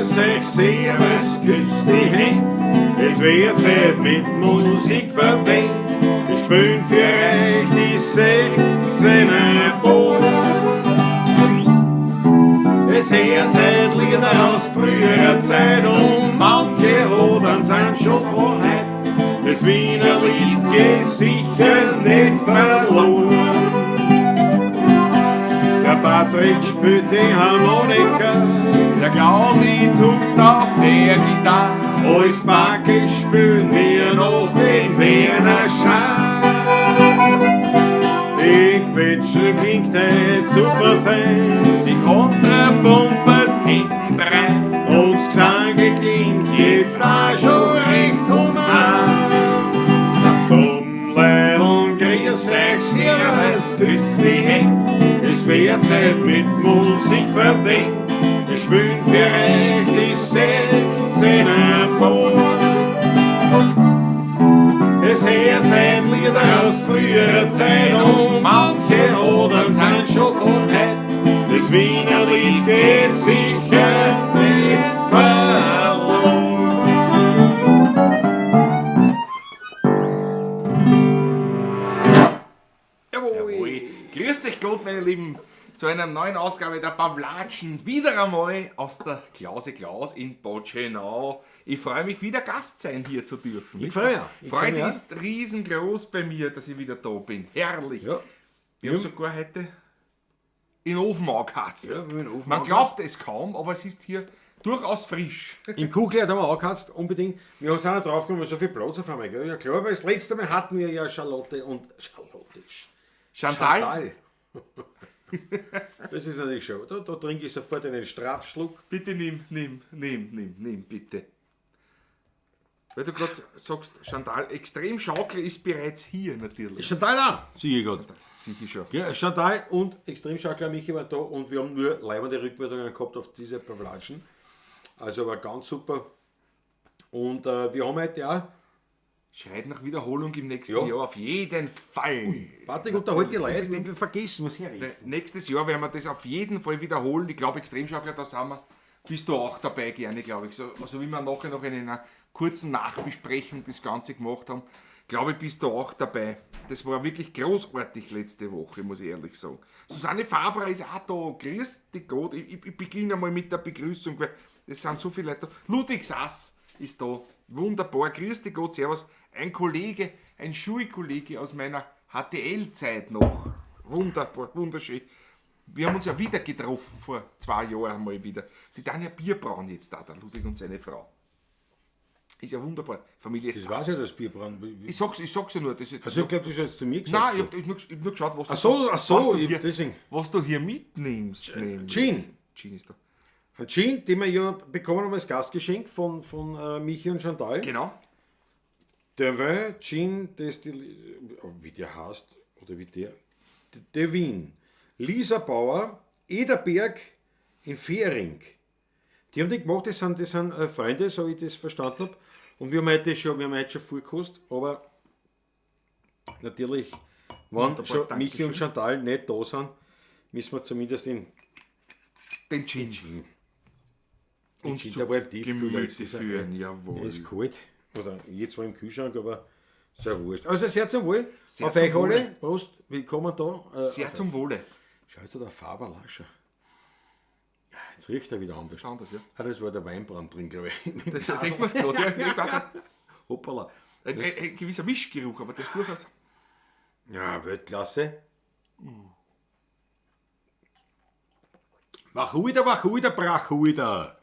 grüß euch, servus, küss die Hände. Es wird Zeit mit Musik verwendet. Wir spielen für euch die 16er Boot. Es herzeit Lieder aus früherer Zeit und manche Hodern sind schon von heut. Das Wiener Lied geht sicher nicht verloren. Der Patrick spielt die Harmonika, Der Klausi zupft auf der Gitarre. alles magisch spüren wir noch den Wiener Schar. Die Quetschen klingt halt super fein, Die Kontrapumpe hinten drein. und das Gesang klingt jetzt auch schon recht human. Komm, Leidl, grüß euch, servus, küss die Hände. Es wird Zeit mit Musik verwendet. Wir spielen für euch die 16er Boot. Es herzeit Lieder aus früherer Zeit und manche Hodern sind schon von heut. Das Wiener Lied geht sicher nicht verloren. Jawohl. Grüß euch Gott, meine Lieben, zu einer neuen Ausgabe der Pawlatschen. Wieder einmal aus der Klause Klaus in Botschenau. Ich freue mich, wieder Gast sein hier zu dürfen. Ich freue mich. Freude ist riesengroß bei mir, dass ich wieder da bin. Herrlich. Ja. Wir haben sogar heute in den Ofen angeheizt. Ja, wir haben in den Ofen Man angeheizt. glaubt es kaum, aber es ist hier durchaus frisch. Im Kuchler haben wir angeheizt, unbedingt. Wir sind auch drauf gekommen, so viel Platz auf einmal. Gell? Ja klar, aber das letzte Mal hatten wir ja Charlotte und Chantal, Das ist natürlich schon. Da trinke ich sofort einen Strafschluck. bitte nimm, bitte. Weil du gerade sagst, Chantal, extrem Schaukel ist bereits hier natürlich. Chantal auch, sehe ich gerade. Sicher schon. Ja, Chantal und Extremschaukler Michi waren da und wir haben nur leibende Rückmeldungen gehabt auf diese Pawlatschen. Also war ganz super. Und wir haben heute auch, Schreit nach Wiederholung im nächsten Ja. Jahr auf jeden Fall. Patrick, unterhalt die Leute, wenn wir vergessen, was herreden. Weil nächstes Jahr werden wir das auf jeden Fall wiederholen. Ich glaube, Extremschaukler, da sind wir, bist du auch dabei gerne, glaube ich. So, also wie wir nachher noch in einer kurzen Nachbesprechung das Ganze gemacht haben, glaube ich, bist du auch dabei. Das war wirklich großartig letzte Woche, muss ich ehrlich sagen. Susanne Faber ist auch da. Grüß dich Gott. Ich beginne einmal mit der Begrüßung, weil es sind so viele Leute da. Ludwig Sass ist da. Wunderbar. Grüß dich Gott. Servus. Ein Kollege, ein Schulkollege aus meiner HTL-Zeit noch. Wunderbar, wunderschön. Wir haben uns ja wieder getroffen, vor 2 Jahren einmal wieder. Die Tanja Bierbraun jetzt da, der Ludwig und seine Frau. Ist ja wunderbar. Familie Das Sass. weiß ja das Bierbrand. Ich sag's ja nur. Das ist, Also ich glaube, das ist jetzt zu mir gesagt. nein, ich hab nur geschaut, was Ach so, was deswegen. du hier mitnimmst. nämlich. Gin. Gin ist da. Ein Gin, den wir ja bekommen haben als Gastgeschenk von Michi und Chantal. Genau. Der Wein, Gin, wie der heißt, oder wie der Wien. Lisa Bauer, Ederberg in Fehring. Die haben den gemacht, das sind Freunde, so wie ich das verstanden habe. Und wir haben heute schon viel gekostet, aber natürlich, wenn Wunderbar, schon Dankeschön. Michi und Chantal nicht da sind, müssen wir zumindest den Den Gin. Uns Gin, zu der war im Tiefkühler. Gemüte Jetzt ist er- führen, jawohl. Er ist kalt. Oder jetzt war im Kühlschrank, aber sehr wurscht. Also sehr zum Wohl. Sehr Auf zum euch alle. Wohle. Prost, willkommen da. Sehr auf zum euch. Wohle. Schau jetzt der Faberlascher. Ja, jetzt riecht er wieder anders. Schauen das, ja. Ah, das war der Weinbrand drin, glaube ich. Das denkt man gerade. Ja, Hoppala. ein gewisser Mischgeruch, aber das ist durchaus. Ja, Weltklasse. Wacholder, Bracholder.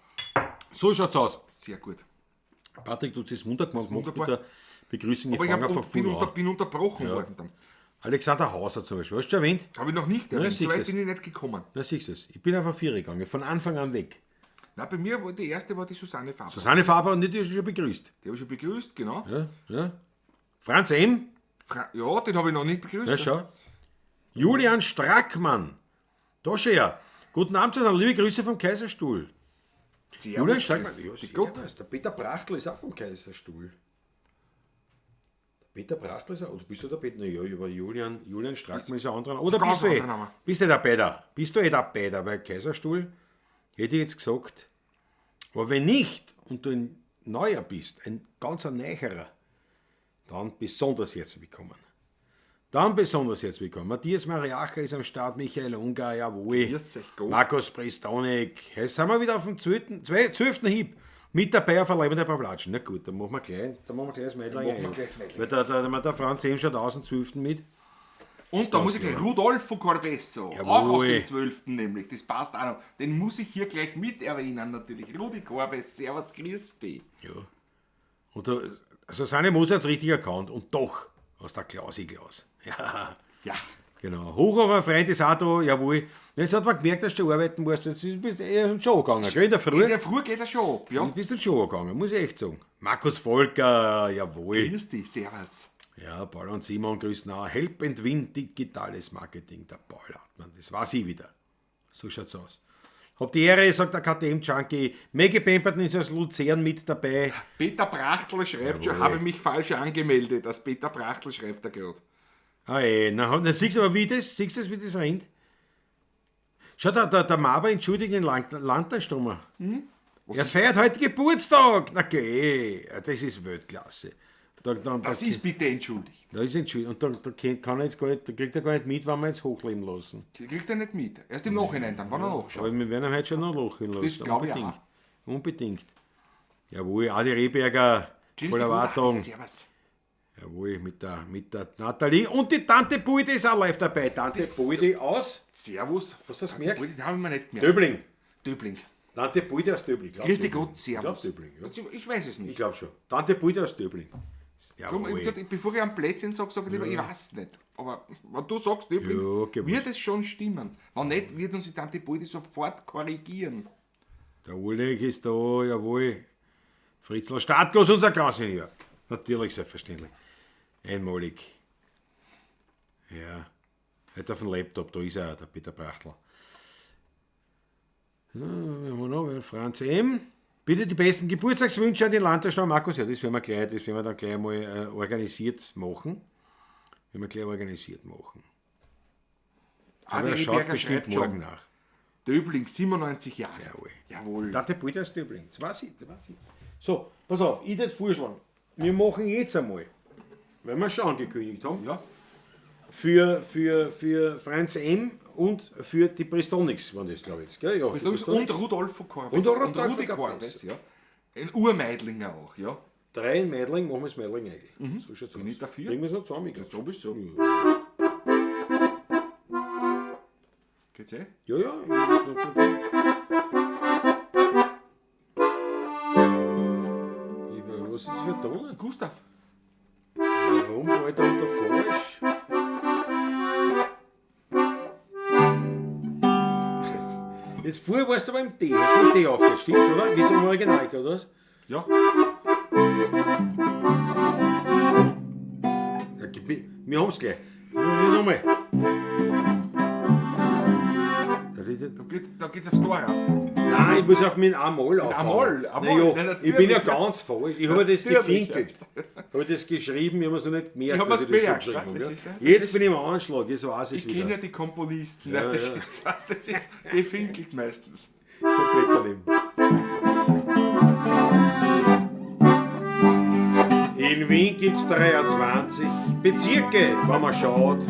So schaut's aus. Sehr gut. Patrick, du hast das wunderbar gemacht mit wunderbar. der Begrüßung. Ich Aber ich fange einfach bin, voll an. bin unterbrochen Ja. worden dann. Alexander Hauser zum Beispiel, hast du schon erwähnt? Habe ich noch nicht Ja, erwähnt. So siehst weit es. bin ich nicht gekommen. Da siehst du es. Ich bin auf eine 4 gegangen, von Anfang an weg. Na, bei mir war die erste war die Susanne Faber. Susanne Faber und die hast du schon begrüßt. Die habe ich schon begrüßt, genau. Ja. Franz M. Ja, den habe ich noch nicht begrüßt. Ja, schau. Julian Strackmann. Da schon ja. Guten Abend zusammen, liebe Grüße vom Kaiserstuhl. Servus, Julian Strackmann. grüß Ja, dich gut. Gott. Der Peter Prachtl ist auch vom Kaiserstuhl. Peter Prachtl ist auch, oder bist du der Peter? Ja, aber Julian Strackmann ist ein anderer. Oder Ganz bist du anderer Name. bist du der Peter? Bist du der Peter? Weil Kaiserstuhl, hätte ich jetzt gesagt, Aber wenn nicht und du ein Neuer bist, ein ganzer Nächerer, dann besonders herzlich willkommen. Matthias Mariacha ist am Start, Michael Ungar, jawohl. Grüß euch Gott. Markus Prestonik. Jetzt sind wir wieder auf dem 12. Hieb. Mit dabei auf Erleben der Pavlatschen. Na gut, dann machen wir gleich das Mädel ein. Weil der Franz eben schon aus dem 12. mit. Und da muss ich gleich Rudolfo Corbesso, Jawohl. auch aus dem 12. nämlich, das passt auch noch. Den muss ich hier gleich mit erwähnen natürlich. Rudi Corbesso, servus, grüß dich. Ja. Und also seine muss jetzt richtig erkannt. Und doch aus der Klausi-Klaus. Ja. Ja. Genau. Hochhofer Freund ist auch da, jawohl. Jetzt hat man gemerkt, dass du arbeiten musst. Jetzt bist du eher schon gegangen, gell? In der Früh. In der Früh geht er schon ab, ja. Jetzt bist du schon gegangen, muss ich echt sagen. Markus Volker, jawohl. Grüß dich, servus. Ja, Paul und Simon grüßen auch. Help and Win, digitales Marketing. Der Paul Hartmann, das war sie wieder. So schaut's aus. Hab die Ehre, sagt der KTM-Junkie. Maggie Pemberton ist aus Luzern mit dabei. Peter Prachtl schreibt schon, Jawohl. habe mich falsch angemeldet. Das Peter Prachtl schreibt er gerade. Ah na siehst du aber wie das rennt? Schau, der Maber entschuldigt den Landtagsstummer. Er feiert heute Geburtstag. Na geh, das ist Weltklasse. Das ist bitte entschuldigt. Da ist entschuldigt. Und da kann er jetzt gar nicht, da kriegt er gar nicht mit, wenn wir jetzt hochleben lassen. Kriegt er nicht mit. Erst im Nachhinein, dann, wenn er nachschaut. Aber wir werden ihn heute schon noch lachen lassen. Das glaube ich Unbedingt. auch. Unbedingt. Jawohl, Adi Rehberger, Grüß voller dich, Erwartung. Adi, servus. Jawohl, mit der Nathalie. Und die Tante Bulde ist auch live dabei. Tante Bulde aus Servus. Hast du das gemerkt? Den habe ich mir nicht gemerkt. Döbling. Döbling. Tante Bulde aus Döbling. Grüß dich Gott, servus. Döbling, ja. Ich weiß es Ich nicht. glaube schon. Tante Bulde aus Döbling. Drum, Jawohl. bevor ich am Plätzchen sage, sage ich lieber, ich weiß nicht. Aber wenn du sagst, Döbling, Ja, gewusst. wird es schon stimmen. Wenn nicht, wird uns die Tante Buldi sofort korrigieren. Der Oleg ist da, jawohl. Fritzl Startgas, unser Grausignier. Natürlich, selbstverständlich. Einmalig. Ja. Heute auf dem Laptop, da ist er, der Peter Prachtl. Ja, wir haben noch Franz M. Bitte die besten Geburtstagswünsche an den Landtagstau Markus. Ja, das werden wir dann gleich mal organisiert machen. Aber Adi er schaut Rehberger bestimmt schreibt morgen schon. nach. Döbling, 97 Jahre. Jawohl. Jawohl. Tante Bulde aus Döbling. Das weiß ich. So, pass auf, ich würde vorschlagen, wir machen jetzt einmal, weil wir schon angekündigt haben, Ja. für Franz M. und für die Prestonics waren das, glaube ich. Gell? Ja, Das die ist und Rudolfo Corbes. Und Rudolfo Rudi Corbes. Corbes, ja. Ein Urmeidlinger auch, ja. 3 in Meidling, machen wir das Meidling eigentlich. So schaut's aus. Bin ich dafür? Bringen wir so zusammen, ich glaub. Sowieso. Geht's eh? Ja. Was ist das für ein Ton? Gustav. Warum Alter unter falsch? Jetzt vorher warst du beim D, hast du beim D aufgestimmt, oder? Wie es im Original, oder was? Ja. Ja, gib mir, wir haben es gleich. Nochmal. Da geht's aufs Tor an. Nein, ich muss auf meinen A-Moll A-Moll, aufhauen. A-Moll. Naja, Ja, ich bin ja natürlich. ganz falsch. Ich habe das Natürlich. gefinkelt. Habe das geschrieben, ich habe es noch nicht gemerkt, Ich hab dass mir's ich das gemerkt, so geschrieben das habe. ist ja- Jetzt das bin ich im Anschlag, jetzt weiß ich Ich kenne ja wieder. die Komponisten. Ja, das, ja. das ist gefinkelt meistens. Komplett daneben. In Wien gibt es 23 Bezirke, wenn man schaut.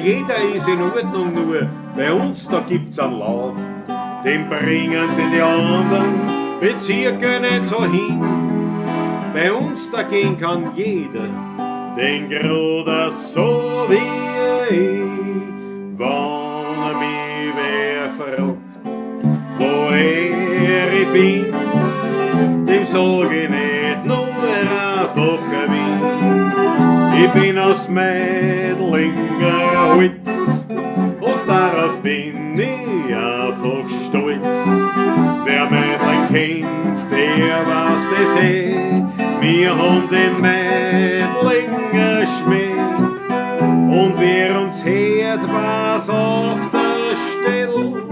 Jeder ist in Ordnung, nur bei uns da gibt's einen Laut. Den bringen sie die anderen Bezirke nicht so hin. Bei uns dagegen kann jeder den Bruder so wie ich. Wenn mich wer fragt, woher ich bin, dem sag ich nicht nur einfach wie. Ich bin aus Meidlinger Holz und darauf bin ich einfach stolz. Wer Meidling kennt, der weiß das eh. Wir haben den Meidlinger Schmäh und wer uns hört, was auf der Stelle.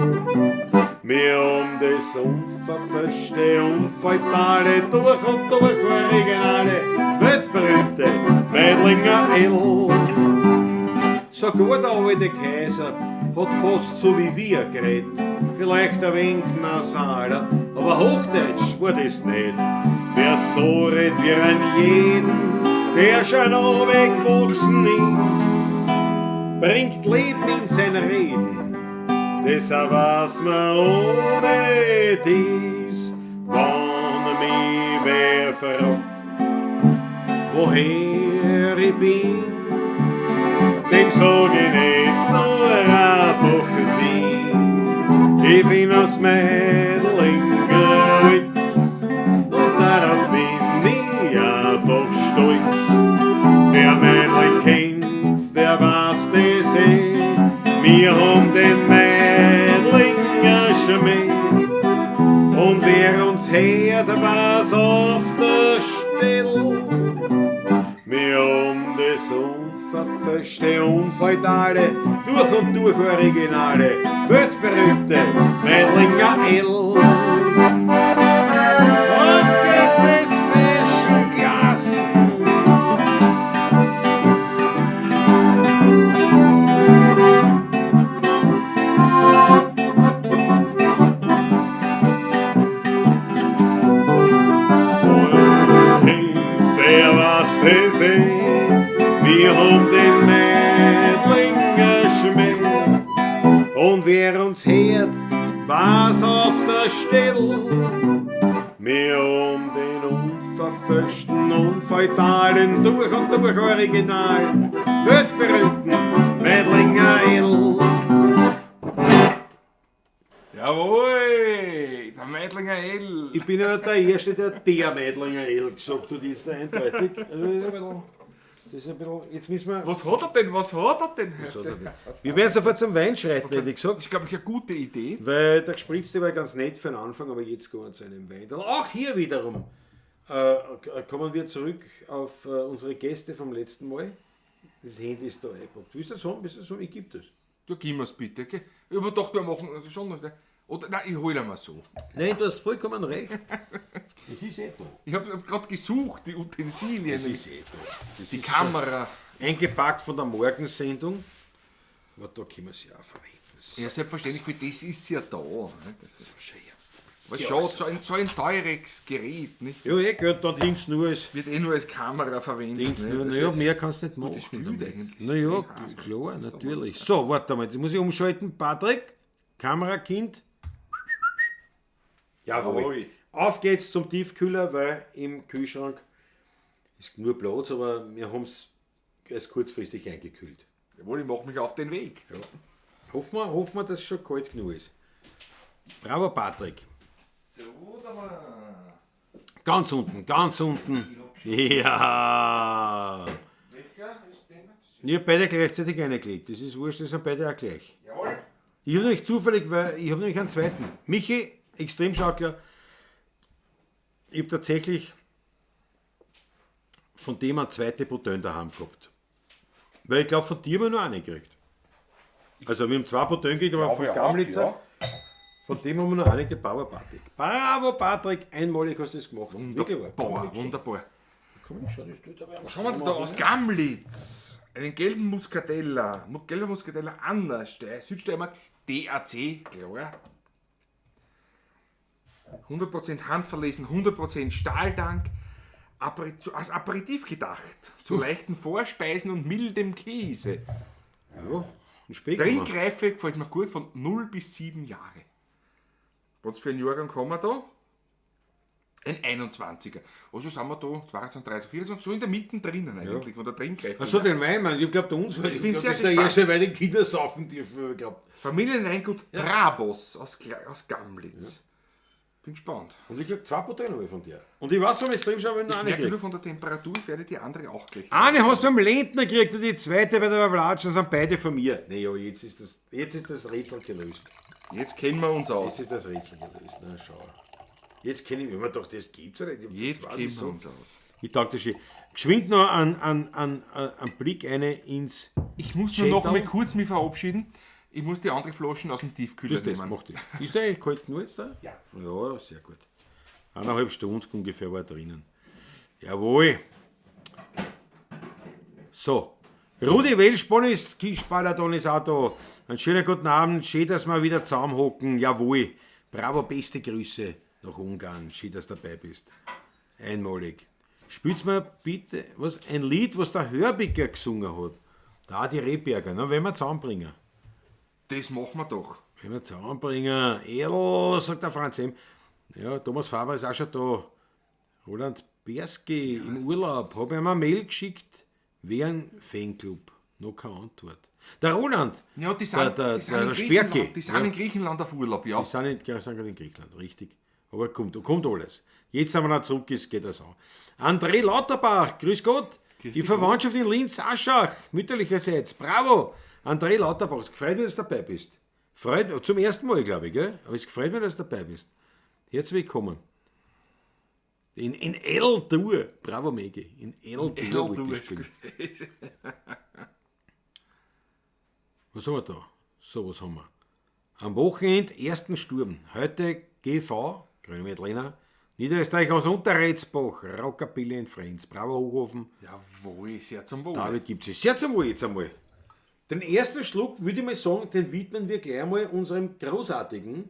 Wir haben das unverfälschte Unfalltale durch und durch originale, weltberühmte Meidlinger L. Sogar der alte Kaiser hat fast so wie wir geredet. vielleicht ein wenig nasaler, aber Hochdeutsch war das nicht. Wer so redet wie ein jeden, der schon weggewachsen ist, bringt Leben in sein Reden, das weiß man ohne dies, wann mich wer fragt, woher ich bin, dem sag ich nicht nur einfach Wien. Ich bin aus Mädelingewitz und darauf bin ich einfach stolz. Wer Mädling kennt, der weiß das eh. Wir haben den Mädlinger Schmäh. Und wer uns hört, weiß auf der Stelle. Wir haben das unverfälschte, unfeudale, durch und durch originale, weltberühmte Mädlinger L. Auf geht's es Fashion Klassen. Der was das eh, wir haben den Mädlinger Schmäh. Und wer uns hört, was auf der Stelle. Wir haben den unverfälschten, unfeudalen, durch und durch original, weltberühmten Mädlinger L. Jawohl, der Mädlinger L. Ich bin aber der Erste, der Mädlinger L gesagt hat, jetzt eindeutig. Das ist ein bisschen, jetzt müssen wir. Was hat er denn? Was hat er denn? Wir werden sofort zum Wein schreiten, hätte ich gesagt. Das ist, glaube ich, eine gute Idee. Weil der gespritzte war ganz nett für den Anfang, aber jetzt gehen wir zu einem Wein. Dann auch hier wiederum kommen wir zurück auf unsere Gäste vom letzten Mal. Das Handy ist da eingepackt. Willst du das haben? Ich gebe das. Ja, gib mir's bitte. Okay? Ich habe gedacht, wir machen das schon. Oder, nein, ich hole mal so. Nein, du hast vollkommen recht. Es ist da. Ich habe gerade gesucht, die Utensilien, Es ist da. Das die ist Kamera. eingepackt von der Morgensendung. Aber da können wir sie auch verwenden. Ja, selbstverständlich, für das ist ja da. Ne? Das ist, Schön. was schaut, so ein teures Gerät, nicht? Ja, gut, dann links nur als. Wird nur als Kamera verwendet. Links ne? nur, Das naja, ist- mehr kannst du nicht das stimmt machen. eigentlich. Naja, klar, natürlich. So, warte mal, das muss ich umschalten. Patrick, Kamerakind. Jawohl. Jawohl. Auf geht's zum Tiefkühler, weil im Kühlschrank ist nur Platz, aber wir haben es erst kurzfristig eingekühlt. Jawohl, ich mache mich auf den Weg. Ja. Hoffen wir, dass es schon kalt genug ist. Bravo, Patrick. So, da war. Ganz unten, ganz unten. Ja. Welcher ist der? Ich habe beide gleichzeitig reingelegt. Das ist wurscht, das sind beide auch gleich. Jawohl. Ich habe nämlich zufällig, weil ich habe nämlich einen zweiten. Michi, Extremschaukler. Ich habe tatsächlich von dem eine zweite Bouteille daheim gehabt. Weil ich glaube, von dir haben wir noch eine gekriegt. Also wir haben zwei Bouteille gekriegt, aber von Gamlitzer. Von dem haben wir noch eine gekriegt. Bravo, Patrick. Bravo, Patrick. Einmalig hast du das gemacht. Wunderbar, wunderbar. Komm, schau, das tut aber Was haben wir denn da aus Gamlitz? Einen gelben Muscatella. Gelber Muscatella anders. Der Südsteiermark DAC, klar. 100% handverlesen, 100% Stahltank. Als Aperitif gedacht. Zu leichten Vorspeisen und mildem Käse. Ja, ein Speck. Trinkreife gefällt mir gut von 0 bis 7 Jahre. Was für einen Jahrgang haben wir da? Ein 21er. Also sind wir da 22, 23, 24, so in der Mitte drinnen eigentlich, von der Trinkreife. Achso, den Wein, Mann. Ich glaube, der uns Ich bin sehr das ist der gespannt. erste Wein, den Kinder saufen dürfen. Ich glaub. Familienweingut Trabos aus Gamlitz. Bin gespannt. Und ich glaube, zwei Bouteillen habe ich von dir. Und ich weiß vom Extremschau, wenn du Ich eine merke nur kriegst. von der Temperatur, ich werde die andere auch gleich. Eine hast du beim Lentner gekriegt und die zweite bei der Bavlatsch, das sind beide von mir. Naja, jetzt ist das Rätsel gelöst. Jetzt kennen wir uns aus. Jetzt ist das Rätsel gelöst. Na, schau. Jetzt kenne ich mich immer doch, das gibt's ja nicht. Ich hab Jetzt zwei kennen wir gesagt. uns aus. Ich danke dir schön. Geschwind noch einen Blick eine ins. Ich muss nur noch Cheddar. mal kurz mich verabschieden. Ich muss die andere Flaschen aus dem Tiefkühler Das nehmen. macht das. Ist der eigentlich kalt genug jetzt da? Ja. Ja, sehr gut. 1,5 Stunden ungefähr war er drinnen. Jawohl. So, Rudi Welschbonis, Kischballaton ist auch da. Einen schönen guten Abend, schön, dass wir wieder zusammenhocken. Jawohl. Bravo, beste Grüße nach Ungarn. Schön, dass du dabei bist. Einmalig. Spielt's mir bitte ein Lied, was der Hörbiger gesungen hat. Da die Rehberger, ne? Wenn wir zusammenbringen. Das machen wir doch. Wenn wir zusammenbringen. Edel, sagt der Franz M. Ja, Thomas Faber ist auch schon da. Roland Berski im Urlaub. Habe ihm eine Mail geschickt. Wer ein Fanclub? Noch keine Antwort. Der Roland. Ja, die sind, der in Sperki. Griechenland, die sind in Griechenland auf Urlaub, ja. Die sind gerade in Griechenland, richtig. Aber kommt alles. Jetzt, wenn wir noch zurück ist, geht das an. André Lauterbach, grüß Gott. Die Verwandtschaft in Linz, Aschach, mütterlicherseits. Bravo. André Lauterbach, es gefreut mich, dass du dabei bist. Zum ersten Mal, glaube ich, gell? Aber es gefreut mich, dass du dabei bist. Herzlich willkommen. In L-Tour. Bravo, Megi. In L-Tour wollte ich spielen. Was haben wir da? So, was haben wir? Am Wochenende ersten Sturm. Heute GV, Grüne Medliner, Niederösterreich aus Unterrätsbach, Rockabilly in Friends, Bravo Hochhofen. Jawohl, sehr zum Wohl. David gibt es sehr zum Wohl jetzt einmal. Den ersten Schluck, würde ich mal sagen, den widmen wir gleich einmal unserem großartigen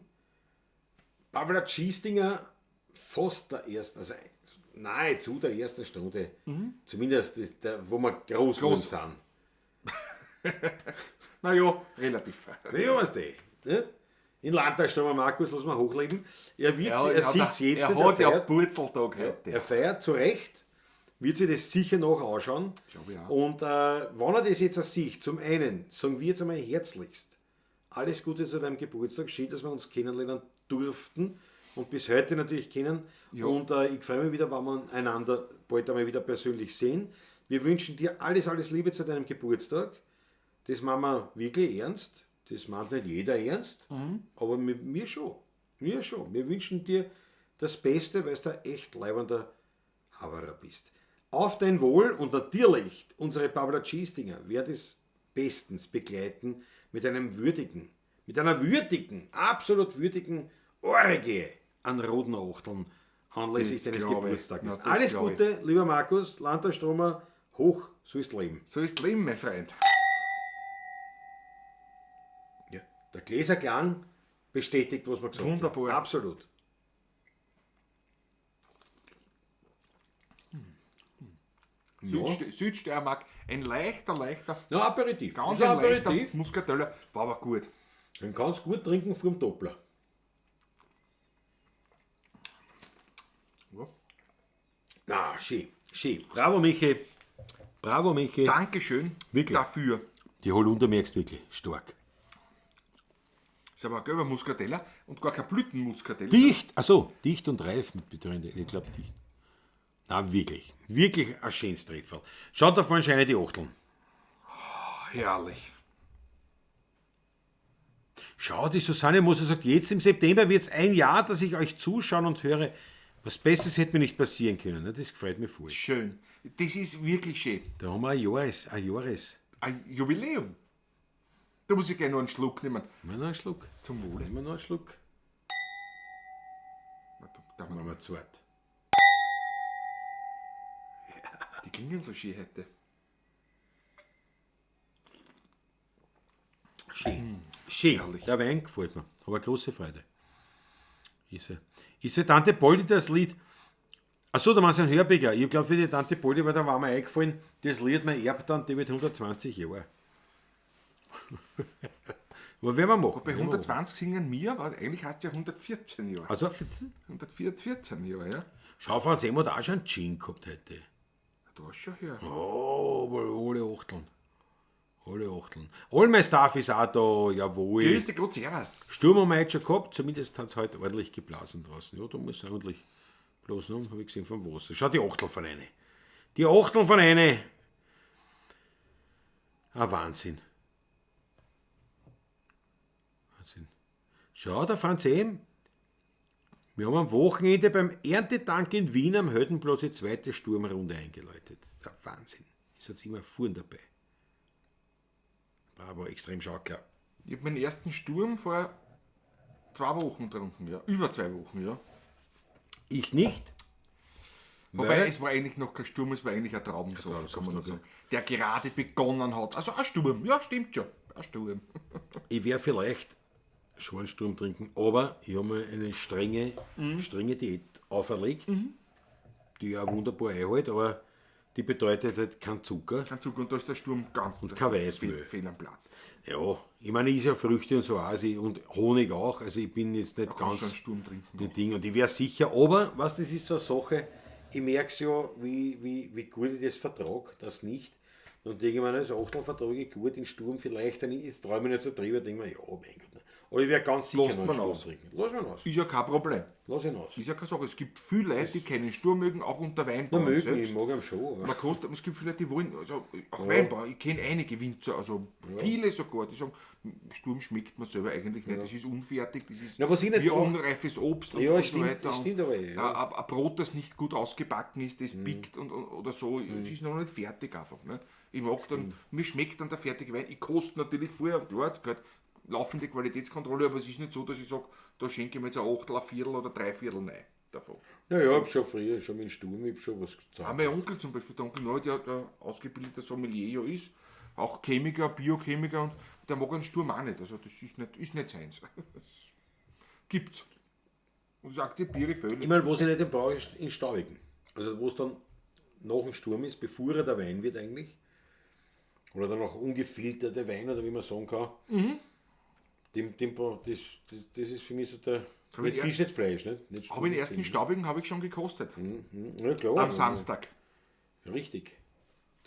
Pavla Giestinger, fast der ersten, also nahezu der ersten Stunde. Zumindest wo wir groß sind. Naja, relativ. Ja, weißt du, ne? In Landtagsstürmer Markus, lassen wir hochleben. Er sieht es jetzt. Er hat ja Purzeltag heute. Er feiert zu Recht, wird sich das sicher noch anschauen. Glaube ich auch. Und wenn er das jetzt sieht, zum einen, sagen wir jetzt einmal herzlichst, alles Gute zu deinem Geburtstag. Schön, dass wir uns kennenlernen durften und bis heute natürlich kennen. Ja. Und ich freue mich wieder, wenn wir einander bald einmal wieder persönlich sehen. Wir wünschen dir alles Liebe zu deinem Geburtstag. Das machen wir wirklich ernst. Das meint nicht jeder ernst, aber mir schon. Mir schon. Wir wünschen dir das Beste, weil du ein echt leibender Haverer bist. Auf dein Wohl und natürlich unsere Pavla Giestinger wird es bestens begleiten mit einer würdigen, absolut würdigen Orgie an roten Achteln anlässlich deines Geburtstages. Ja, Alles Gute, lieber Markus, Landtagsstürmer, hoch sollst leben. So ist Leben, mein Freund. Ja, der Gläserklang bestätigt, was wir gesagt haben. Wunderbar. Absolut. Südsteiermark, ein leichter, Ja, Aperitif. ganz ein ein leichter Aperitif. Muscateller, war aber gut. Den kannst du gut trinken vor dem Doppler. Ja. Na, schön. Bravo, Michi. Dankeschön Wirklich. dafür. Die Holunder merkst wirklich stark. Ist aber ein gelber Muscateller und gar kein Blütenmuscateller. Dicht und reif mit Betrände. Ich glaube dicht. Na, wirklich ein schönes Trittfall. Schaut da vorne scheinen die Achteln. Herrlich. Schau, die Susanne Moser sagt, jetzt im September wird es ein Jahr, dass ich euch zuschaue und höre. Was Besseres hätte mir nicht passieren können. Das gefällt mir voll. Schön. Das ist wirklich schön. Da haben wir ein Jahres. Ein Jubiläum. Da muss ich gleich noch einen Schluck nehmen. Nehmen wir noch einen Schluck. Zum Wohle. Nehmen wir noch einen Schluck. Da Machen wir zart. Die klingen so schön heute. Schön. Herrlich. Der Wein gefällt mir. Habe eine große Freude. Ist für Tante Polly das Lied. Achso, da war es ein Hörbiger. Ich glaube, für die Tante Polly, weil da war mir eingefallen, das Lied mein Erb dann, die mit 120 Jahren. Aber werden wir machen. Bei 120 singen wir, aber eigentlich heißt es ja 114 Jahre. Also, 114 Jahre, ja. schau, Franz M. hat auch schon einen Gin gehabt heute. Da hast du schon her. Oh, aber alle Achteln. All mein Staff ist auch da, jawohl. Grüß dich, Gott, servus. Sturm haben wir heute schon gehabt, zumindest hat es heute ordentlich geblasen draußen. Ja, da muss es ordentlich blasen, habe ich gesehen vom Wasser. Schau, die Achtelvereine. Ein Wahnsinn. Schau, der Franz M. Wir haben am Wochenende beim Erntedank in Wien am Heldenplatz die zweite Sturmrunde eingeläutet. Der Wahnsinn. Ist jetzt immer Fuhren dabei. War aber extrem schauklar. Ich habe meinen ersten Sturm vor 2 Wochen getrunken, ja. Über 2 Wochen, ja. Ich nicht. Wobei es war eigentlich noch kein Sturm, es war eigentlich ein Traubensaft, kann man nur sagen. Der gerade begonnen hat. Also ein Sturm, ja, stimmt schon. Ein Sturm. Ich werde vielleicht schon einen Sturm trinken, aber ich habe mir eine strenge Diät auferlegt, die ich auch wunderbar einhalte, aber die bedeutet halt kein Zucker. Kein Zucker und da ist der Sturm ganz Und kein Weißmehl. fehl am Platz. Ja, ich meine, ich esse ja Früchte und so auch, also und Honig auch, also ich bin jetzt nicht Da kannst du einen ganz Sturm trinken. ein Ding und ich wäre sicher, aber was das ist so eine Sache, ich merke es ja, wie gut ich das vertrage, das nicht. Und denke mir, als Achtel vertrage ich gut den Sturm vielleicht, jetzt traue ich mich nicht so drüber, denke mir, ja, mein Gott. Aber ich werde ganz sicher Lass noch man einen Sturm aus. trinken. Lass ihn aus. Ist ja kein Problem. Lass ihn aus. Ist ja keine Sache. Es gibt viele Leute, die keinen Sturm mögen, auch unter Na, Weinbauern mögen, selbst. ich mag ihn schon. Aber Man kostet, es gibt viele Leute, die wollen, also auch Weinbauer, ich kenne einige Winzer, also viele sogar, die sagen, Sturm schmeckt man selber eigentlich nicht, das ist unfertig, das ist Na, was ich nicht wie mag- unreifes Obst und, Ja, und stimmt, so weiter. das stimmt aber, ja. Ein Brot, das nicht gut ausgebacken ist, das biegt oder so, es ist noch nicht fertig einfach. Ne? Ich mag dann, mir schmeckt dann der fertige Wein, ich koste natürlich vorher, klar, gehört laufende Qualitätskontrolle, aber es ist nicht so, dass ich sage, da schenke ich mir jetzt ein Achtel, ein Viertel oder 3/4 rein davon. naja, ich habe schon früher, schon mit dem Sturm, ich habe schon was Auch gesagt. mein Onkel zum Beispiel, der Onkel Noah, der ausgebildeter Sommelier ja ist, auch Chemiker, Biochemiker und der mag einen Sturm auch nicht. Also das ist nicht seins. Das gibt's. Und das akzeptiere ich völlig. Ich meine, was ich nicht brauche, ist in Staubigen. Also wo es dann nach dem Sturm ist, bevor er der Wein wird eigentlich. Oder dann auch ungefilterte Wein, oder wie man sagen kann. Das ist für mich so der. Hab Nicht ich Fisch, nicht Fleisch. Nicht Aber den ersten Staubigen habe ich schon gekostet. Ja, klar. Am Samstag. Richtig.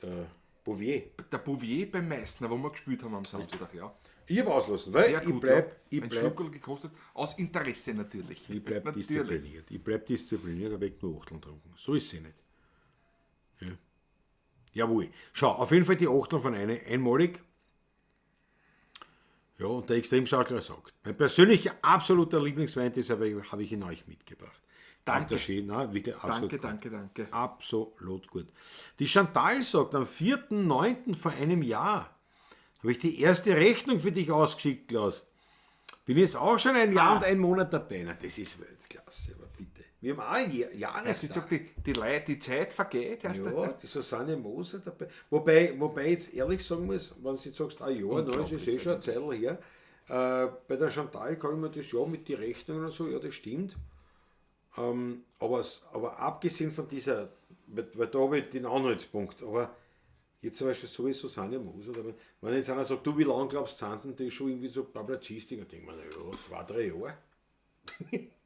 Der Bouvier. Der Bouvier beim Meißner, wo wir gespielt haben am Samstag, ja. Ich habe auslassen, weil Sehr ich gut, bleib, ja. Ein Schluckerl gekostet, aus Interesse natürlich. ich bleib Natürlich. diszipliniert. Ich bleib diszipliniert, aber ich nur Achteln trinken. So ist sie nicht. Ja. Jawohl. Schau, auf jeden Fall die Achteln von einmalig. Ja, und der Extremschaukler sagt, mein persönlicher absoluter Lieblingswein, deshalb habe ich ihn euch mitgebracht. Danke. Unterschied, nein, wirklich absolut Danke. Absolut gut. Die Chantal sagt, am 4.9. vor einem Jahr habe ich die erste Rechnung für dich ausgeschickt, Klaus. Bin jetzt auch schon ein Jahr und ein Monat dabei. Na, das ist Weltklasse, aber bitte. Wir haben auch ein Es Jahrestag. ist so, die Leute, die Zeit vergeht. Heißt Ja, die Susanne Moser dabei. Wobei ich jetzt ehrlich sagen muss, wenn du jetzt sagst, ein Jahr, das ist eh schon eine Zeit her. Bei der Chantal kann ich mir das ja mit den Rechnungen und so, ja, das stimmt. Aber abgesehen von dieser, weil da habe ich den Anhaltspunkt, aber jetzt zum Beispiel so ist Susanne Moser, aber wenn jetzt einer sagt, du, wie lange glaubst du, sind die schon irgendwie so Publicistik, dann denke ich mir, ja, 2-3 Jahre.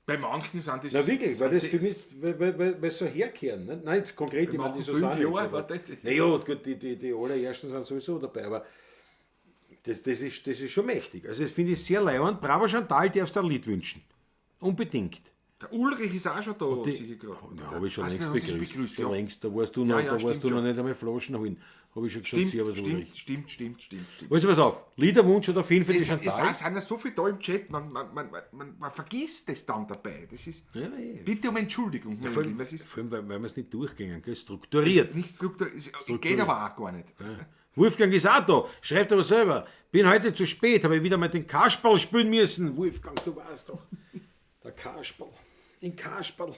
Bei manchen sind das. Na wirklich, weil das sind für mich, weil so herkehren. Ne? Nein, jetzt konkret, ich meine die machen Susanne. 5 Jahre, aber- warte, das- Naja, gut, die allerersten sind sowieso dabei, aber das ist schon mächtig. Also das finde ich sehr leibend. Bravo Chantal, darfst du ein Lied wünschen. Unbedingt. Der Ulrich ist auch schon da, Die- sehe ich gerade. Ja, habe ich schon Hast längst du dich begrüßt. Schon ja. längst, da warst du noch, Ja, stimmt noch schon. nicht einmal Flaschen holen. Habe ich schon gesagt, Servus Ulrich. Stimmt. Also pass auf, Liederwunsch hat auf jeden Fall die Es Chantal. sind ja so viele da im Chat, man vergisst das dann dabei. Das ist, Ja, eh. bitte um Entschuldigung, meine Vor Lieben. allem, Es ist vor allem, weil wir es nicht durchgehen, gell? Strukturiert. nicht strukturiert, es geht aber auch gar nicht. Wolfgang ist auch da, schreibt aber selber. Bin heute zu spät, habe wieder mal den Kasperl spielen müssen. Wolfgang, du weißt doch. Der Kasperl. In Kasperl.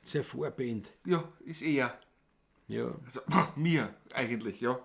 Sehr Vorband. Ja, ist eher. Ja. Also, mir eigentlich, ja.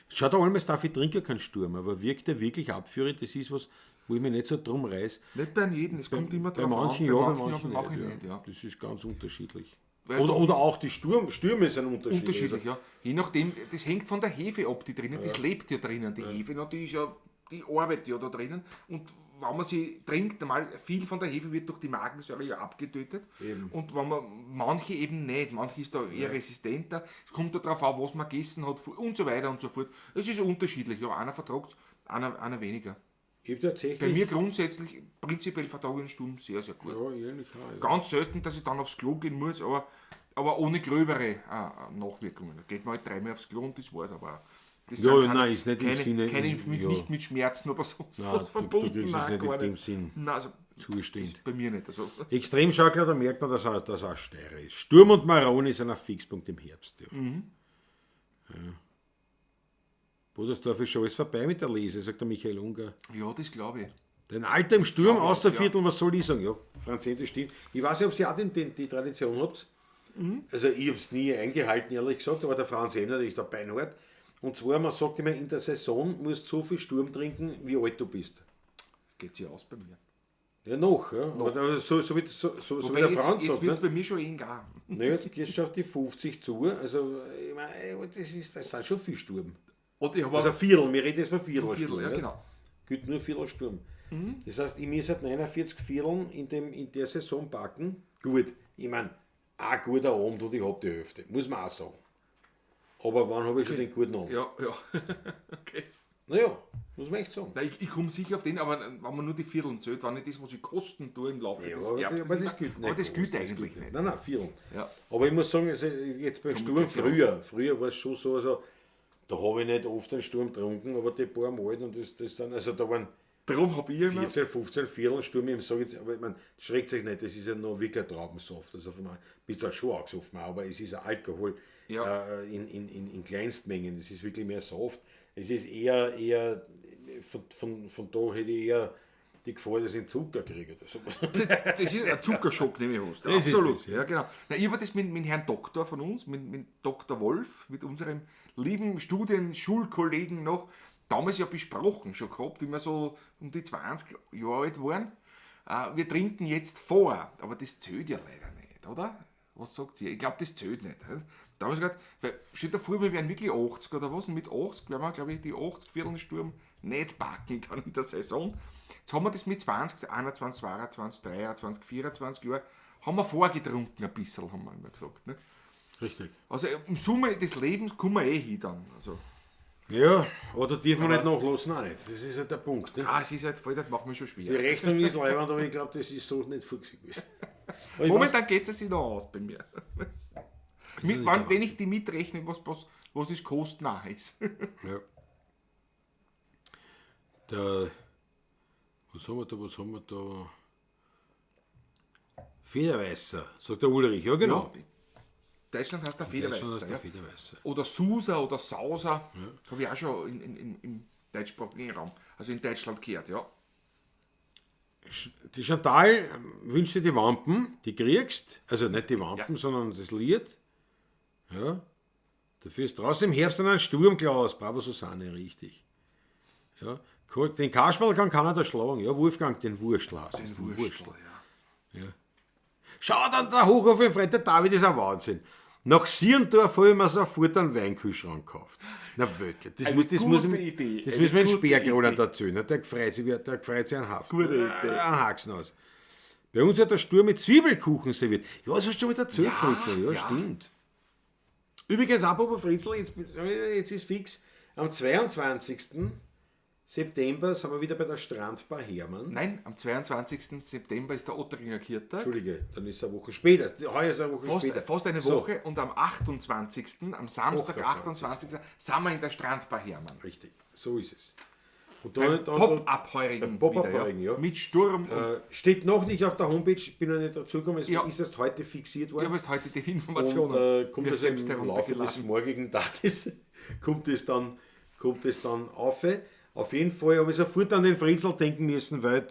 Schaut einmal, darf ich trinken keinen Sturm, aber wirkt er wirklich abführend? Das ist was, wo ich mich nicht so drum reiß. Nicht bei jedem, es kommt immer Bei drauf manchen an. ja, bei manchen mache ich nicht. nicht, ja. Das ist ganz unterschiedlich. Weil Oder auch die Stürme sind unterschiedlich. Unterschiedlich, ja. Je nachdem, das hängt von der Hefe ab, die drinnen, das lebt ja drinnen. Die Hefe, na, die ist ja, die arbeitet ja da drinnen. Und wenn man sie trinkt, normal, viel von der Hefe wird durch die Magensäure ja abgetötet. Eben. Und wenn man, manche eben nicht, manche ist da eher resistenter. Es kommt darauf an, was man gegessen hat und so weiter und so fort. Es ist unterschiedlich, ja. Einer vertragt es, einer weniger. Ich habe tatsächlich. Bei mir grundsätzlich, prinzipiell vertrage ich den Sturm sehr, sehr gut. Ja, ähnlich auch, ja. Ganz selten, dass ich dann aufs Klo gehen muss, aber ohne gröbere Nachwirkungen. Da geht man halt 3-mal aufs Klo und das war's aber auch. Das Ja, sind nein, ist nicht im Sinne- ja. nicht mit Schmerzen oder sonst Nein, was verbunden. du kriegst es Nein, nicht in gar dem Sinn Nein, also, zustehend. bei mir nicht. Also, Extremschaukler, da merkt man, dass er auch Steirer ist. Sturm und Maroni sind ein Fixpunkt im Herbst. Ja. Ja. Bodersdorf ist schon alles vorbei mit der Lese, sagt der Michael Unger. ja, das glaube ich. Den Alter im Sturm Schau, aus der ja. Viertel, was soll ich sagen? Ja, Franz Ende stimmt. Ich weiß nicht, ob Sie auch die Tradition habt. Also ich habe es nie eingehalten, ehrlich gesagt, aber der Franz Ende natürlich der Beinhard. Und zwar, man sagt immer, in der Saison musst du so viel Sturm trinken, wie alt du bist. Das geht sich aus bei mir. Ja, noch. Ja. Aber so wie Wobei der jetzt Franz jetzt sagt. wird es Ne? bei mir schon enger. Naja, jetzt gehst du auf die 50 zu. Also, ich meine, das sind schon viel Sturm. Und ich habe Also ein Viertel, wir reden jetzt von Viertel. Viertel, ja genau. Gilt nur Viertelsturm. Das heißt, ich muss halt 49 Vierteln in der Saison packen. Gut, ich meine, ein guter Abend und ich habe die Hälfte, muss man auch sagen. Aber wann habe ich schon den guten Abend? Ja. Okay. Naja, muss man echt sagen. Nein, ich komme sicher auf den, aber wenn man nur die Vierteln zählt, wenn ich das, was ich kosten tue im Laufe Ja, des aber Herbstes. das gilt nicht. Aber das gilt Das eigentlich gilt nicht. Nein, Vierteln. Ja. Aber ich muss sagen, also jetzt beim Sturm geht's ja früher war es schon so, also, da habe ich nicht oft einen Sturm getrunken, aber die paar Mal und das dann, also da waren Darum habe ich immer. 14, 15 Viertel Sturm, ich sage jetzt, aber ich meine, schreckt sich nicht, das ist ja noch wirklich ein Traubensaft. Also von bist du halt schon angesoffen, aber es ist ein Alkohol Ja. in Kleinstmengen, das ist wirklich mehr Saft. Es ist eher von da hätte ich eher die Gefahr, dass ich einen Zucker kriege oder sowas. Das ist ein Zuckerschock, nehme ich aus. Das ist Absolut. das, ja. Ja, genau. Na, ich habe das mit Herrn Doktor von uns, mit Dr. Wolf, mit unserem lieben Schulkollegen noch damals ja besprochen schon gehabt, wie wir so um die 20 Jahre alt waren. Wir trinken jetzt vor, aber das zählt ja leider nicht, oder? Was sagt ihr? Ich glaube, das zählt nicht. Da haben wir gesagt, weil, steht da vor, wir werden wirklich 80 oder was, und mit 80 werden wir, glaube ich, die 80 Viertelsturm nicht packen dann in der Saison. Jetzt haben wir das mit 20, 21, 22, 23, 24 Jahren, haben wir vorgetrunken ein bisschen, haben wir immer gesagt. Ne? Richtig. Also im Summe des Lebens kommen wir hin dann. Also, Ja, oder dürfen wir nicht nachlassen, auch nicht. Das ist halt der Punkt. Ne? es ist halt voll, das macht mir schon Die schwer. Rechnung ist leibend, aber ich glaube, das ist so nicht vorgesehen gewesen. Aber ich Momentan geht es sich noch aus bei mir. nicht Wenn ich die mitrechne, was es kostet, nein ist. weiß, ja. Der, was haben wir da? Federweißer, sagt der Ulrich, ja genau. Ja, Deutschland heißt der Deutschland Federweißer. ist der Ja. Federweißer. Oder Susa oder Sauser. Habe ich auch schon im deutschsprachigen Raum, also in Deutschland gehört, ja. Die Chantal wünscht dir die Wampen, die kriegst, also nicht die Wampen, Ja. sondern das Lied. Ja. Dafür ist draußen im Herbst dann ein Sturmglas, Bravo Susanne, richtig. Ja. Den Kasperl kann keiner schlagen, ja, Wolfgang, den Wurstlas. Den Wurstl, ja. Schau dann der Hochhof im Freitag David ist ein Wahnsinn. Nach Sierndorf habe ich mir sofort einen Weinkühlschrank gekauft. Na wirklich, das Eine muss gute Idee, das eine müssen wir den gute Sperrgronert Idee. erzählen. Der freut sich einen Hafen. Gute Idee. Ein Haxen aus. Bei uns hat der Sturm mit Zwiebelkuchen serviert. Ja, das hast du schon mit erzählt, Ja, Fritzl. Ja, ja. stimmt. Übrigens, apropos Fritzl, jetzt ist fix, am 22. September sind wir wieder bei der Strandbar Hermann. Nein, am 22. September ist der Otteringer Kirtag. Entschuldige, dann ist es eine Woche später. Heuer ist eine Woche später. Fast eine So. Woche und am 28., am Samstag, 28. sind wir in der Strandbar Hermann. Richtig, so ist es. Und Beim Pop-Up-Heurigen. beim Pop-Up-Heurigen, wieder, ja. Mit Sturm. Steht noch nicht auf der Homepage, bin noch nicht dazugekommen, es Ja. ist erst heute fixiert Ich worden. habe jetzt heute die Und Informationen kommt mir es selbst im Laufe des heruntergeladen. morgigen Tages, kommt es dann auf. Auf jeden Fall habe ich sofort an den Fritzl denken müssen, weil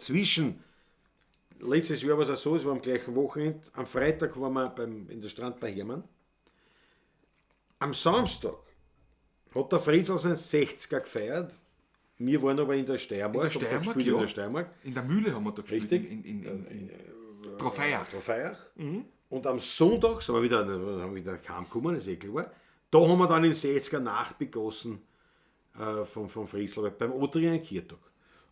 letztes Jahr war es auch so, es war am gleichen Wochenende, am Freitag waren wir in der Strandbar Hermann. Am Samstag hat der Fritzl seinen 60er gefeiert. Wir waren aber in der Steiermark. In der haben da Steiermark, gespielt in ja. der Steiermark. In der Mühle haben wir da gespielt. Richtig. In Trofeiach. Trofeiach. Und am Sonntag sind wir wieder heimgekommen, ist eh klar. Da haben wir dann den 60er nachbegossen vom Fritzl beim Otteringer Kirtag.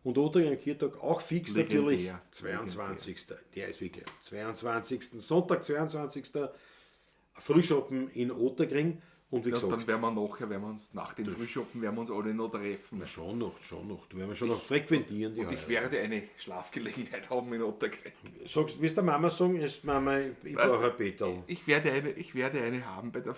Und Otteringer Kirtag auch fix Legendär. natürlich 22. Der ist wirklich 22. Sonntag 22. Frühschoppen in Otterkring. Und wie Ja, gesagt, dann werden wir uns nach dem Frühschoppen werden wir uns alle noch treffen. schon noch. Da werden wir schon noch frequentieren. Die Und ich heuer. werde eine Schlafgelegenheit haben in Otterkring. Sagst, willst du der Mama sagen, ist Mama, ich brauche ein Betel. Ich werde eine haben bei der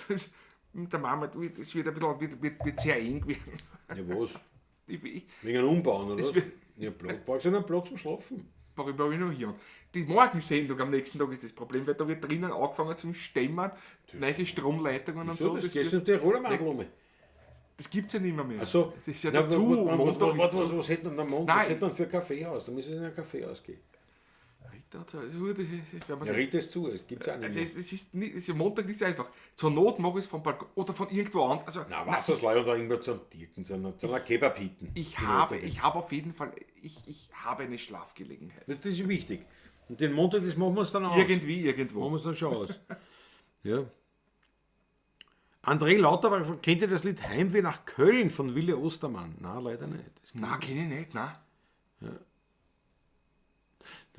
mit der Mama. Es wird ein bisschen wird sehr eng werden. Ja, was? Ich Wegen einem Umbauen, oder Es was? wird- Ja, brauchst du einen Platz zum Schlafen? Darüber habe ich noch hier. Die Morgensendung am nächsten Tag ist das Problem, weil da wird drinnen angefangen zum Stemmen, neue Stromleitungen und so. Das geht in Tiroler Mandel um. Das gibt es ja nicht mehr. Also, Das ist ja dazu. Montag ist so. was hätte man am Montag? Was hätte man für ein Kaffeehaus? Da müssen wir in ein Kaffeehaus gehen. Rita, das werden wir Ja, Rita ist zu, es gibt es auch nicht also mehr. es ist nicht, es ist Montag nicht so einfach. Zur Not mache ich es vom Balkon oder von irgendwo an. Also, Na, was das Leute da irgendwo zum Dirken, zu einer Kebab hitten. ich habe auf jeden Fall, ich habe eine Schlafgelegenheit. Das ist wichtig. Und den Montag, das machen wir uns dann aus. Irgendwie, Machen irgendwo. wir es dann schon aus. Ja. André Lauterbach, kennt ihr das Lied Heimweh nach Köln von Wille Ostermann? Nein, leider nicht. Das Nein, kenne ich nicht, nein.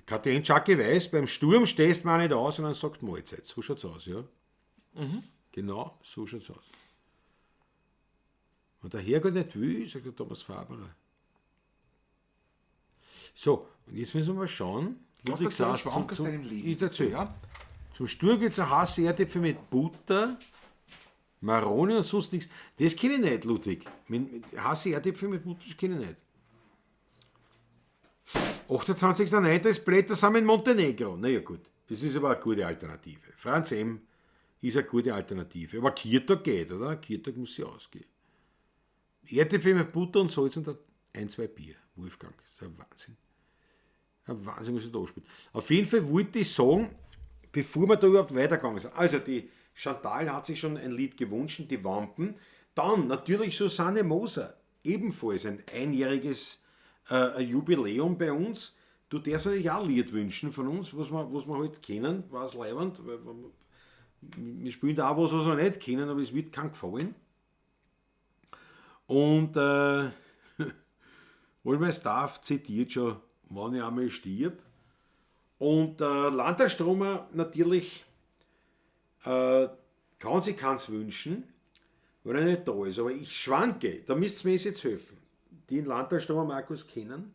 Kathleen Chucky weiß, beim Sturm stehst man nicht aus und dann sagt Mahlzeit. So schaut's aus, ja? Genau, so schaut's aus. Und der Herrgott nicht will, sagt der Thomas Faberer. So, und jetzt müssen wir mal schauen. Du hast da einen Schwank aus deinem Leben. Ich erzähl. Ja. Zum Sturm gibt es ein Hasse Erdäpfel mit Butter, Maroni und sonst nichts. Das kenne ich nicht, Ludwig. Hasse Erdäpfel mit Butter, das kenne ich nicht. 28.09. ist Blätter sind in Montenegro. Naja gut, das ist aber eine gute Alternative. Franz M. ist eine gute Alternative. Aber Kirtag geht, oder? Kirtag muss ja ausgehen. Erdäpfel mit Butter und Salz und ein, zwei Bier. Wolfgang, das ist ein Wahnsinn. Ein Wahnsinn, was ich da anspielt. Auf jeden Fall wollte ich sagen, bevor wir da überhaupt weitergegangen sind. Also die Chantal hat sich schon ein Lied gewünscht, die Wampen. Dann natürlich Susanne Moser, ebenfalls ein einjähriges Jubiläum bei uns. Du darfst natürlich auch ein Lied wünschen von uns, was wir halt kennen, war es leibend. Wir spielen da auch was wir nicht kennen, aber es wird kein gefallen. Und Olmers Staff zitiert schon, wann ich einmal stirb. Und Landesstromer natürlich kann sich keins wünschen, weil er nicht da ist. Aber ich schwanke, da müsst ihr mir jetzt helfen, die den Landesstromer Markus kennen.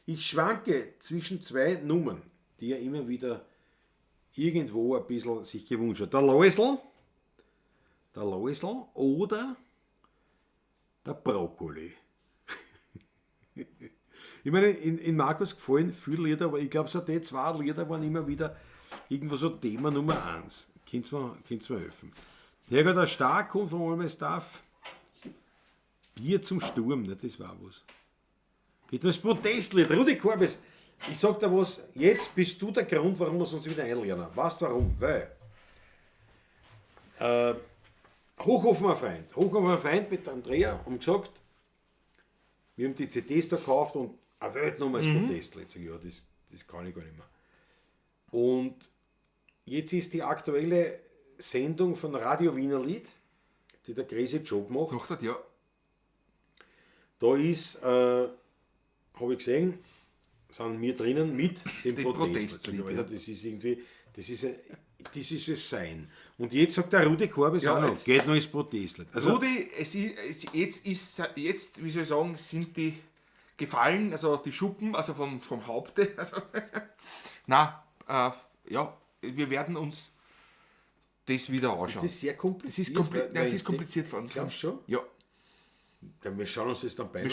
Ich schwanke zwischen zwei Nummern, die er immer wieder irgendwo ein bisschen sich gewünscht hat. Der Läusel oder der Brokkoli. Ich meine, in Markus gefallen viele Lieder, aber ich glaube, so die zwei Lieder waren immer wieder irgendwo so Thema Nummer 1. Könnt ihr mir helfen? Herrgott, der Stark kommt von Olmers Staff. Bier zum Sturm, ne, das war was. Geht das Protestlied, Rudi Korbes. Ich sag dir was, jetzt bist du der Grund, warum wir uns wieder einlernen. Weißt du warum? Weil Hochhofener Freund mit Andrea haben gesagt, wir haben die CDs da gekauft und eine Weltnummer als Protestlied. Sag ich, ja, das kann ich gar nicht mehr. Und jetzt ist die aktuelle Sendung von Radio Wiener Lied, die der Crazy Job macht. Macht das, ja. Da ist, habe ich gesehen, sind wir drinnen mit dem Protestlied. Protestlied, ja. Das ist irgendwie, das ist es sein. Und jetzt sagt der Rudi Korbes Ja, auch noch, jetzt- geht noch ins Protestlied. Also, Rudi, jetzt, wie soll ich sagen, sind die gefallen, also die Schuppen, also vom Haupte. Also, ja, wir werden uns das wieder das anschauen. ist sehr kompliziert. Das ist kompliziert von Glaubst du schon? Ja, Ja, wir schauen uns das dann beide wir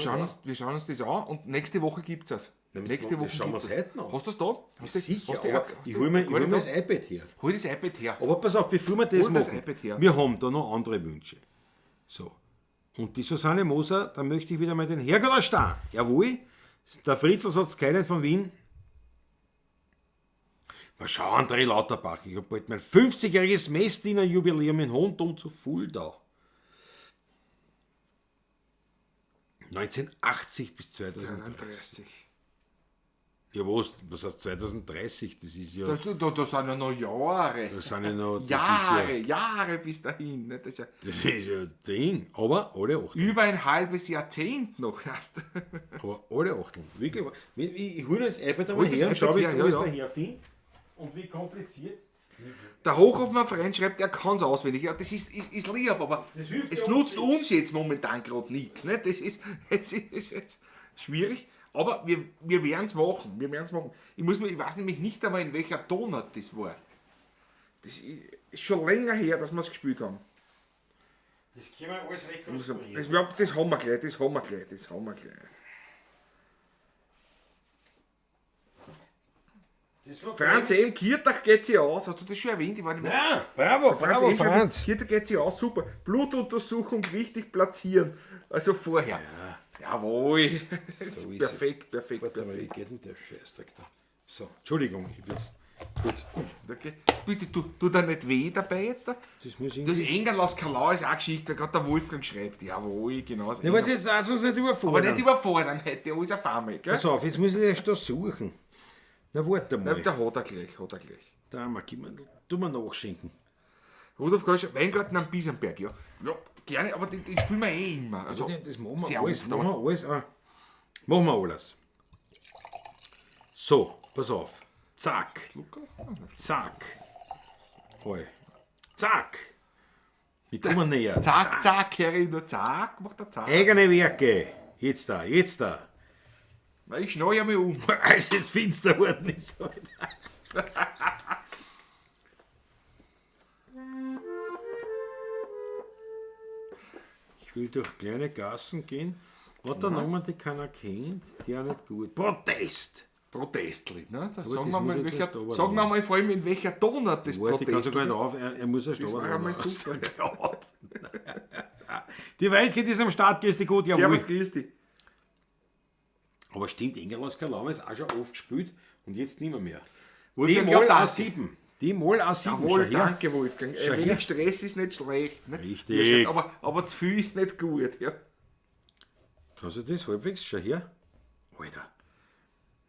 schauen uns das an und nächste Woche gibt es es. Na, Nächste Woche das schauen wir gibt's uns es. heute noch. Hast du das da? Hast du das- Sicher, hast du- aber hast ich du- hole mir gar nicht das da? iPad her. Hol das iPad her. Aber pass auf, bevor wir das Hol das machen, iPad her. wir haben da noch andere Wünsche. So. Und die Susanne Moser, da möchte ich wieder mal den Herrgott stehen. Jawohl, der Fritzl sagt keinen von Wien. Mal schau, André Lauterbach, ich habe bald mein 50-jähriges Messdiener-Jubiläum in Hohenton zu Fulda. 1980 bis 2030. 32. Ja, was heißt 2030? Das ist ja. Da sind ja noch Jahre. Das sind ja noch. Das Jahre bis dahin. Ne? Das ist ja Ist ja ein Ding. Aber alle Achteln. über ein halbes Jahrzehnt noch erst. Aber alle Achteln. Wirklich. Ich hole das iPad Hol einmal das her und iPad schau, wie her, es ja, ja. daher finde. Und wie kompliziert. Der Hochhofener Freund schreibt, er kann es auswendig. Ja, das ist lieb, aber Das hilft es ja nutzt uns uns jetzt momentan gerade nichts. Ne? Das ist jetzt schwierig, aber wir werden es machen. Ich weiß nämlich nicht einmal, in welcher Tonart das war. Das ist schon länger her, dass wir es gespielt haben. Das können wir alles Das haben wir gleich. Franz M. Kirtach geht sie aus. Hast du das schon erwähnt? Ich war nicht mehr. Ja, bravo, bravo, M. Franz. Kirtach geht sie aus, super. Blutuntersuchung richtig platzieren. Also vorher. Jawohl. So ist Perfekt, perfekt, Warte mal, wie perfekt. geht denn der Scheißdreck da? So, Entschuldigung, ich will's kurz. Okay. Bitte, tu da nicht weh dabei jetzt. Da. Das muss Das irgendwie... Engerl aus Kalau ist auch eine Geschichte, gerade der Wolfgang schreibt. Jawohl, genau. Das Ja, was Engerl. jetzt auch sonst nicht Aber überfordern. nicht überfordern, hätte alles auf einmal, gell? Pass auf, jetzt muss ich erst da suchen. Na, warte mal. Der hat er gleich, hat er gleich. Da, mal, gib mir, tu mir nachschenken. Rudolf Kölscher, Weingarten am Biesenberg, ja. Ja, gerne, aber den spielen wir eh immer. Also, Das machen wir sehr alles. oft, Machen aber- wir alles. Machen wir alles. So, pass auf. Zack. Zack. Hoi. Zack. Wir kommen näher. Zack, zack, Herr, nur zack, macht er zack. Eigene Werke. Jetzt da, jetzt da. Na, ich schneue ja mal um. Als es finster worden ist. Ich will durch kleine Gassen gehen. Hat der Name, die keiner kennt, der nicht gut. Protest! Protestlied, ne? Das Aber sagen das wir mal, muss jetzt erst sagen runter. wir mal vor allem, in welcher Tonart das Warte, ich kann sogar Protestlied nicht ist. auf, er muss erst Das war einmal runter. super. Die Waldkind ist am Start, grüß dich gut, jawohl. Servus, Christi. Aber stimmt, Engel aus Kalama ist auch schon oft gespielt und jetzt nicht mehr. Die Wolfgang, Moll ja, A7. Die Moll A7. Jawohl, schau her. danke, Wolfgang. Schau her. Wenig Stress ist nicht schlecht. Ne? Richtig. Ja, aber zu viel ist nicht gut. Ja. Kannst du das halbwegs? Schau her. Alter.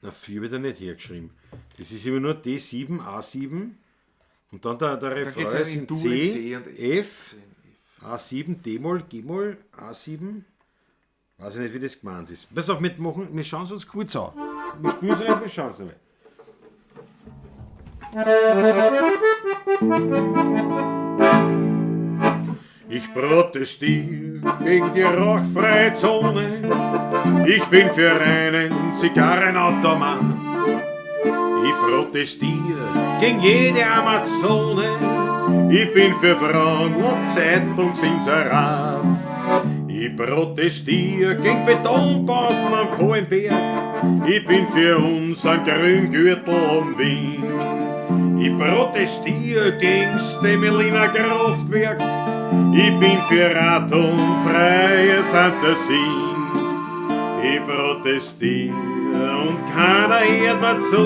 Na, 4 wird er nicht hergeschrieben. Das ist immer nur D7, A7 und dann der Refrain geht's ja in sind Dur, C, C und F, A7, D-Moll, G-Moll, A7. Weiß ich nicht, wie das gemeint ist. Pass auf, mitmachen, wir schauen es uns kurz an. Wir spielen es nicht, wir schauen es nicht. Ich protestiere gegen die rauchfreie Zone. Ich bin für einen Zigarrenautomat. Ich protestiere gegen jede Amazone. Ich bin für Frauen laut Zeitungsinserat. Ich protestiere gegen Betonbauten am Kohlenberg. Ich bin für unseren Grüngürtel um Wien. Ich protestiere gegen Stemeliner Kraftwerk. Ich bin für atomfreie Fantasien. Ich protestiere und keiner hört mir zu,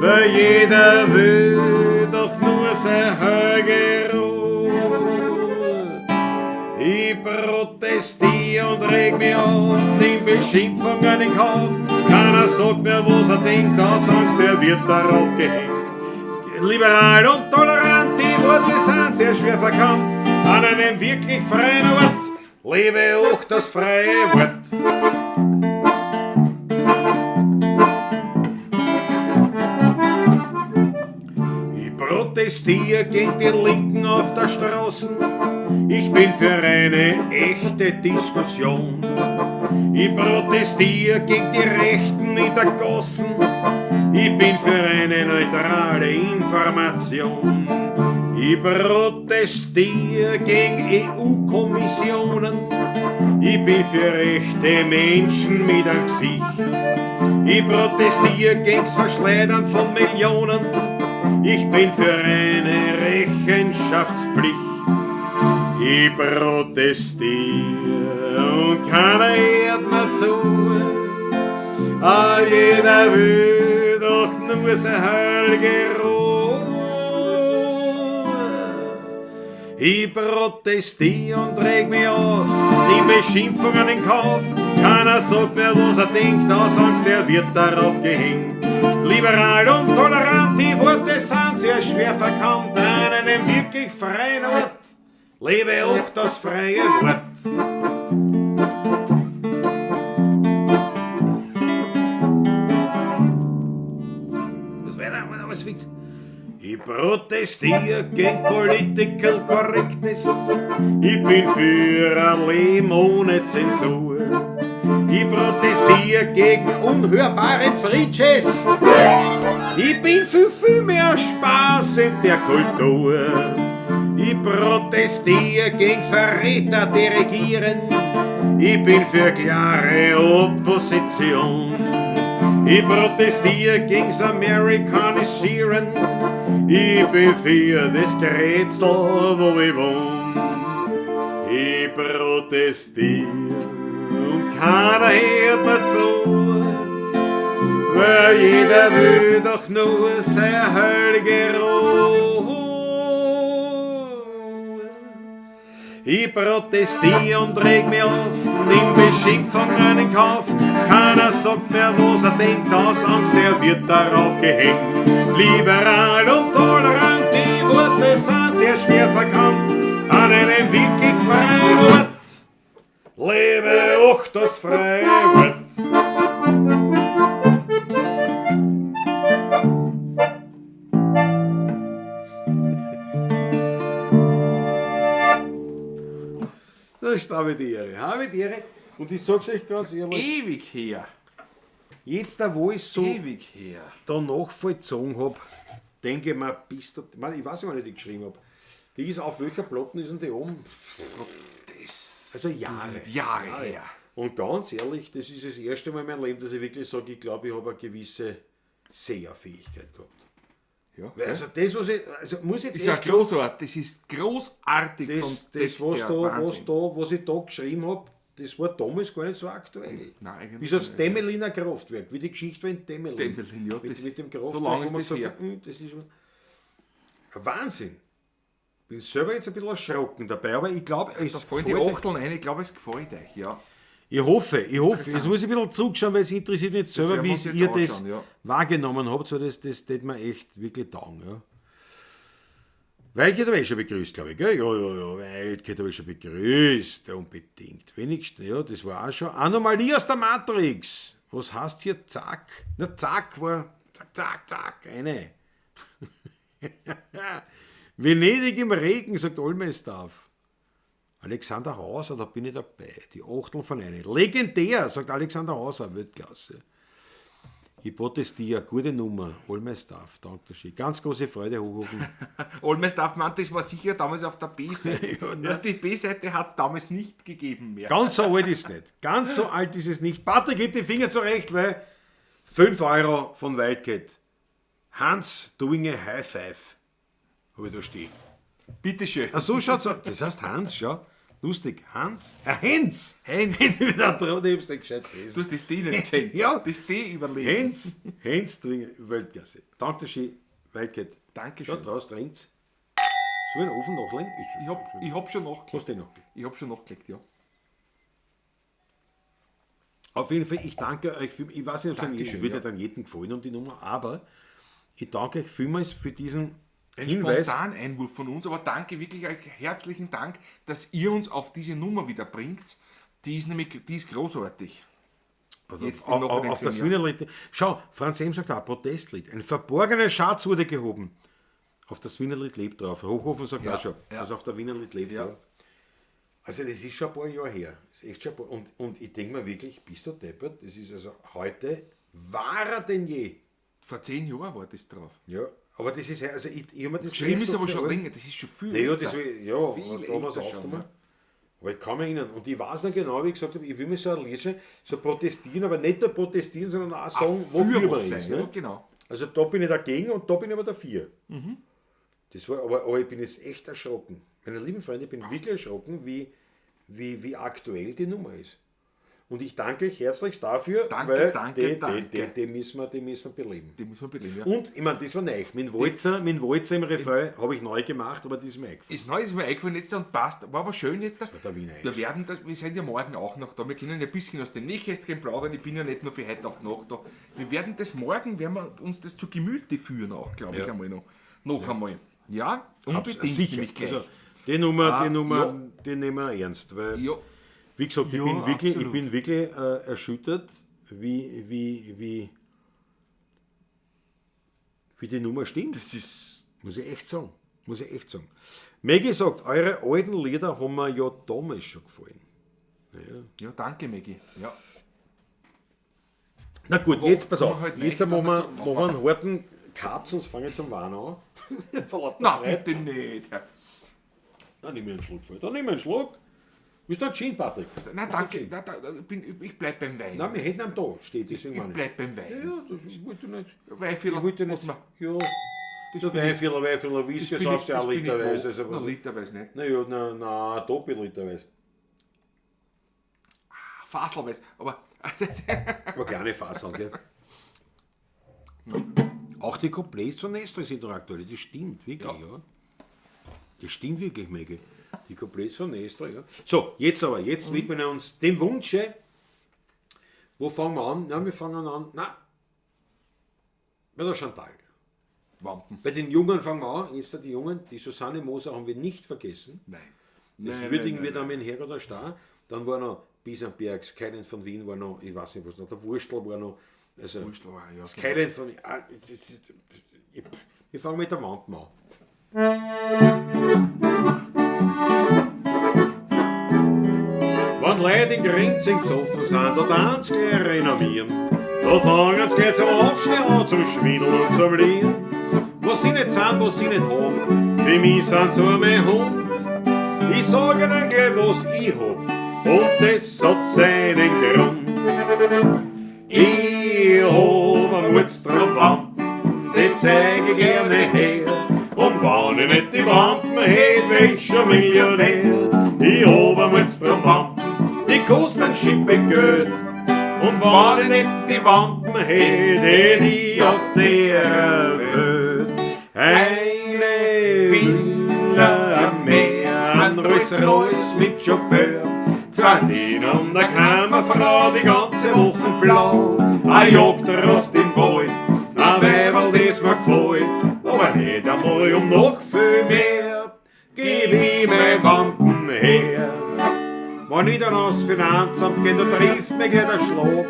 weil jeder will doch nur seine Höhe Ruhe. Ich protestiere und reg mich auf, nimm Beschimpfungen in Kauf. Keiner sagt mir, was er denkt, aus Angst, er wird darauf gehängt. Liberal und tolerant, die Worte sind sehr schwer verkannt. An einem wirklich freien Ort lebe auch das freie Wort. Ich protestiere gegen die Linken auf der Straße. Ich bin für eine echte Diskussion. Ich protestiere gegen die Rechten in der Gassen. Ich bin für eine neutrale Information. Ich protestiere gegen EU-Kommissionen. Ich bin für echte Menschen mit einem Gesicht. Ich protestiere gegen's Verschleudern von Millionen. Ich bin für eine Rechenschaftspflicht. Ich protestiere und keiner hört mir zu. Jeder will doch nur seine heilige Ruhe. Ich protestiere und reg mich auf, nimm Beschimpfungen in Kauf. Keiner sagt mir, was er denkt, aus Angst, er wird darauf gehängt. Liberal und tolerant, die Worte sind sehr schwer verkannt. An einem wirklich freien Ort lebe auch das freie Wort. Ich protestiere gegen Political Correctness. Ich bin für ein Leben ohne Zensur. Ich protestiere gegen unhörbaren Free-Jazz. Ich bin für viel mehr Spaß in der Kultur. Ich protestiere gegen Verräter, die regieren. Ich bin für klare Opposition. Ich protestiere gegen's Amerikanisieren. Ich bin für das Grätzl, wo ich wohn. Ich protestiere und keiner hört mir zu. Weil jeder will doch nur seine heilige Ruhe. Ich protestiere und reg mich auf, nimm Beschimpfung in Kauf. Keiner sagt mehr, was er denkt, aus Angst, er wird darauf gehängt. Liberal und tolerant, die Worte sind sehr schwer verkannt. An einem wirklich freien Ort lebe auch das freie Wort. Das ist habe die Ehre. Und ich sag's euch ganz ehrlich, Ewig her. jetzt da wo ich so Ewig her. danach vollzogen hab, denke ich mir, bist du, ich weiß nicht, wann ich die geschrieben hab. Die ist auf welcher Platten ist denn die oben? Das Also Jahre. Jahre her. Und ganz ehrlich, das ist das erste Mal in meinem Leben, dass ich wirklich sage, ich glaube, ich habe eine gewisse Sehfähigkeit gehabt. Ja, Weil also das, was ich, also muss jetzt ist ja echt sagen, großartig. Das ist großartig vom das Text was, her. Wahnsinn. was ich da geschrieben habe, das war damals gar nicht so aktuell. Nein, eigentlich Bis aufs nicht. Temeliner Kraftwerk, wie die Geschichte war in Temelin. Temelin, ja, mit dem so Kraftwerk, lange wo ist man das gesagt her. hat, das ist ein Wahnsinn. Bin selber jetzt ein bisschen erschrocken dabei, aber ich glaube, Da fallen die gefällt euch. Achteln ein, ich glaube, es gefällt euch, ja. Ich hoffe. Jetzt muss ich ein bisschen zurückschauen, weil es interessiert mich jetzt selber, werden wir wie uns jetzt ihr das anschauen, ja. wahrgenommen habt, weil das tät mir echt wirklich taugen. Ja. Wildcat habe ich schon begrüßt, glaube ich, gell? Ja, Wildcat habe ich schon begrüßt, unbedingt. Wenigstens, ja, das war auch schon. Anomalie aus der Matrix. Was heißt hier Zack? Na, Zack war, Zack, eine. Venedig im Regen, sagt Olmesdorf. Alexander Hauser, da bin ich dabei. Die Achtel von einer. Legendär, sagt Alexander Hauser, Weltklasse. Ich protestiere, gute Nummer, Olmesdorf, danke schön. Ganz große Freude, Hochhofen. Olmesdorf meint, das war sicher damals auf der B-Seite. Die B-Seite hat es damals nicht gegeben mehr. Ganz so alt ist es nicht. Ganz so alt ist es nicht. Patrick, gib die Finger zurecht, weil 5 Euro von Wildcat. Hans doing a High Five. Habe ich da stehen. Bitteschön. Ach so schaut's aus. Das heißt Hans, schau. Lustig. Hans? Hens! Hens. Wieder dran, ich hab's nicht gescheit Du gelesen. hast das D nicht gesehen. Ja. Das D überlesen. Hens doing a Weltklasse. Danke schön, Wildcat. Dankeschön. Schau, draußen drinkt's. Soll ich den Ofen nachlegen? Ich hab schon nachgelegt. Lass den nachlegen. Ich hab schon nachgelegt, ja. Auf jeden Fall, ich danke euch für, ich weiß nicht, ob es Dankeschön, wird ja. dann jedem gefallen und die Nummer, aber ich danke euch vielmals für diesen Ein Hinweis. spontanen Einwurf von uns, aber danke, wirklich euch herzlichen Dank, dass ihr uns auf diese Nummer wieder bringt. Die ist großartig. Also Jetzt auf, noch auf, den auf das gesehen, Wienerlied. Schau, Franz Ehm sagt auch, Protestlied. Ein verborgener Schatz wurde gehoben. Auf das Wienerlied lebt drauf. Hochhofen sagt Ja, auch schon. ja. Also auf der Wienerlied lebt Ja. drauf. Also das ist schon ein paar Jahre her. Das ist echt schon ein paar, und ich denke mir wirklich, bist du deppert? Das ist also heute wahrer denn je. Vor 10 Jahren war das drauf. Ja, aber das ist, also ich habe mir das Geschrieben ist aber schon länger. länger, das ist schon viel. Naja, älter. das will, ja, Viel da haben wir es älter schon, aufgenommen. ja. Aber ich kann mich erinnern. Und ich weiß noch genau, wie ich gesagt habe, ich will mich so erlesen, so protestieren, aber nicht nur protestieren, sondern auch sagen, wofür man sein, ist. ja, Ne? genau. Also da bin ich dagegen und da bin ich aber dafür. Mhm. Das war, aber ich bin jetzt echt erschrocken. Meine lieben Freunde, ich bin wirklich erschrocken, wie aktuell die Nummer ist. Und ich danke euch herzlichst dafür, Danke, weil danke. die müssen wir beleben. Die muss man belegen, ja. Und, ich meine, das war neu. Mit dem Walzer im Refrain habe ich neu gemacht, aber das ist mir eingefallen. Ist neu, ist mir eingefallen jetzt und passt. War aber schön jetzt. der Wiener Wir sind ja morgen auch noch da. Wir können ja ein bisschen aus den Nähkästchen plaudern. Ich bin ja nicht nur für heute auf die Nacht da. Wir werden uns das zu Gemüte führen auch, glaube ich, Ja. einmal noch. Noch einmal. Ja, unbedingt. Sicher. nämlich gleich. Also, die Nummer, ja. die nehmen wir ernst. Weil, Ja, wie gesagt, Ja, ich absolut. bin wirklich erschüttert, wie die Nummer stimmt. das ist. Muss ich echt sagen. Maggie sagt, eure alten Lieder haben mir ja damals schon gefallen. Ja, danke, Maggie. Ja. Na gut, Aber jetzt pass kann man auf. halt Jetzt nicht machen wir dazu machen. einen harten Cut, sonst fange ich zum Wein an. Vor lauter Na, Freude. bitte nicht. Dann nimm mir einen Schluck voll. Dann nimm mir einen Schluck. Willst du einen Gin, Patrick? Nein, danke. Ich bleib beim Wein. Nein, wir hätten einen da, steht Ich deswegen meine ich. bleib beim Wein. Ja, das wollte ich nicht. Weihviertel. Ich wollte nicht. Ja, der Weihviertel Whisky sagst du auch literweise. Also Na, was? literweise nicht. Naja, na, doppelliterweise. Faselweise. Aber Aber kleine Fassung, gell? Auch die Couplets von Nestor sind noch aktuell, das stimmt wirklich, ja. Das stimmt wirklich, Mege. Die Couplets von Nestor, ja. So, jetzt widmen wir uns dem Wunsche. Wo fangen wir an? Na, wir fangen an, bei der Chantal. Wampen. Bei den Jungen fangen wir an, jetzt die Jungen, die Susanne Moser haben wir nicht vergessen. Nein. Das würdigen wir dann mit Herr oder Star. Dann war noch Biesenbergs, Keinen von Wien war noch, ich weiß nicht was noch, der Wurstel war noch. Also, Wurstel war, ja. Keinen von wir fangen mit der Wand an. Wenn Leute in Grinzing gesoffen sind, da tanzen sie renommieren. Da fangen sie gleich zum Aufstehen an, zum Schwindeln und zum Lieren. Was sie nicht sind, was sie nicht haben, für mich sind sie mein Hund. Ich sage ihnen gleich, was ich hab, und das hat seinen Grund. Ich hab am Mutstrom-Wampen, die zeige ich gerne her. Und wenn ich nicht die Wampen hätt, wär ich schon Millionär. Ich hab am Mutstrom-Wampen, die kosten ein Schippe Geld. Und wenn ich nicht die Wampen hätt, hätt ich auf der Welt eine Villa am Meer, ein Rolls-Royce mit Chauffeur. Zwei Diener und eine Kammerfrau, die ganze Woche blau. Ein Jagdrost im Wald, ein Weiberl, das mir gefällt. Aber nicht einmal noch viel mehr, gib ich mein Wampen her. Wenn ich dann ans Finanzamt gehe, da trifft mich gleich der Schlag.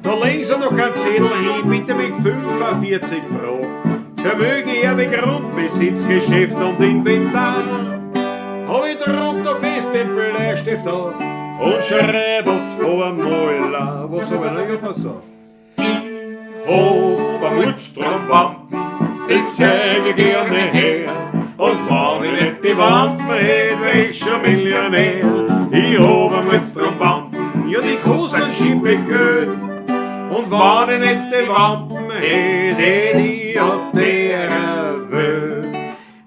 Da legen sie noch ein Zettel hin, bitte mit 45 Fragen. Vermögen, Erbe, Grundbesitz, Geschäft und Inventar. Hab ich drunter fest den Bleistift auf und schreib aufs Vormaler. Was hab ich noch? Ja, pass auf. Hab am Mutstrom-Wampen, die zeige ich gerne her. Und wenn ich nicht die Wampen hätt, wär ich schon Millionär. Ich hab am Mutstrom-Wampen, ja, die kosten ein Schippe Geld. Und wenn ich nicht die Wampen hätt, hätt ich auf der Welt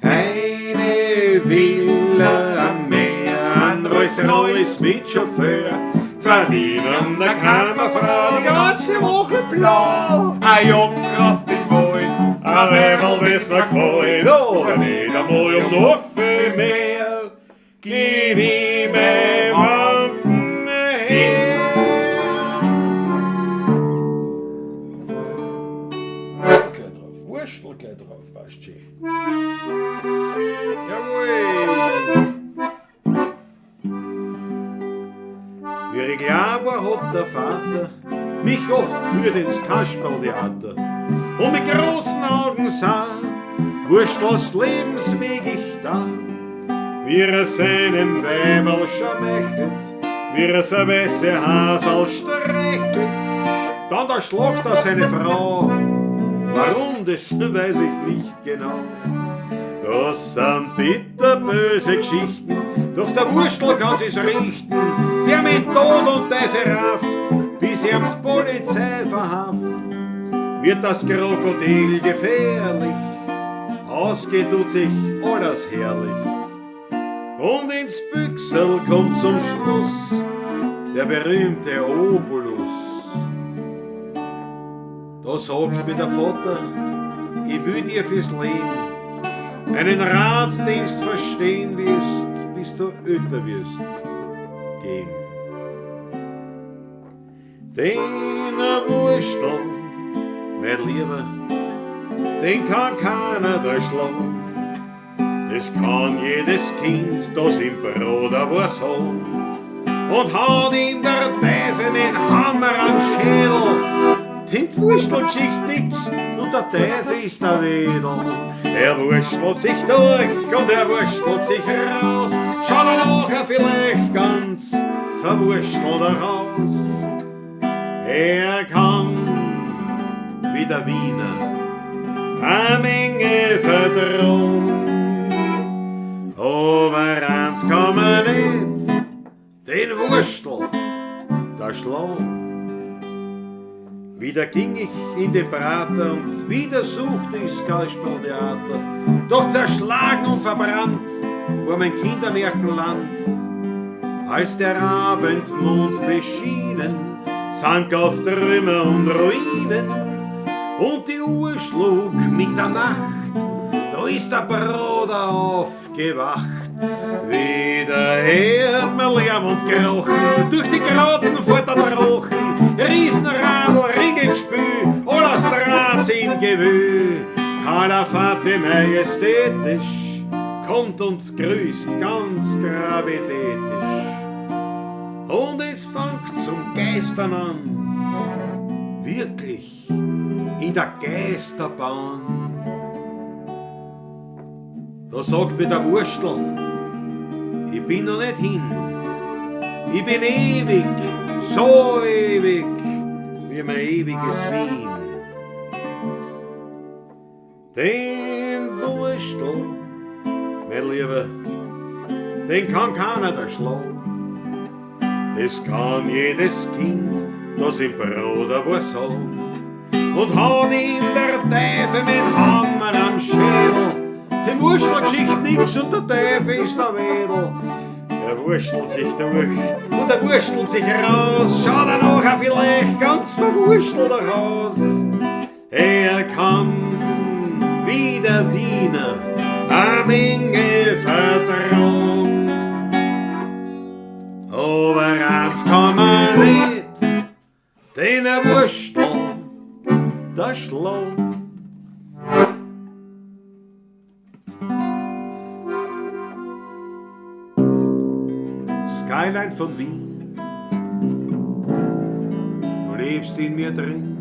eine Villa am Meer, ein Rolls-Royce mit Chauffeur. Zwei Diener und eine Kammerfrau, die ganze Woche blau. Ein Jagdrost im Wald, ein Weiberl, das mir gefällt. Aber nicht einmal noch viel mehr, gib ich mein Wampen her. Gleich drauf, Wurstel gleich drauf, passt schön. Jawohl! Wie ich klein war, hat der Vater mich oft geführt ins Kasperltheater und mit großen Augen sah, Wurstels Lebensweg ich da. Wie seinem Weiberl schmeichelt, wie sein weiße Hasel streichelt, dann da schlagt seine Frau. Warum, das weiß ich nicht genau. Das sind bitterböse Geschichten, doch der Wurstel kann sich's richten, der mit Tod und Teufel rafft, bis er die Polizei verhaftet. Wird das Krokodil gefährlich, ausgeht tut sich alles herrlich. Und ins Büchsel kommt zum Schluss der berühmte Obolus. Da sagt mir der Vater, ich will dir fürs Leben einen Ratdienst verstehen wirst, bis du älter wirst, geben. Den Wurstel, mein Lieber, den kann keiner durchschlagen. Das kann jedes Kind, das im Brot was hat. Und haut ihm der Teufel mit dem Hammer am Schädel. Die Wurstelgeschichte nix und der Teufel ist der Wedel. Er wurstelt sich durch und er wurstelt sich raus. Schaut er nachher vielleicht ganz verwurstelt raus. Er kann wie der Wiener eine Menge verdrohen. Aber eins kann man nicht, Wurstel, der Schlang. Wieder ging ich in den Prater und wieder suchte ich Kasperltheater. Doch zerschlagen und verbrannt war mein Kindermärchenland. Als der Abendmond beschienen sank auf Trümmer und Ruinen und die Uhr schlug Mitternacht. Da ist der Bruder aufgewacht. Wieder hört man Lärm und Krochen, durch die Grotten fährt der Trochen, Riesenradl, Ringengespül, alles Drahts im Gewühl. Kalafate majestätisch kommt und grüßt ganz gravitätisch. Und es fängt zum Geistern an, wirklich in der Geisterbahn. Da sagt mir der Wurstel, ich bin noch nicht hin, ich bin ewig, so ewig, wie mein ewiges Wien. Den Wurstel, mein Lieber, den kann keiner erschlagen. Das kann jedes Kind, das im Bruder war sagen. Und hat ihm der Teufel mit Hammer am Schädel. Dem Wurstelgeschicht nix und der Teufel ist der Wedel. Er wurstelt sich durch und er wurstelt sich raus. Schaut er nachher vielleicht ganz verwurstelt aus. Er kann wie der Wiener eine Menge vertrauen. Aber eins kann man nicht, den er Wurstel, der Schlag. Skyline von Wien, du lebst in mir drin.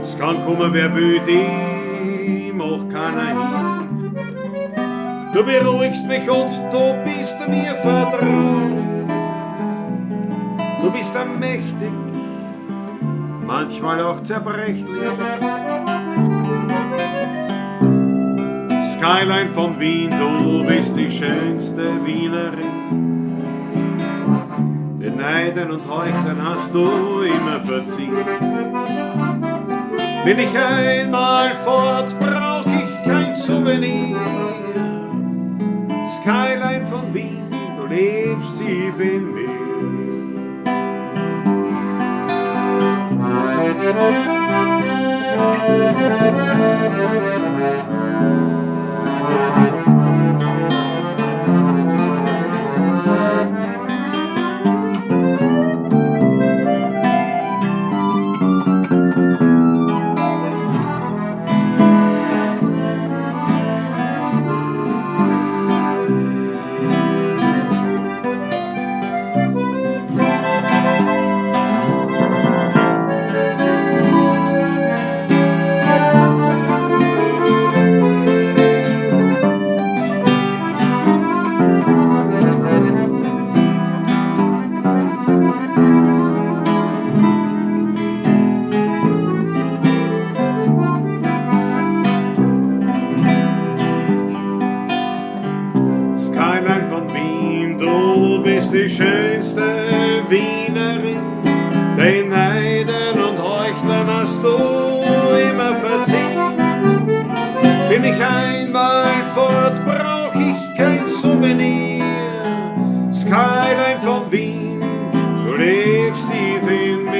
Es kann kommen, wer will, die macht keiner hin. Du beruhigst mich und du bist mir vertraut. Du bist mächtig, manchmal auch zerbrechlich. Skyline von Wien, du bist die schönste Wienerin. Den Neiden und Heuchlern hast du immer verziehen. Bin ich einmal fort, brauch ich kein Souvenir. Skyline von Wien, du lebst tief in mir. Die schönste Wienerin, den Neiden und Heuchlern hast du immer verziehen. Bin ich einmal fort, brauch ich kein Souvenir. Skyline von Wien, du lebst tief in mir.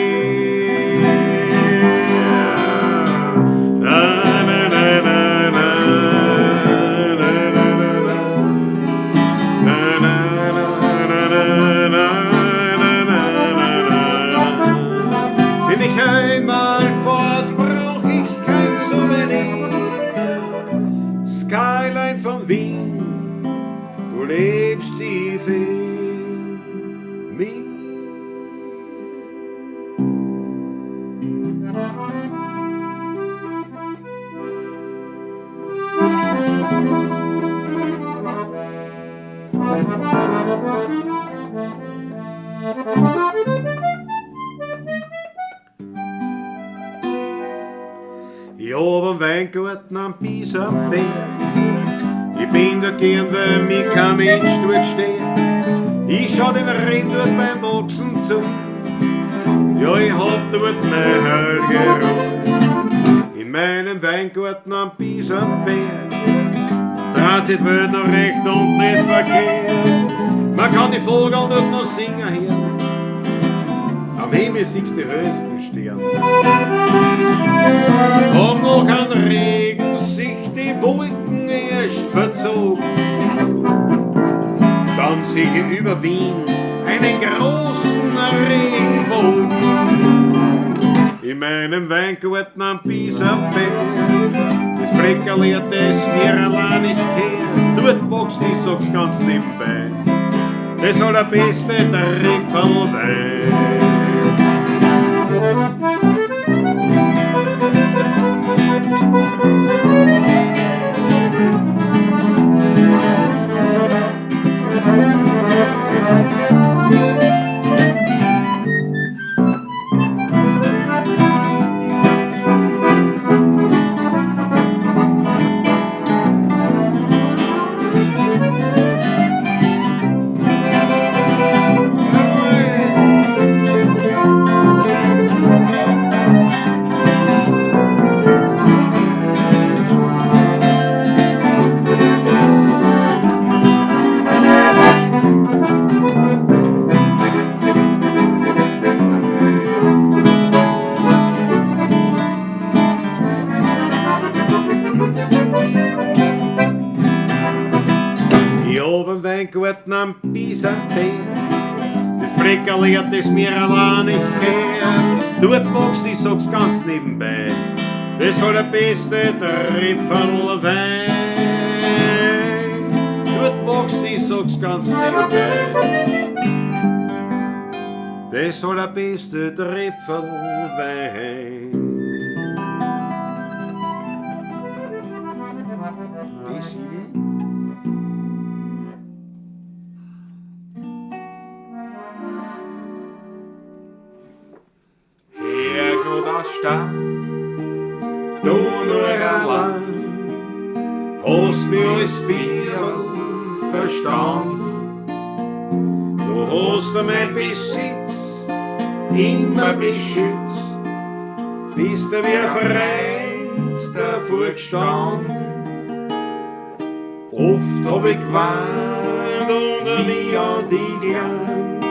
Na, na, na, na, na. Bin ich einmal fort, brauch ich kein Souvenir. Skyline von Wien, du lebst tief in mir. Ich hab am Weingarten am Biesenberg. Ich bin dort gern, weil mich kein Mensch dort stört. Ich schau den Regen dort beim Wachsen zu. Ja, ich hab dort meine heilige Ruhe. In meinem Weingarten am Biesenberg dreht sich die Welt noch recht und nicht verkehrt. Man kann die Vogel dort noch singen hören. Am Himmel siehst du die höchsten Sterne. Und noch an Regen sich die Wolken erst verzogen. Dann sehe ich über Wien einen großen Regenbogen. In meinem Weingarten am Biesenberg, das Fleckerl hat es mir allein nicht gehört. Dort wächst, ich sag's ganz nebenbei, das allerbeste Dreckfallwein. Weingarten am Biesenberg, das Fleckerl hat es mir allein nicht gehört. Dort wächst, ich sag's ganz nebenbei, das allerbeste Trepferlwein. Dort wächst, ich sag's ganz nebenbei, das allerbeste Trepferlwein. B7. Du nur allein hast mich als Bierl verstanden. Du hast mein Besitz immer beschützt, bist du wie ein Freund davor gestanden. Oft hab ich gewarnt und mich an dich gelernt,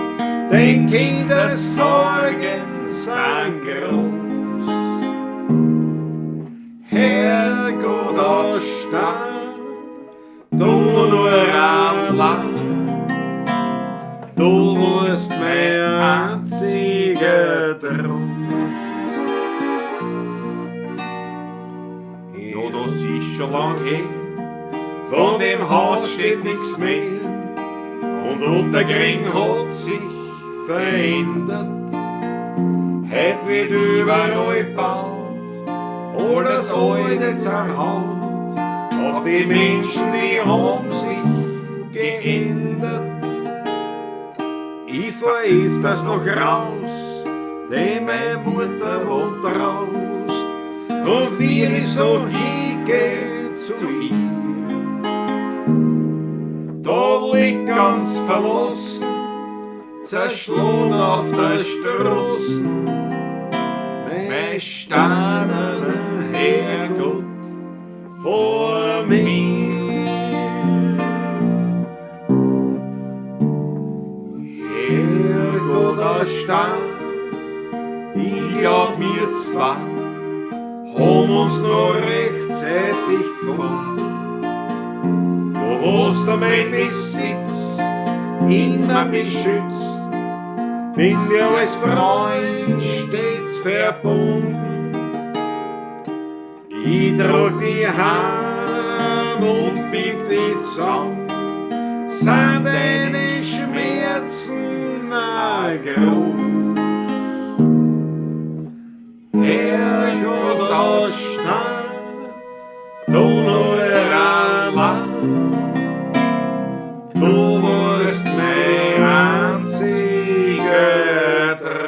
den Kinders Sorgen sind groß. Herrgott aus Stein, du nur allein, du warst mein einziger Trost. Ja, das ist schon lang her, von dem Haus steht nix mehr, und unter Gring hat sich verändert. Heut wird überall gebaut, alles alte zerhaut, auch die Menschen, die haben sich geändert. Ich fahr öfters noch raus, denn meine Mutter wohnt draußen, und wie ich so hingeh zu ihr, da liegt ganz verlassen, zerschlagen auf der Straße, mein steinerner Herrgott vor mir. Herrgott aus Stein, ich glaub wir zwei haben uns noch rechtzeitig gefunden. Du hast mein Besitz immer beschützt, bin dir als Freund stets verbunden. Ich trag die Hand und bieg die zusammen, sind deine Schmerzen groß. Herrgott aus Stein, du nur allein, du warst mein einziger Trost.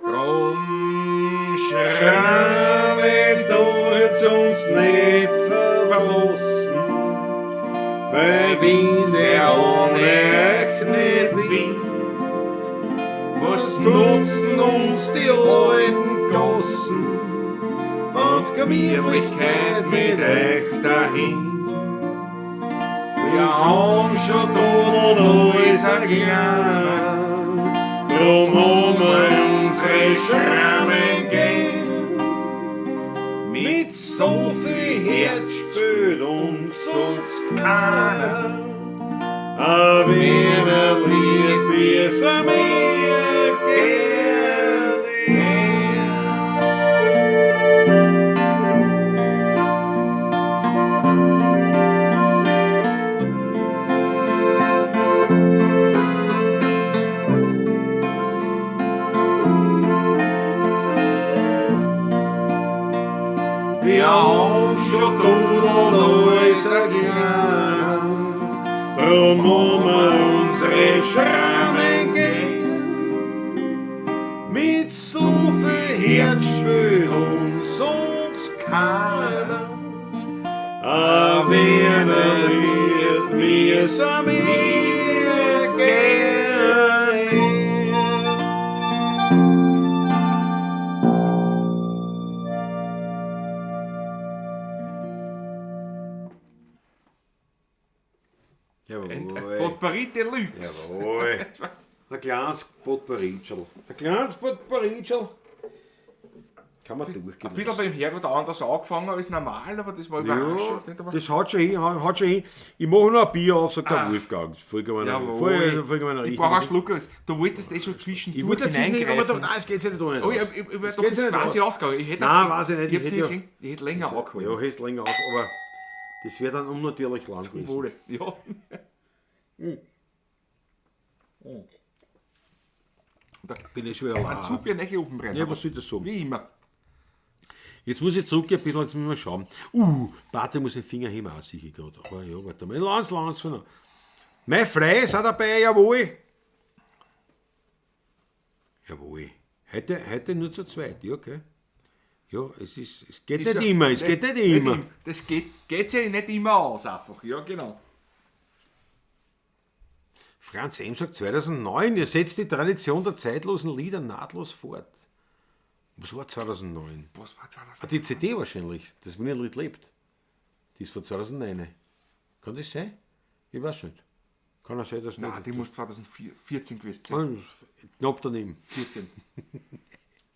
Drum schreiben tut's uns nicht verlassen, weil Wien der ohne euch nicht will. Was nutzen uns die alten Gassen und Gemütlichkeit mit euch dahin? Wir haben schon tot alles gern, drum haben wir unsere Schrammen gehen. Mit so viel Herz spürt uns sonst keiner, aber wenn er liebt, wie es mir gerne. Wir haben schon tot alles gern, drum haben wir unsere Schrammen gehen. Mit so viel Herz spürt uns sonst keiner, aber wenn er liebt, wie es mir gerne. Potpourri Deluxe. Jawohl. Ein kleines Potpourritschel. Ein kleines Potpourritschel. Kann man Ein durchgehen. bisschen beim Herrgott anders angefangen als normal, aber das war überraschend. Ja, nicht? Aber das haut schon hin, haut schon hin. Ich mache noch ein Bier auf, sagt der Wolfgang. Das folgt mir jawohl. richtig. Ich brauche einen Schluck. Du wolltest eh schon zwischendurch Ich wollte jetzt nicht, aber hineingreifen. da, es geht ja nicht ohne. Oh, ich wäre Das doch geht's jetzt nicht quasi aus. ausgegangen. Ich hätte Nein, weiß ich nicht. Ich hätte gesehen, ich hätte länger angeholt. Ja, hättest länger auf, aber das wäre dann unnatürlich lang Zum gewesen. Wohle. Ja. Bin ich schon wieder Ein lang. Zug ja nicht auf dem Brenner. Ja, was soll ich das sagen? Wie immer. Jetzt muss ich zurückgehen, ein bisschen, jetzt müssen wir schauen. Warte, muss den Finger heben, auch sicher gerade. Aber ja, warte mal. Lanz von. Mein Fleiß auch dabei, jawohl. Jawohl. Heute nur zu zweit, ja, okay. Ja, es geht Ist nicht ja- immer, es geht nicht immer. Das geht ja nicht immer aus, einfach. Ja, genau. Franz M. sagt 2009, ihr setzt die Tradition der zeitlosen Lieder nahtlos fort. Was war 2009? Was war 2000? Ah, die CD wahrscheinlich, das Wienerlied lebt. Die ist von 2009. Kann das sein? Ich weiß nicht. Kann auch sein, dass Nein, nicht. die muss 2014 gewesen sein. Knapp daneben. 14.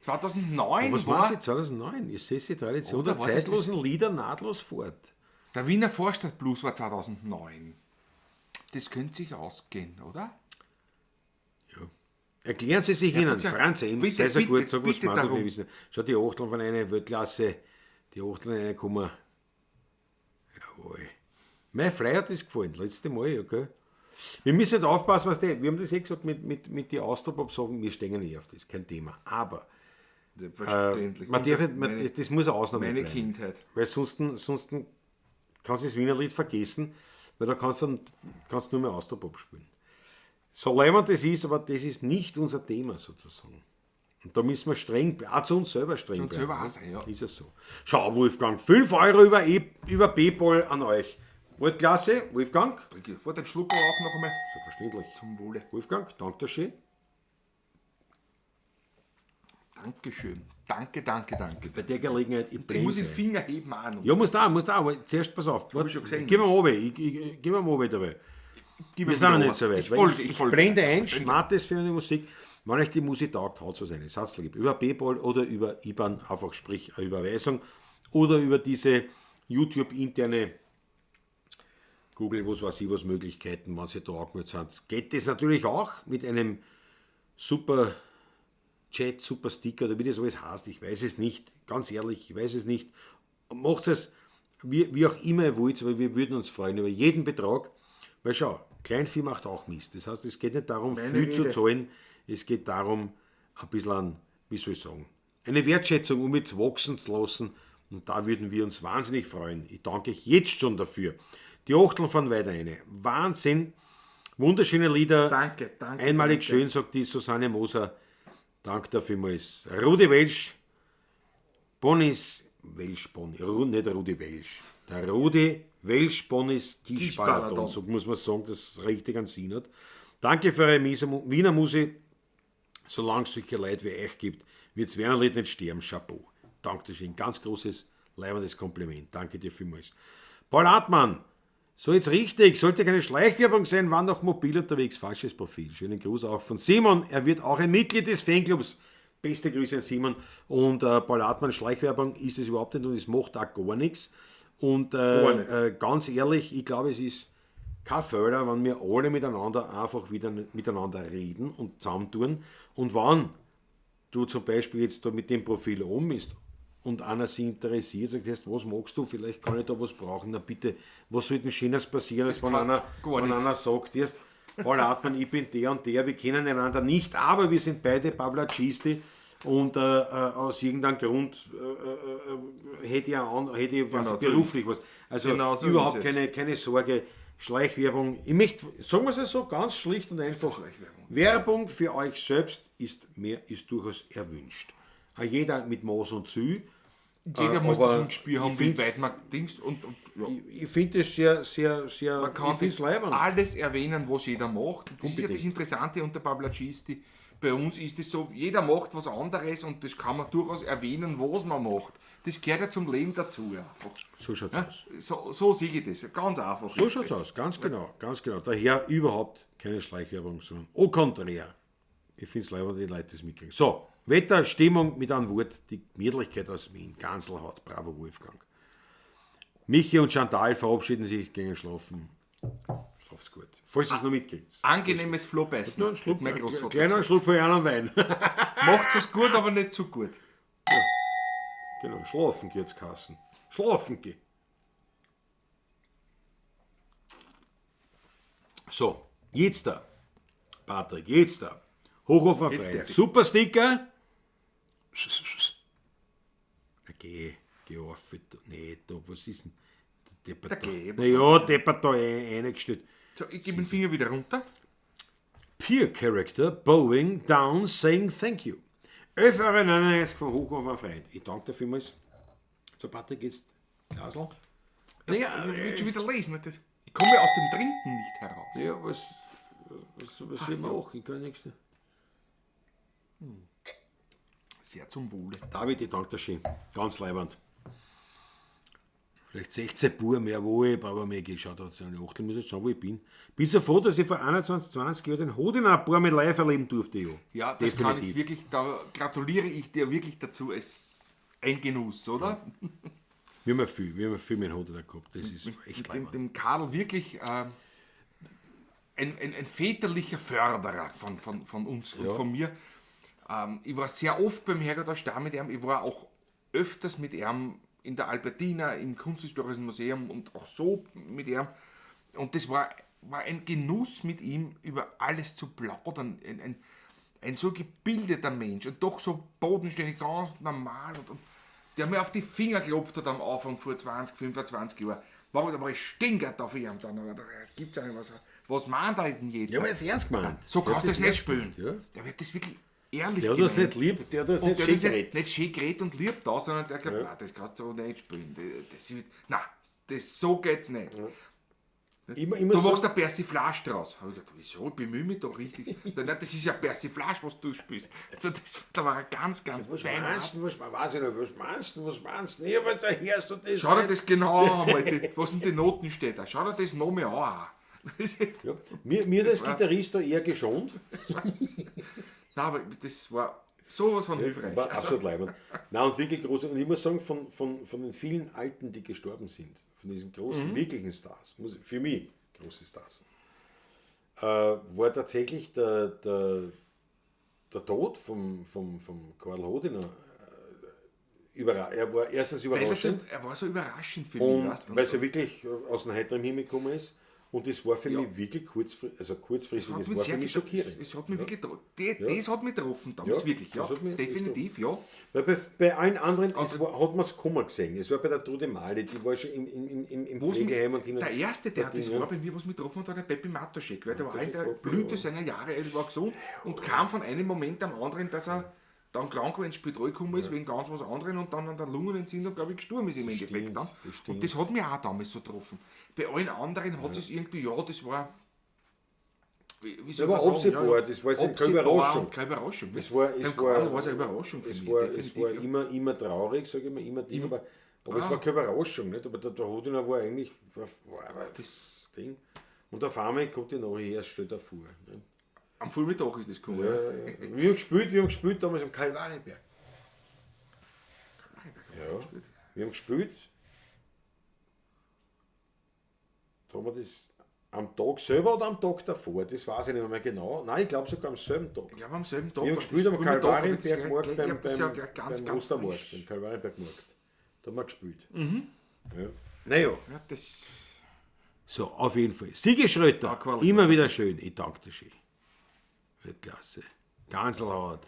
2009 Was war meinst du mit 2009? Ihr setzt die Tradition Oder der war das zeitlosen Lieder nahtlos fort. der Wiener Vorstadtblues war 2009. Das könnte sich ausgehen, oder? Erklären Sie sich Ihnen, verzeiht. Franz M. Bitte, sei so bitte, gut, sag was bitte Martin darum. wir wissen. Schau, die Achteln von einer Weltklasse, die Achteln einer kommen. Jawohl. Mein Frei hat das gefallen, letzte Mal, okay. Wir müssen halt aufpassen, was wir haben das eh gesagt mit den Austropop-Sagen, wir stehen nicht auf das, kein Thema. Aber Selbstverständlich. man darf nicht, das muss eine Ausnahme meine bleiben. Kindheit. Weil sonst kannst du das Wiener Lied vergessen, weil da kannst du nur mehr Austropop spielen. So leibend das ist, aber das ist nicht unser Thema sozusagen. Und da müssen wir streng bleiben, auch zu uns selber streng Zu uns bleiben. selber auch sein, ja. Ist es so. Schau, Wolfgang, 5 Euro über PayPal an euch. Weltklasse, Wolfgang. Vor den Schluck auch noch einmal. Selbstverständlich. Zum Wohle. Wolfgang, danke schön. Dankeschön. Danke. Bei der Gelegenheit, ich Ich bremse. muss den Finger heben auch noch. Ja, musst auch, aber zuerst pass auf. Hab ich schon gesehen. Gib mir mal gib mir mal dabei. Gib Wir mir sind noch wieder nicht so weit. Ich weil folge. ich blende ein, schmattes für eine Musik. Wenn euch die Musik taugt, haut es eine Satzler gibt. Über PayPal oder über IBAN, einfach sprich eine Überweisung. Oder über diese YouTube-interne Google, was weiß ich, was Möglichkeiten, wenn sie da angemeldet sind. Geht das natürlich auch mit einem super Chat, super Sticker oder wie das alles heißt. Ich weiß es nicht. Ganz ehrlich, ich weiß es nicht. Macht es wie auch immer ihr wollt, aber wir würden uns freuen über jeden Betrag. Weil schau, Kleinvieh macht auch Mist. Das heißt, es geht nicht darum, viel zu zahlen. Es geht darum, ein bisschen an, wie soll ich sagen, eine Wertschätzung, um es wachsen zu lassen. Und da würden wir uns wahnsinnig freuen. Ich danke euch jetzt schon dafür. Die Achteln fahren weiter eine. Wahnsinn. Wunderschöne Lieder. Danke. Einmalig danke. schön, sagt die Susanne Moser. Danke dafür vielmals. Rudi Welsch. Bonis Welsch, nicht Rudi Welsch. Der Rudi Welsch Bonis Kischbalaton. So muss man sagen, dass es richtig einen Sinn hat. Danke für eure Wiener Musik. Solange es solche Leute wie euch gibt, wird es Werner Lied nicht sterben. Chapeau. Dankeschön. Ganz großes, leibendes Kompliment. Danke dir vielmals. Paul Hartmann. So jetzt richtig, sollte keine Schleichwerbung sein, war noch mobil unterwegs, falsches Profil. Schönen Gruß auch von Simon, er wird auch ein Mitglied des Fanclubs. Beste Grüße an Simon. Und Paul Hartmann, Schleichwerbung ist es überhaupt nicht und es macht auch gar nichts. Und ganz ehrlich, ich glaube, es ist kein Fehler, wenn wir alle miteinander einfach wieder miteinander reden und zusammentun. Und wenn du zum Beispiel jetzt da mit dem Profil bist und einer sich interessiert, sagt, was magst du, vielleicht kann ich da was brauchen, na bitte, was soll denn Schönes passieren, als wenn einer sagt, erst, Paul Hartmann, ich bin der und der, wir kennen einander nicht, aber wir sind beide Pavlacisti und aus irgendeinem Grund hätte ich was Genau, so beruflich was. Also Genau so überhaupt ist es. keine Sorge, Schleichwerbung. Ich möchte, sagen wir es so, ganz schlicht und einfach, Werbung für euch selbst ist durchaus erwünscht. Auch jeder mit Maß und Ziel. Jeder muss aber das im Gespür haben, ich wie find's- weit man Dings und ja. Ich finde es sehr, Man kann ich find's das leibend. alles erwähnen, was jeder macht. Das ist ja Unbedingt. das Interessante unter Pavlacisti. Bei uns ist es so, jeder macht was anderes und das kann man durchaus erwähnen, was man macht. Das gehört ja zum Leben dazu. Einfach. So schaut's Ja, aus. so sehe ich das. Ganz einfach. So ist schaut's das. aus, ganz genau. Daher überhaupt keine Schleichwerbung, sondern au contraire. Ich finde es leibend, die Leute das mitkriegen. So, Wetter, Stimmung mit einem Wort, die Gemütlichkeit aus Wien, Ganselhaut, bravo Wolfgang. Michi und Chantal verabschieden sich, gehen schlafen. Schlaft's gut. Falls ihr es noch mitkriegt. Angenehmes Flohbeißen. Nur ein Schluck, Mein Großvater kleiner gesagt. Schluck von einem Wein. Macht es gut, aber nicht zu gut. Genau, schlafen geht's Kassen. Schlafen geh. So, jetzt da. Patrick, jetzt da. Hochhofer Jetzt frei. darf ich. Super Sticker. Geh auf. Nee, da, was ist denn? Der Deppert Der da. Geh, was Naja, Deppert da eingestellt. So, ich gebe den Finger wieder runter. Peer Character bowing down saying thank you. 11,99 € von Hochhofer frei. Ich danke dir vielmals. So, Patrick, jetzt Glasl. Naja, Ich will schon wieder lesen. Nicht? Ich komme aus dem Trinken nicht heraus. ja, was soll ich machen? Ich kann nichts. Sehr zum Wohle. David, ich danke dir schön. Ganz leibend. Vielleicht 16 Pur mehr wohl, aber mir geschaut hat, so eine Achtel muss ich schauen, wo ich bin. Bin so froh, dass ich vor 21, 20 Jahren den Hodener ein paar Mal live erleben durfte. Ja, das kann ich wirklich, da gratuliere ich dir wirklich dazu. Es ist ein Genuss, oder? Wir haben viel mit dem Hodener gehabt. Das ist echt Mit leibend. dem Karl wirklich ein väterlicher Förderer von uns und von mir. Ich war sehr oft beim Herrgott Star mit ihm. Ich war auch öfters mit ihm in der Albertina, im Kunsthistorischen Museum und auch so mit ihm. Und das war ein Genuss mit ihm, über alles zu plaudern. Ein so gebildeter Mensch und doch so bodenständig, ganz normal. Und der mir auf die Finger geklopft hat am Anfang vor 20, 25 Jahren. Da war ich stinkert auf ihm dann. Es gibt ja nicht, was meint er denn jetzt? Ja, aber jetzt ernst gemeint. So Der kannst hat du das nicht ernst spielen. gemeint, ja. Der wird das wirklich ehrlich Der hat das gemeint. nicht lieb, der hat das Und nicht der schön ist nicht, geredet. nicht schön geredet und lieb da, sondern der glaubt, nein, das kannst du so nicht spielen. So geht's nicht. Immer Du so, machst eine Persiflage draus. Hab ich gedacht, wieso? Ich bemühe mich doch richtig. Nein, das ist ja Persiflage, was du spielst. Also da war er ganz was fein. meinst du, was meinst du? Nee, aber da hörst du das Schau dir nicht. das genau an, was in den Noten steht. Schau dir das noch mehr an. Ja. Mir das Gitarrist da eher geschont. Nein, aber das war sowas von hilfreich. War absolut leibend. Nein, und wirklich groß. Und ich muss sagen, von den vielen Alten, die gestorben sind, von diesen großen, wirklichen Stars, für mich große Stars, war tatsächlich der Tod vom Karl Hodiner er war erstens überraschend. Er war so überraschend für Und mich. Weißt du? weil es ja wirklich aus dem heiteren Himmel gekommen ist. Und das war für mich wirklich kurzfristig, das war für mich schockierend. Das hat mich wirklich das hat mich getroffen damals, Ja, wirklich. Ja, das hat mich definitiv, ja. Weil bei allen anderen hat man es kommen gesehen. Es war bei der Trude Mali, die war schon im Pflegeheim und hin und Der erste, das war bei mir, was mich getroffen hat, war der Peppi Matoschek, weil der war in der Blüte seiner Jahre, er war gesund und kam von einem Moment am anderen, dass er dann krank war, ins Spital gekommen ist, wegen ganz was anderem und dann an der Lungenentzündung, glaube ich, gestorben ist im Endeffekt dann. Und das hat mich auch damals so getroffen. Bei allen anderen hat es irgendwie, das war... Wie soll war man sagen? absehbar, das war keine Überraschung. Keine Überraschung. Es war eine Überraschung für es mich, war definitiv, immer traurig, sage ich mal, immer Ding, aber es war keine Überraschung, nicht? Aber der Hodiner war eigentlich das Ding. Und auf einmal kommt die nachher erst schnell davor. Nicht? Am Vormittag ist das gekommen. Ja. Wir haben gespielt damals am Kalvarienberg. Wir haben gespielt. Da haben wir das am Tag selber oder am Tag davor, das weiß ich nicht mehr genau. Nein, ich glaube sogar am selben Tag. Ich glaube am selben Tag. Wir haben gespielt am Kalvarienbergmarkt beim Ostermarkt, beim Kalvarienbergmarkt. Da haben wir gespielt. Ja. Naja. Ja, so, auf jeden Fall. Sigi Schröter, immer wieder schön. Ich danke dir schön. Weltklasse. Ganselhaut,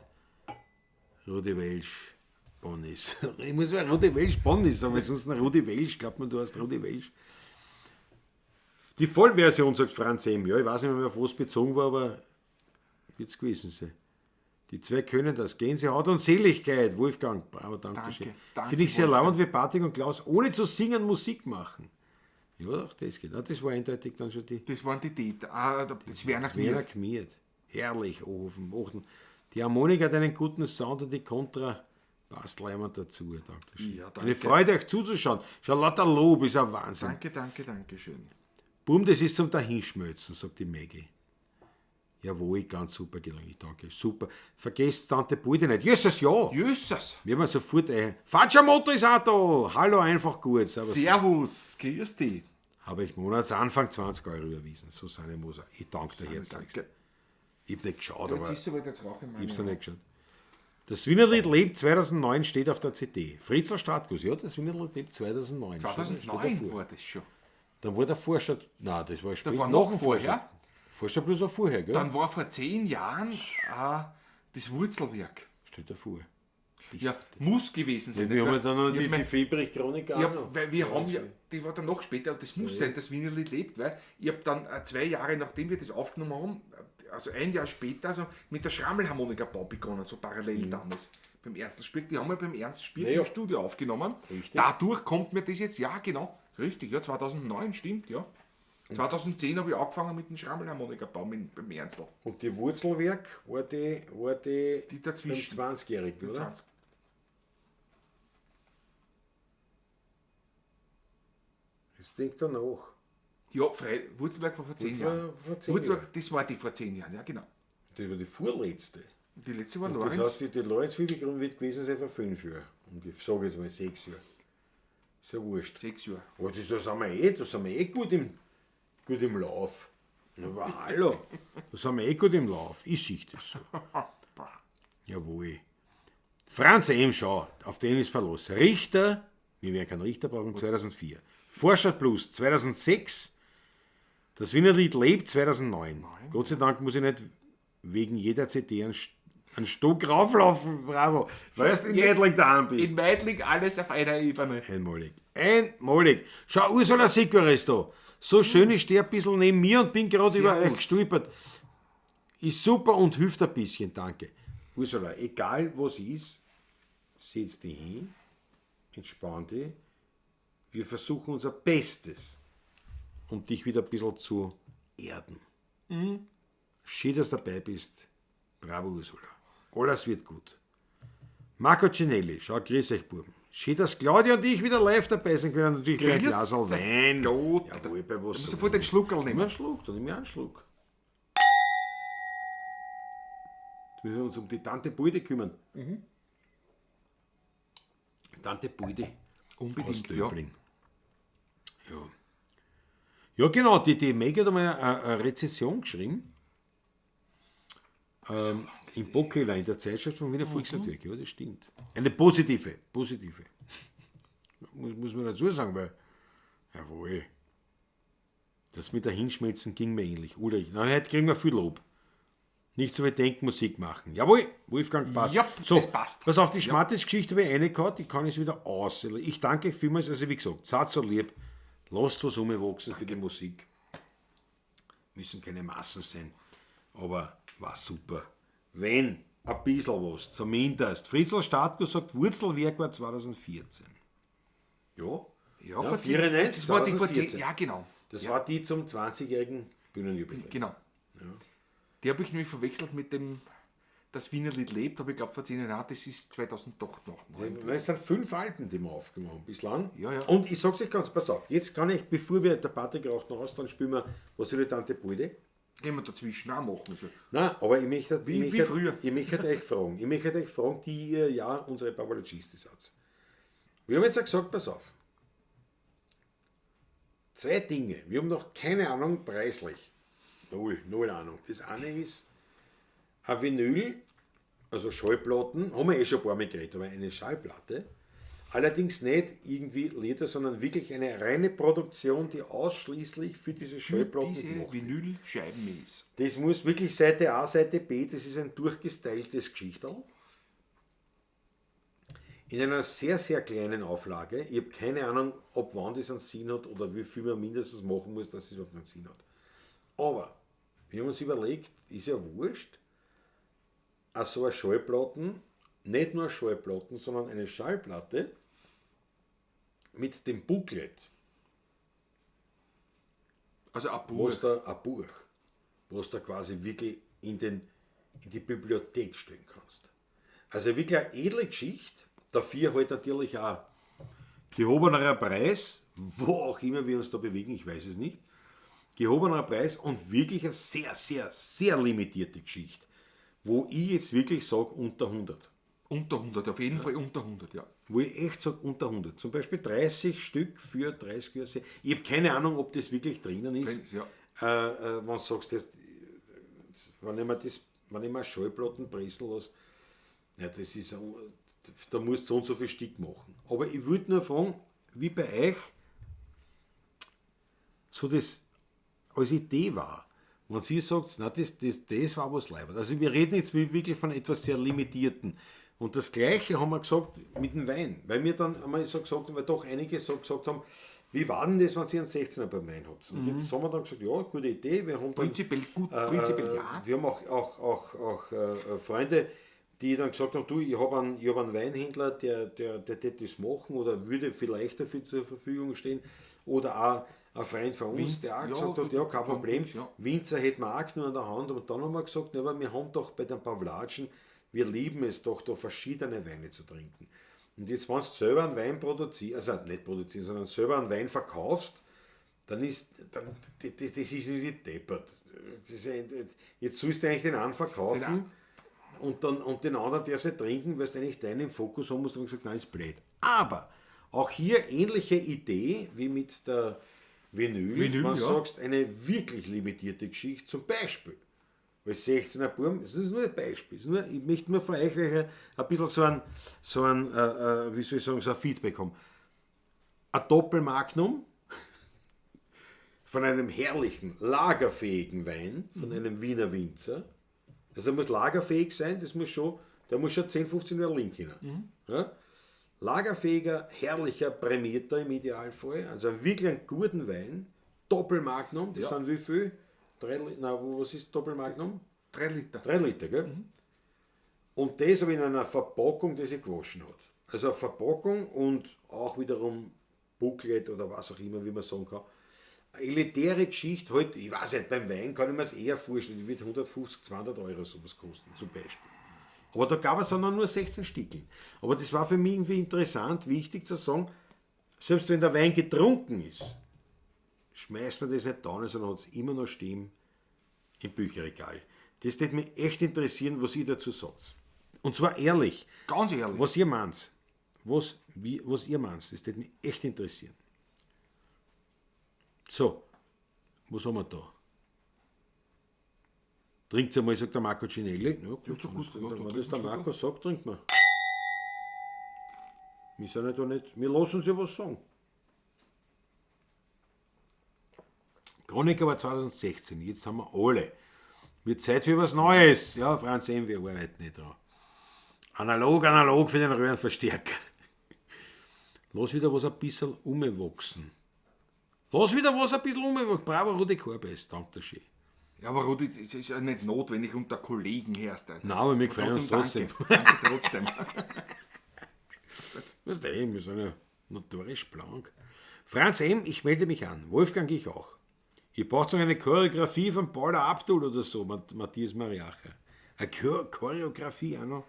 Rudi Welsch, Bonnis. Ich muss mal Rudi Welsch, Bonnis sagen, weil sonst ein Rudi Welsch, glaubt man, du hast Rudi Welsch. Die Vollversion, sagt Franz M. Ja, ich weiß nicht mehr, auf was bezogen war, aber wird's gewesen sein. Die zwei können das. Gänsehaut und Seligkeit, Wolfgang. Bravo, danke schön. Finde ich sehr lauernd, wie Patrick und Klaus ohne zu singen Musik machen. Ja, auch das geht. Das war eindeutig dann schon die. Das waren die Täter. Das Werner Kmiert. Herrlich, Ofen. Die Harmonika hat einen guten Sound und die Kontra passt leimend dazu. Dankeschön. Ja, danke. Eine Freude, euch zuzuschauen. Schon lauter Lob, ist ein Wahnsinn. Danke schön. Bumm, das ist zum Dahinschmelzen, sagt die Maggie. Jawohl, ganz super gelungen, danke. Super. Vergesst Tante Bulde nicht. Jesus, ja. Jesus. Wir haben sofort Fatschermotto ist auch da. Hallo, einfach gut. Servus, grüß dich. Habe ich Monatsanfang 20 Euro überwiesen. Susanne Moser. Ich danke dir herzlichst. Ich habe nicht geschaut, aber ich habe es noch nicht geschaut. Das Wienerlied lebt 2009 steht auf der CD. Fritzl Stratkus, ja, das Wienerlied lebt 2009. 2009 war das schon. Dann war der Forscher, nein, das war später. Da war noch vorher. Forscher plus war vorher, gell? Dann war vor 10 Jahren das Wurzelwerk. Steht davor. Ja, muss gewesen sein. Wir haben dann noch die Fiebrich-Chronik an. Ja, weil wir haben ja, die war dann noch später, und das muss sein, dass Wienerlied lebt, weil ich habe dann 2 Jahre, nachdem wir das aufgenommen haben, also ein Jahr später, also mit der Schrammelharmonika-Bau begonnen, so parallel damals. Beim ersten Spiel, die haben wir beim ersten Spiel im Studio aufgenommen. Richtig. Dadurch kommt mir das jetzt, ja genau, richtig, ja, 2009, stimmt, ja. 2010 habe ich angefangen mit dem Schrammelharmonika-Bau beim Ernstl. Und die Wurzelwerk war die dazwischen. Beim 20-Jährigen, oder? 20. Jetzt denkt er nach. Ja, Wurzelwerk war vor 10 Jahren. Wurzelwerk, das war die vor 10 Jahren, ja genau. Das war die vorletzte. Die letzte war und Lorenz. Das heißt, die Lorenz-Fiebergrund wird gewesen sein vor 5 Jahren. Und ich sage jetzt mal 6 Jahre. Ist ja wurscht. 6 Jahre. Aber da sind wir gut im Lauf. Aber hallo, da sind wir gut im Lauf. Ich sehe das so. Jawohl. Franz M. Schau, auf den ist Verlass. Richter, wir werden keinen Richter brauchen, 2004. Forscher Plus 2006. Das Wienerlied lebt 2009. Gott sei Dank muss ich nicht wegen jeder CD einen Stock rauflaufen. Bravo. Weißt du, in Meidling daheim bist. In Meidling alles auf einer Ebene. Einmalig. Schau, Ursula Sigur ist da. So schön, ich stehe ein bisschen neben mir und bin gerade über euch gestolpert. Ist super und hilft ein bisschen, danke. Ursula, egal was ist, setz dich hin, entspann dich. Wir versuchen unser Bestes, um dich wieder ein bisschen zu erden. Schön, dass du dabei bist. Bravo, Ursula. Alles wird gut. Marco Cinelli, schau, grüß euch, Buben. Schön, dass Claudia und ich wieder live dabei sind können. Natürlich bei ein Glas Wein. Gott. Jawohl, bei was. Du musst sofort den Schluckerl nehmen. Dann nehme ich einen Schluck. müssen wir uns um die Tante Bulde kümmern. Tante Bulde. Unbedingt, aus ja. Döbling. Ja. Ja, genau, die Meg hat einmal eine Rezession geschrieben. Im Bockeler, in der Zeitschrift von Wiener Volkshandwerk. Ja, das stimmt. Eine positive. Muss man dazu sagen, weil, jawohl, das mit der Hinschmelzen ging mir ähnlich. Ulrich, na, heute kriegen wir viel Lob. Nicht so wie denken, Musik machen. Jawohl, Wolfgang passt. Ja, so, das passt. Pass auf, die Schmattes-Geschichte habe ich reingehauen, die kann ich wieder aus. Ich danke euch vielmals, also wie gesagt, seid so lieb, lasst was umwachsen für die Musik. Müssen keine Massen sein, aber war super. Wenn ein bisschen was, zumindest. Fritzl Statko sagt, Wurzelwerk war 2014. Ja, Ja, ja, vor 94, das war die vor 2014. 10, ja genau. Das war die zum 20-jährigen Bühnenjubiläum. Genau. Die habe ich nämlich verwechselt mit dem Das Wiener Lied lebt, aber ich glaube vor 10 Jahren, das ist 2008 noch. Es sind 5 Alben, die wir aufgenommen haben bislang. Ja, ja. Und ich sag's euch ganz, pass auf, jetzt kann ich, bevor wir der Patrick raucht noch aus, dann spielen wir, was soll die Tante Bulde? Gehen wir dazwischen auch machen. Also. Nein, aber ich möchte, Wie früher. Ich möchte euch fragen, die ihr ja unsere Pavologisten seid. Wir haben jetzt ja gesagt, pass auf. 2 Dinge, wir haben noch keine Ahnung preislich. Null Ahnung. Das eine ist ein Vinyl, also Schallplatten, haben wir eh schon ein paar Mal geredet, aber eine Schallplatte. Allerdings nicht irgendwie Leder, sondern wirklich eine reine Produktion, die ausschließlich für diese Schallplatten Diese gemacht wird. Vinylscheiben ist. Das muss wirklich Seite A, Seite B, das ist ein durchgestyltes Geschichterl. In einer sehr, sehr kleinen Auflage. Ich habe keine Ahnung, ob wann das einen Sinn hat oder wie viel man mindestens machen muss, dass es überhaupt einen Sinn hat. Aber wir haben uns überlegt, ist ja wurscht, so eine Schallplatten, nicht nur Schallplatten, sondern eine Schallplatte mit dem Booklet, Also ein Buch. was da quasi wirklich in die Bibliothek stellen kannst. Also wirklich eine edle Geschichte, dafür halt natürlich auch gehobenerer Preis, wo auch immer wir uns da bewegen, ich weiß es nicht, gehobenerer Preis und wirklich eine sehr, sehr, sehr limitierte Geschichte, wo ich jetzt wirklich sage, unter 100. Unter 100, auf jeden Fall unter 100, ja. Wo ich echt sage, unter 100. Zum Beispiel 30 Stück für 30 Jahre. Ich habe keine Ahnung, ob das wirklich drinnen ist. Ja. Wenn du sagst, wenn ich mir Schallplatten pressen lasse, ja, das ist, da musst du so viel Stück machen. Aber ich würde nur fragen, wie bei euch so das als Idee war. Wenn sie sagt, na, das war was leibert. Also wir reden jetzt wirklich von etwas sehr Limitierten. Und das Gleiche haben wir gesagt mit dem Wein. Weil wir dann einmal so gesagt haben, weil doch einige so gesagt haben, wie war denn das, wenn Sie einen 16er beim Wein habt? Und jetzt haben wir dann gesagt, ja, gute Idee. Wir haben dann, Prinzipiell gut, prinzipiell ja. wir haben auch Freunde, die dann gesagt haben, du, ich hab einen Weinhändler, der das machen oder würde vielleicht dafür zur Verfügung stehen. Oder auch ein Freund von uns, der auch gesagt hat, ja, kein Problem, ja. Winzer hätten wir auch nur an der Hand. Und dann haben wir gesagt, ja, aber wir haben doch bei den Pavlatschen, wir lieben es doch, da verschiedene Weine zu trinken. Und jetzt, wenn du selber einen Wein produzierst, also nicht produzierst, sondern selber einen Wein verkaufst, das ist nicht deppert. Jetzt sollst du eigentlich den einen verkaufen und den anderen darfst du nicht trinken, weil du eigentlich deinen im Fokus haben musst, und gesagt, nein, ist blöd. Aber auch hier ähnliche Idee wie mit der Vinyl, wenn du sagst, eine wirklich limitierte Geschichte, zum Beispiel. Weil 16er Burm, das ist nur ein Beispiel. Ich möchte nur von euch ein bisschen so ein wie soll ich sagen, so ein Feedback haben. Ein Doppelmagnum von einem herrlichen, lagerfähigen Wein, von einem Wiener Winzer. Also er muss lagerfähig sein, der muss schon 10, 15 Jahre liegen können. Ja? Lagerfähiger, herrlicher, prämierter im Idealfall, also wirklich einen guten Wein, Doppelmagnum, das sind wie viel? 3 Liter, was ist Doppelmagnum? 3 Liter. 3 Liter, gell? Und das aber in einer Verpackung, die sich gewaschen hat. Also eine Verpackung und auch wiederum Booklet oder was auch immer, wie man sagen kann. Eine elitäre Geschichte, halt, ich weiß nicht, beim Wein kann ich mir es eher vorstellen, die wird 150, 200 Euro sowas kosten, zum Beispiel. Aber da gab es auch noch nur 16 Stückel. Aber das war für mich irgendwie interessant, wichtig zu sagen, selbst wenn der Wein getrunken ist, schmeißt man das nicht down, sondern hat es immer noch stehen im Bücherregal. Das würde mich echt interessieren, was ihr dazu sagt. Und zwar ehrlich, Ganz ehrlich. was ihr meint. Was ihr meint, das würde mich echt interessieren. So, was haben wir da? Trinkt einmal, sagt der Marco Cinelli. Ja, gut, so gut, wenn das der Marco sagt, trinkt man. Wir sind ja da nicht, wir lassen uns ja was sagen. Chroniker war 2016, jetzt haben wir alle. Wird Zeit für was Neues. Ja, Franz M., wir arbeiten nicht dran. Analog für den Röhrenverstärker. Lass wieder was ein bisschen umwachsen. Bravo, Rudi Korbes, danke schön. Ja, aber Rudi, das ist ja nicht notwendig unter Kollegen herst. Nein, aber wir freuen uns trotzdem. Danke trotzdem. Wir sind ja notorisch blank. Franz M., ich melde mich an. Wolfgang, ich auch. Ihr braucht noch eine Choreografie von Paula Abdul oder so, Matthias Mariache. Eine Choreografie auch noch.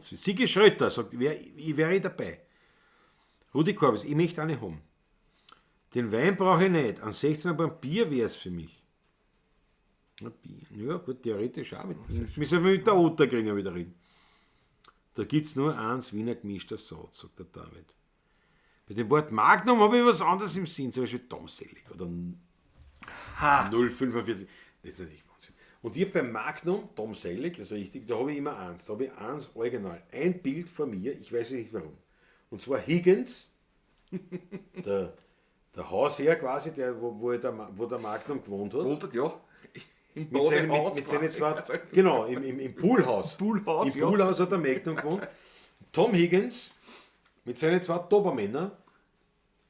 Sigi Schröter sagt, ich wäre dabei. Rudi Korbes, ich möchte eine haben. Den Wein brauche ich nicht. An 16 aber ein Bier wäre es für mich. Ein Bier. Ja, gut, theoretisch auch. Müssen wir mit der Otter kriegen wieder reden. Da gibt es nur eins Wiener gemischter Satz, sagt der David. Bei dem Wort Magnum habe ich was anderes im Sinn, zum Beispiel Tom Selleck oder 045. Das ist natürlich Wahnsinn. Und ich beim Magnum, Tom Selleck, ist richtig, da habe ich immer eins. Da habe ich eins original. Ein Bild von mir, ich weiß nicht warum. Und zwar Higgins, der Hausherr quasi, wo der Magnum gewohnt hat. Wohnt ja. Im Mit seinen Badehaus zwei, genau, im Poolhaus. Poolhaus, Im ja. Poolhaus hat der Magnum gewohnt. Tom Higgins mit seinen zwei Dobermännern,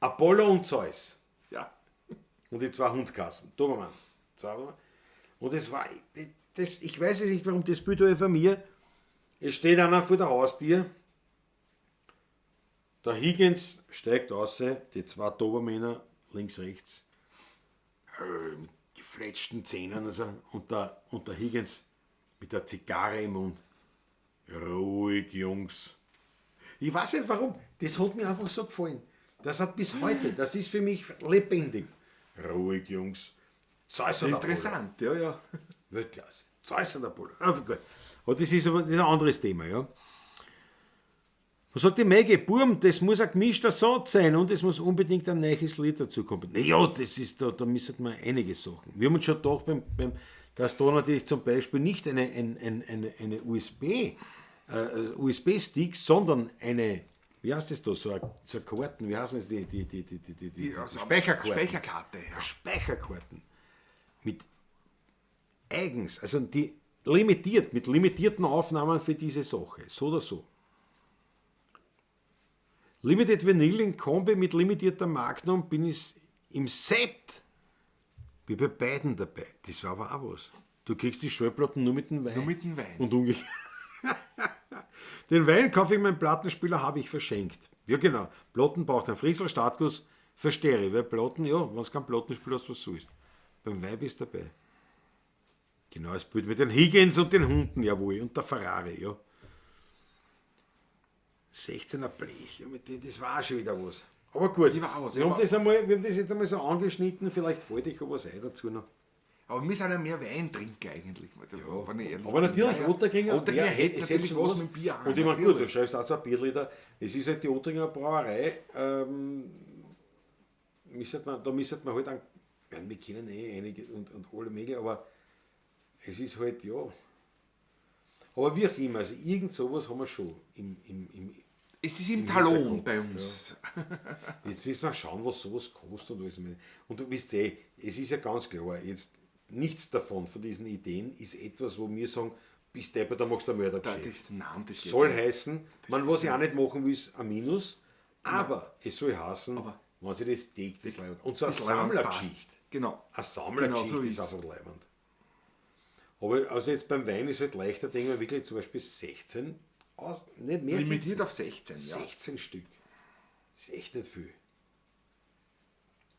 Apollo und Zeus. Ja. Und die zwei Hundkassen. Dobermann. Und es war, ich weiß es nicht, warum das Bild habe ich von mir. Es steht einer vor der Haustür. Der Higgins steigt aus, die zwei Dobermänner links, rechts. Mit gefletschten Zähnen also, und der Higgins mit der Zigarre im Mund. Ruhig, Jungs. Ich weiß nicht warum, das hat mir einfach so gefallen. Das hat bis heute, das ist für mich lebendig. Ruhig, Jungs. Zeus und Interessant, ja, ja. Weltklasse. Zeus und Apollo. Gut. Aber das ist ein anderes Thema, ja. Was sagt die Maggie? Burm, das muss ein gemischter Satz sein und es muss unbedingt ein neues Lied dazu kommen. Naja, das ist, da müssen wir einige Sachen. Wir haben uns schon gedacht, beim Gaston natürlich zum Beispiel nicht eine USB-Stick, sondern eine, wie heißt das da, so eine Karten, wie heißen das, die Also Speicherkarten. Speicherkarte, ja. Speicherkarten. Mit eigens, also die limitiert, mit limitierten Aufnahmen für diese Sache, so oder so. Limited Vinyl in Kombi mit limitierter Magnum bin ich im Set. Bin bei beiden dabei. Das war aber auch was. Du kriegst die Schallplatten nur mit dem Wein. Nur mit dem Wein. Und umgekehrt. Den Wein kaufe ich meinen Plattenspieler, habe ich verschenkt. Ja genau. Platten braucht ein Friesel Startguss für Stereo. Weil Platten, ja, wenn es kein Plattenspieler hast, was so ist. Beim Wein bist du dabei. Genau das Bild mit den Higgins und den Hunden, jawohl. Und der Ferrari, ja. 16er Blech, ja, mit dem, das war auch schon wieder was. Aber gut, Die war auch was, wir haben aber- das jetzt einmal so angeschnitten, vielleicht fällt euch was ein dazu noch. Aber wir sind ja mehr Weintrinker eigentlich. Wenn ich ehrlich Aber bin. natürlich, Ja, ja. Otterkringer, Otterkringer hätte es natürlich hätte was was. mit Bier Und ich meine, gut, du schreibst auch so ein Bierlieder. Es ist halt die Otterkringer Brauerei, da müsste man halt wir kennen einige und alle möglichen, aber es ist halt, ja. Aber wie auch immer, also irgend sowas haben wir schon im Es ist im Im Talon Hintergrund, bei uns. Jetzt müssen wir schauen, was sowas kostet und alles. Und du wisst es ist ja ganz klar, jetzt nichts davon, von diesen Ideen, ist etwas, wo wir sagen, bis Depper, da machst du ein Mördergeschäft. Das geht Soll nicht. heißen, was ich auch nicht machen will, ist ein Minus, aber es soll heißen, Aber wenn sie das deckt, das leibend. Und so eine Das Leiband Sammlergeschichte. passt. Genau. Eine Sammlergeschichte Genau so ist ist. einfach leibend. Aber also jetzt beim Wein ist halt leichter, denken wir wirklich zum Beispiel 16, nicht mehr. Limitiert gibt's auf 16, ja. 16 Stück. Das ist echt nicht viel.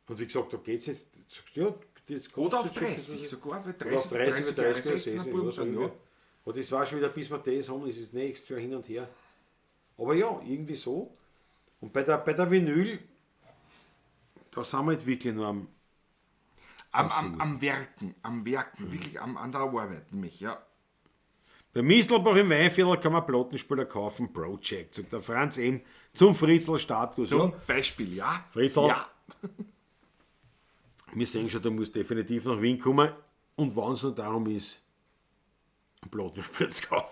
Und wie gesagt, da geht es jetzt, ja, das Oder auf kostet schon 30 so- sogar. Weil Oder auf 30, 30, 16 30, Buben ja, sagen, so ja. aber das war schon wieder, bis wir das haben, ist das nächstes Jahr hin und her. Aber ja, irgendwie so. Und bei der Vinyl, da sind wir jetzt wirklich nur am Am Werken, wirklich an der Arbeit nämlich, ja. Bei Mistelbach im Weinviertel kann man Plattenspieler kaufen, Project, sagt der Franz M. zum Fritzl Startguss. Zum Ja, Beispiel, ja. Fritzl, Ja. wir sehen schon, da muss definitiv nach Wien kommen. Und wenn es nur darum ist, einen Plattenspieler zu kaufen.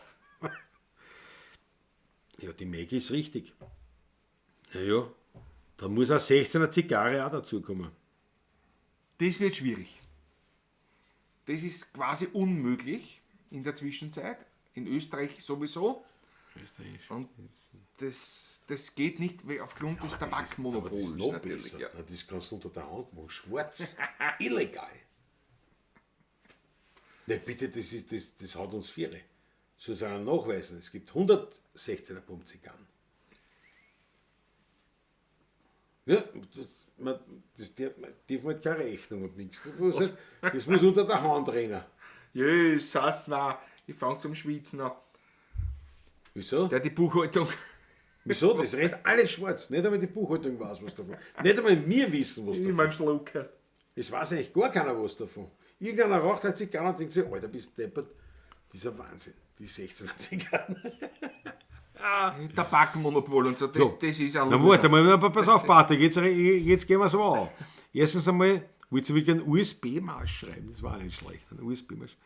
Ja, die Maggie ist richtig. Ja, da muss eine 16er Zigarre auch dazukommen. Das wird schwierig. Das ist quasi unmöglich in der Zwischenzeit. In Österreich sowieso. Und das geht nicht aufgrund des Tabakmonopols. Das ist noch natürlich. besser. Ja. Na, das kannst du unter der Hand machen. Schwarz. Illegal. Ne, bitte, das hat uns Viere. So sollen nachweisen. Es gibt 116er Pumpzigarren. Ja, das darf man keine Rechnung und nichts. Das muss unter der Hand rennen. Jesus, nein, ich fange zum Schwitzen an. Wieso? Der die Buchhaltung. Wieso? Das rennt alles schwarz. Nicht einmal die Buchhaltung weiß was davon. Nicht einmal wir wissen was Ich davon. mein Schluck hast. Es weiß eigentlich gar keiner was davon. Irgendeiner raucht halt Zigarren und denkt sich, Alter, bist du deppert. Dieser Wahnsinn. Die 16er Zigarren. Tabakmonopol und so, das ist ja Na warte mal, pass auf, Pater, jetzt gehen wir so an. Erstens einmal, willst du wirklich einen USB-Marsch schreiben? Das war nicht schlecht, ein USB-Marsch.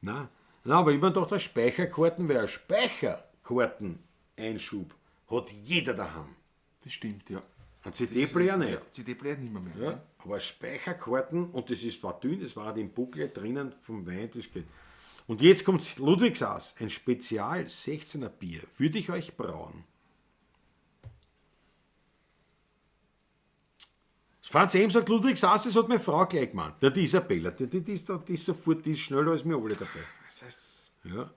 Nein, aber ich meine doch, der Speicherkarten wäre ein Speicherkarten-Einschub. Hat jeder daheim. Das stimmt, ja. Ein CD-Player nicht. CD-Player nicht mehr. Ja, aber Speicherkarten, und das ist zwar dünn, das war halt im Booklet drinnen vom Wein, das geht. Und jetzt kommt Ludwigsaas, ein Spezial 16er Bier. Würde ich euch brauen. Franz M. sagt, Ludwigsaas, das hat meine Frau gleich gemeint. Ja, die Isabella, die ist sofort, die ist schneller als wir alle dabei. Ja.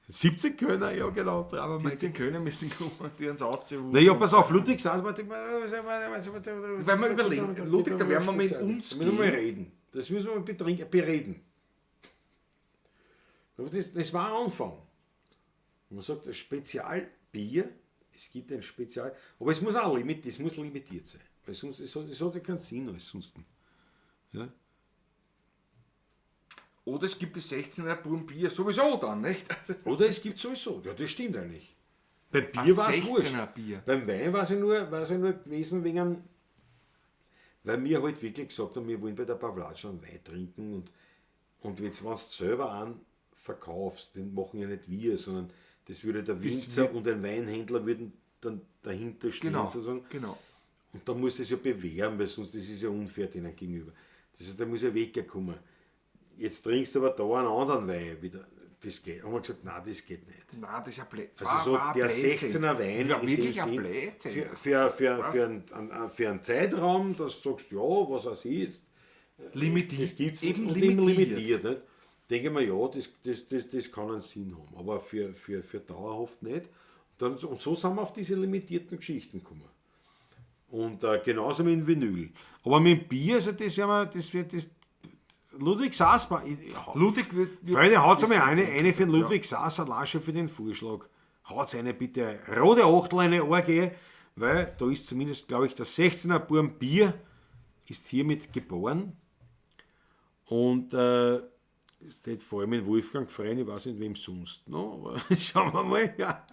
17 Kölner, ja genau. Bravo, 17 Kölner müssen kommen, die uns auszurufen. Naja, pass auf, Ludwigsaas, warte Wenn wir überlegen, Ludwig, da werden wir mit uns Da müssen wir gehen. reden. Das müssen wir bereden. Das war ein Anfang. Man sagt, ein Spezialbier, es gibt ein Spezial, aber es muss auch limitiert sein. Weil sonst, es hat ja keinen Sinn als sonst. Ja? Oder es gibt das 16er Bier sowieso dann, nicht? Oder es gibt sowieso, ja, das stimmt eigentlich. Beim Ein Bier war es 16er wurscht. Bier. Beim Wein war es ja nur gewesen, weil wir halt wirklich gesagt haben, wir wollen bei der Pavlatscha einen Wein trinken und jetzt, wenn du selber einen verkaufst, den machen ja nicht wir, sondern das würde der Winzer und ein Weinhändler würden dann dahinter stehen sozusagen. Genau. Und da muss es ja bewähren, weil sonst das ist ja unfair denen gegenüber. Das heißt, da muss ja wegkommen. Jetzt trinkst du aber da einen anderen Wein wieder. Das geht. Haben wir gesagt, nein, das geht nicht. Nein, das ist ein Blödsinn. Also so der 16er Wein Ja, in wirklich dem ein Sinn, Blödsinn. für einen Zeitraum, dass du sagst, ja, was auch ist, Limitiert. das gibt es Eben und immer limitiert. Nicht? Denke ich mir, ja, das kann einen Sinn haben, aber für dauerhaft nicht. Und so sind wir auf diese limitierten Geschichten gekommen. Und genauso mit dem Vinyl. Aber mit dem Bier, also das wird Ludwig Saas, Ludwig wird. Freunde, haut einmal eine für den Ludwig Saas, allein schon für den Vorschlag. Haut eine bitte rote Achtel, eine Orgie, weil da ist zumindest, glaube ich, der 16er Burm Bier ist hiermit geboren. Und es steht vor allem in Wolfgang Freien, ich weiß nicht wem sonst noch, aber schauen wir mal. Ja.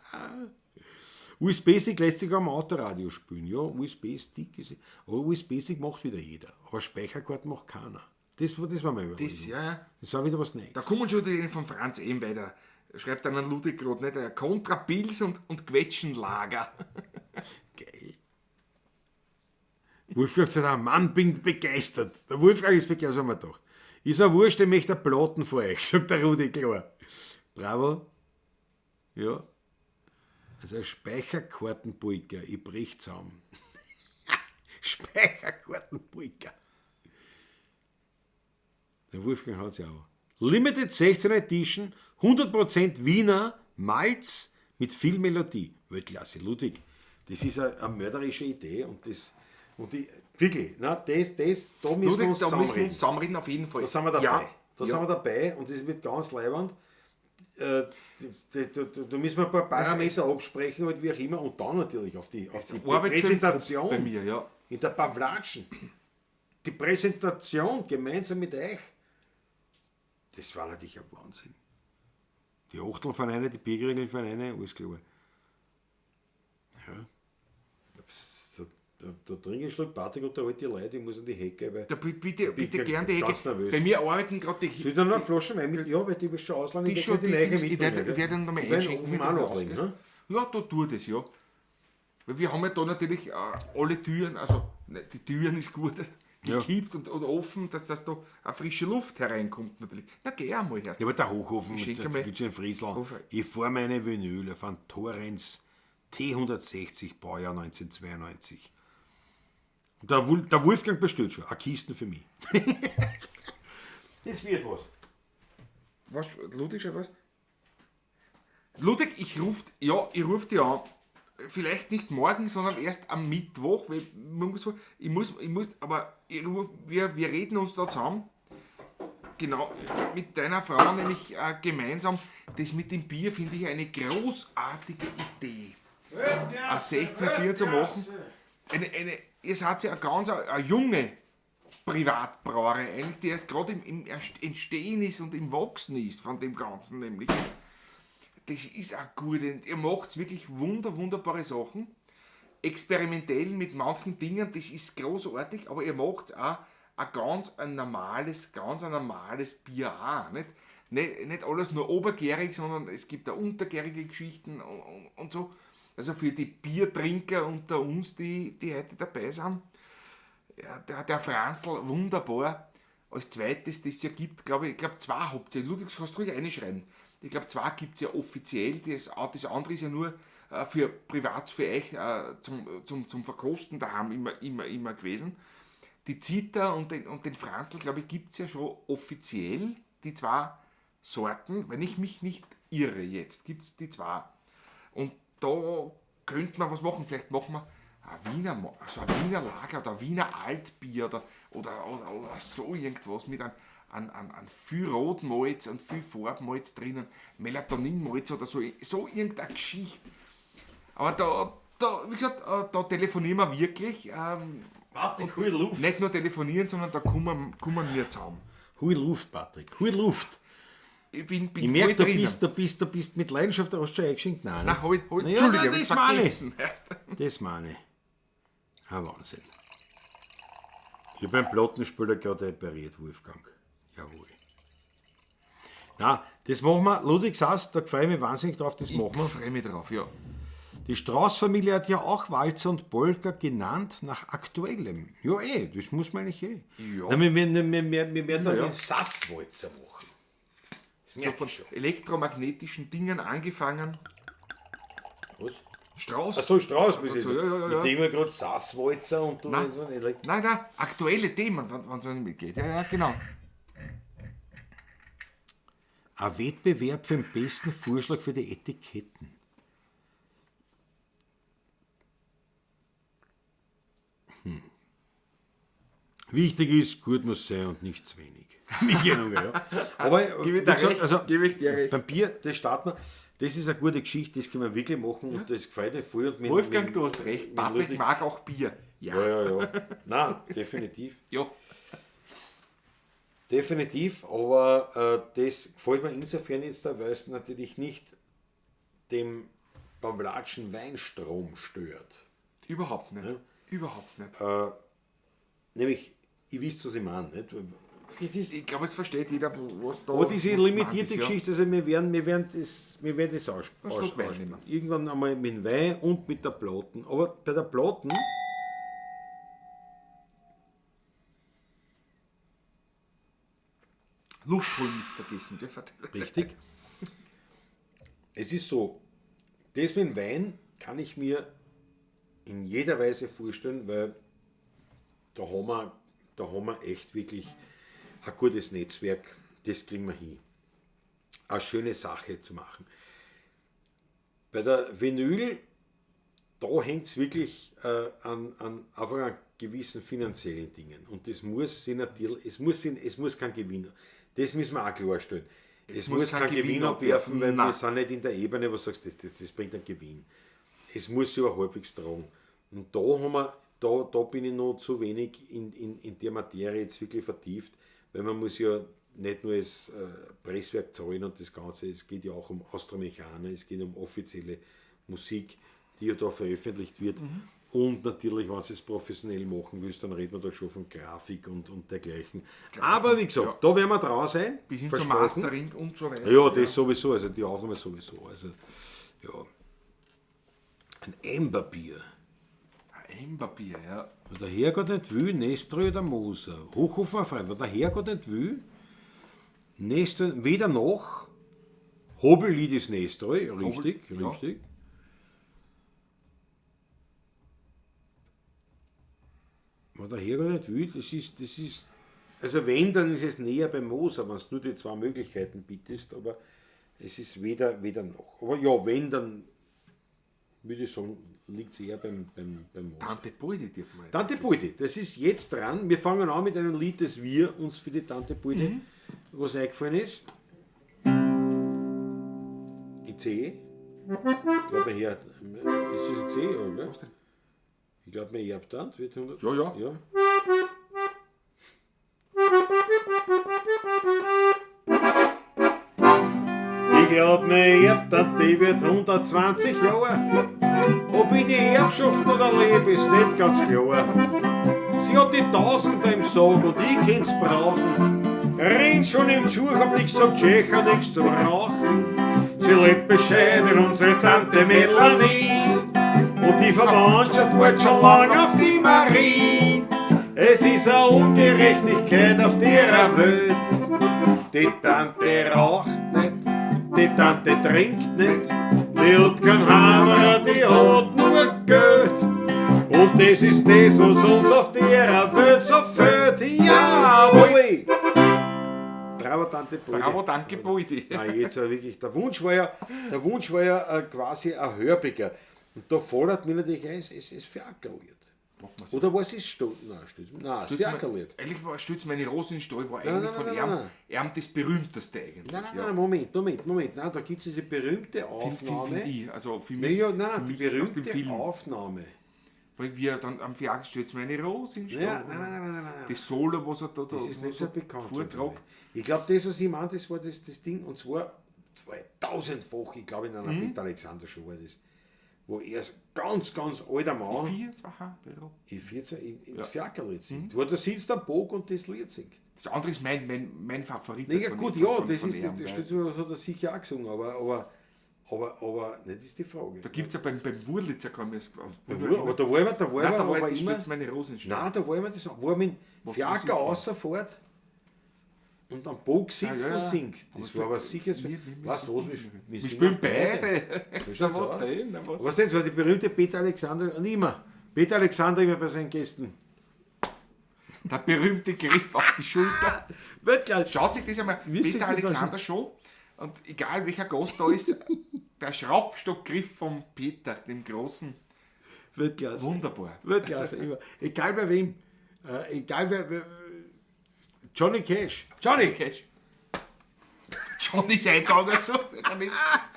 USB-Stick lässt sich am Autoradio spielen. Ja, USB-Stick ist. Aber USB-Stick macht wieder jeder. Aber Speicherkarten macht keiner. Das war mein Überlegung. Das war wieder was Neues. Da kommen schon die von Franz eben weiter. Schreibt dann an Ludwig gerade nicht, ein Kontrapils und Quetschenlager. Geil. Wolfgang sagt, ein Mann, bin begeistert. Der Wolfgang ist begeistert, haben wir gedacht. Ist mir wurscht, ich möchte einen Platten vor euch, sagt der Rudi klar. Bravo. Ja. Also ein Speicherkartenpulker, ich brech zusammen. Speicherkartenpulker. Der Wolfgang hat es ja auch. Limited 16 Edition, 100% Wiener Malz mit viel Melodie. Weltklasse, Ludwig. Das ist eine mörderische Idee und wirklich, na, da müssen wir Ludwig, uns da müssen wir zusammenreden. uns zusammenreden, auf jeden Fall. Da sind wir dabei. Ja. Da sind wir dabei und das wird ganz leibend. Da müssen wir ein paar Parameter absprechen, halt wie auch immer, und dann natürlich auf die Präsentation bei mir, ja. in der Pavlatschen. Die Präsentation gemeinsam mit euch, das war natürlich ein Wahnsinn. Die Achtelvereine, die Bierkriegelvereine, alles klar. Ja. Da trinke ich einen Schluck Patrick und da halt die Leute, ich muss an die Hecke, weil Da bitte bin gern die Hecke. ganz nervös. Bei mir arbeiten gerade die soll ich da noch eine Flasche Wein mit? Ja, weil die willst schon ausleihen, Die ich schon, die neue ich mitbringen. werde ihn nochmal Und wenn einschenken, offen wenn auch du noch legen, rausgehst. ne? Ja, da tu das, ja. Weil wir haben ja da natürlich alle Türen, also ne, die Türen ist gut, Ja. gekippt und offen, dass da eine frische Luft hereinkommt natürlich. Na, geh einmal her. Ja, aber der Hochofen, Ich da schenke mir- gibt es ja in Friesland. Hofer. Ich fahre meine Vinyl auf einen Torrens T160, Baujahr 1992. Und der Wolfgang bestellt schon, eine Kiste für mich. Das wird was. Was, Ludwig, was? Ludwig, ich rufe dich an. Vielleicht nicht morgen, sondern erst am Mittwoch. Weil wir reden uns da zusammen. Genau, mit deiner Frau nämlich gemeinsam. Das mit dem Bier finde ich eine großartige Idee. Ein 16er Bier zu machen. Ihr seid ja eine ganz eine junge Privatbrauerei, eigentlich, die erst gerade im Entstehen ist und im Wachsen ist von dem Ganzen, nämlich. Das ist auch gut. Und ihr macht wirklich wunderbare Sachen. Experimentell mit manchen Dingen, das ist großartig, aber ihr macht auch ein normales Bier auch. Nicht alles nur obergärig, sondern es gibt auch untergärige Geschichten und so. Also für die Biertrinker unter uns, die heute dabei sind, ja, der Franzl, wunderbar. Als zweites, das es ja gibt, glaube ich, zwei habt ihr. Ludwig, kannst du ruhig reinschreiben. Ich glaube, zwei gibt es ja offiziell. Das andere ist ja nur für privat, für euch zum Verkosten daheim immer gewesen. Die Zita und den Franzl, glaube ich, gibt es ja schon offiziell. Die zwei Sorten, wenn ich mich nicht irre jetzt, gibt es die zwei. Und da könnte man was machen. Vielleicht machen wir ein Wiener Lager oder ein Wiener Altbier oder so irgendwas mit einem viel Rotmalz und viel Farbmalz drinnen, Melatoninmalz oder so irgendeine Geschichte. Aber wie gesagt, da telefonieren wir wirklich. Patrick, hol Luft. Nicht nur telefonieren, sondern da kommen wir zusammen. Hol Luft, Patrick, hol Luft. Ich bin Ich merke, voll drinnen. du bist mit Leidenschaft, hast du schon eingeschenkt. Nein, Nein, Naja, Entschuldige, das ich meine ich. vergessen. Das meine ich. Ein Wahnsinn. Ich habe meinen Plattenspieler gerade repariert, Wolfgang. Jawohl. Na, das machen wir. Ludwig Sass, da freue ich mich wahnsinnig drauf, das machen Ich wir. freue mich drauf, ja. Die Strauß-Familie hat ja auch Walzer und Polka genannt nach aktuellem. Ja, das muss man eigentlich Ja. Na, wir werden da einen Sasswalzer machen. Das merke Von ich schon. elektromagnetischen Dingen angefangen. Was? Strauß. Achso, Strauß bis jetzt. Also, ja. Ich denke mir gerade Sasswalzer und du Nein. weißt nicht, like, Nein, aktuelle Themen, wenn es mitgeht. Ja, genau. ein Wettbewerb für den besten Vorschlag für die Etiketten. Wichtig ist, gut muss sein und nicht zu wenig. Ja. Aber Gib ich wie dir gesagt, recht, also, gib ich dir recht. beim Bier, das starten wir. Das ist eine gute Geschichte, das können wir wirklich machen und das gefällt mir voll. Und Wolfgang, du hast recht. mit Patrick Ludwig- mag auch Bier. Ja. Nein, definitiv. Ja. Definitiv, aber das gefällt mir insofern jetzt, weil es natürlich nicht dem Pavlatschen Weinstrom stört. Überhaupt nicht. Ja. Überhaupt nicht. Nämlich, ihr wisst, was ich meine. Nicht? Ich glaube, es versteht jeder, was da Aber diese was limitierte gemeint ist, Geschichte, also wir werden das Schluck Wein ausspielen. nehmen. Irgendwann einmal mit dem Wein und mit der Platten. Aber bei der Platten, Luft holen nicht vergessen, gell? richtig, es ist so, das mit dem Wein kann ich mir in jeder Weise vorstellen, weil da haben wir echt wirklich ein gutes Netzwerk, das kriegen wir hin. Eine schöne Sache zu machen. Bei der Vinyl, da hängt es wirklich einfach an gewissen finanziellen Dingen. Und das muss sie natürlich, es muss kein Gewinn, das müssen wir auch klarstellen. Es muss kein Gewinn abwerfen, weil Nein. wir sind nicht in der Ebene, wo du sagst, das bringt einen Gewinn. Es muss sich aber halbwegs tragen. Und da bin ich noch zu wenig in der Materie jetzt wirklich vertieft, weil man muss ja nicht nur als Presswerk zahlen und das Ganze, es geht ja auch um Astromechaner, es geht um offizielle Musik, die ja da veröffentlicht wird. Und natürlich, wenn du es professionell machen willst, dann reden wir da schon von Grafik und dergleichen. Aber wie gesagt, da werden wir dran sein. Bis hin zum versprochen. Mastering und so weiter. Ja, das sowieso, also die Aufnahme sowieso. Also, ja. Ein Emberbier. Eimpapier, ja. Wenn der Herrgott nicht will, Nestroy oder Moser. Hochhofen auf Freund. Wenn der Herrgott nicht will, Nestroy, weder noch, Hobellied ist Nestroy, richtig, ja. richtig. Wenn der Herrgott nicht will, das ist, also wenn, dann ist es näher beim Moser, wenn du die zwei Möglichkeiten bietest, aber es ist weder noch. Aber ja, wenn, dann würde ich sagen, liegt es eher beim Moser. Tante Buldi dürfen wir jetzt. Tante Buldi, das ist jetzt dran. Wir fangen an mit einem Lied, das wir uns für die Tante Buldi, was eingefallen ist. In C. Ich glaube, hier, das ist in C, oder? Was denn? Ich glaube, mein Erbtant wird 100. Ja. Ja. Ich glaub, mein Erbtant, die wird 120 Jahre. Ob ich die Erbschaft oder lebe, ist nicht ganz klar. Sie hat die Tausender im Sarg und ich kann's brauchen. Renn schon im Schuh, hab nix zum Tschechen, nix zum Rauchen. Sie lebt bescheiden, unsere Tante Melanie. Und die Verwandtschaft wartet schon lang auf die Marie. Es ist eine Ungerechtigkeit auf der Welt. Die Tante raucht nicht, die Tante trinkt nicht, die hat keinen Hammer, die hat nur Geld. Und das ist das, was uns auf der Welt so fehlt. Jawohl! Bravo, Tante Buldi. Bravo, danke Buldi. Nein, jetzt war wirklich, der Wunsch war ja quasi ein Hörbiger. Und da fordert mich natürlich ein, es ist verackerliert. Oder was ist Stutz? Nein, es verackerliert. Eigentlich war Stütz meine Rose in Stall, war Nein, eigentlich nein, von nein, ihm, nein. das berühmteste eigentlich. Nein, Moment. Nein, da gibt es diese berühmte Aufnahme. Finde ich, also für Nein, mich, die für mich aus dem berühmte Film. Aufnahme. Weil wir dann am Fjag Stütz meine Rose in Stall. Ja, nein. Das Solo, was er da Das ist nicht so bekannt. vortragt. Ich glaube, das, was ich meine, das war das Ding, und zwar 2000-fach, ich glaube in einer Peter Alexander Show war das, wo er als ganz alter Mann, Ich 14, ins Ferkerlied singt, wo der sitzt am Bock und das Lied singt. Das andere ist mein Favorit. Ja gut, ja, das von ist, ihm, das weil hat er sicher auch gesungen, aber nicht ist die Frage. Da gibt es ja beim Wurlitzer, kann man es Aber da wollen wir, da war aber das immer, Stütz meine Rose in Stall. nein, da wollen wir das, wo er mit Was Fiaker muss ich rausfährt und am Bock sitzt Ja. und singt. Das war aber sicher, wir weißt du was, Wir singen spielen beide. beide. So schaut's Da was aus. drin, da was. Was denn, das war die berühmte Peter Alexander, und immer, Peter Alexander immer bei seinen Gästen. Der berühmte Griff auf die Schulter. Wirklich? Schaut sich das einmal Wie sich Peter das Alexander schon. Und egal welcher Gast da ist, der Schraubstockgriff vom Peter, dem Großen, Wirklich. wunderbar. Wirklich, also immer. Egal bei wem. Egal wer. Johnny Cash. Johnny Cash. Johnny ist eingegangen, so. Das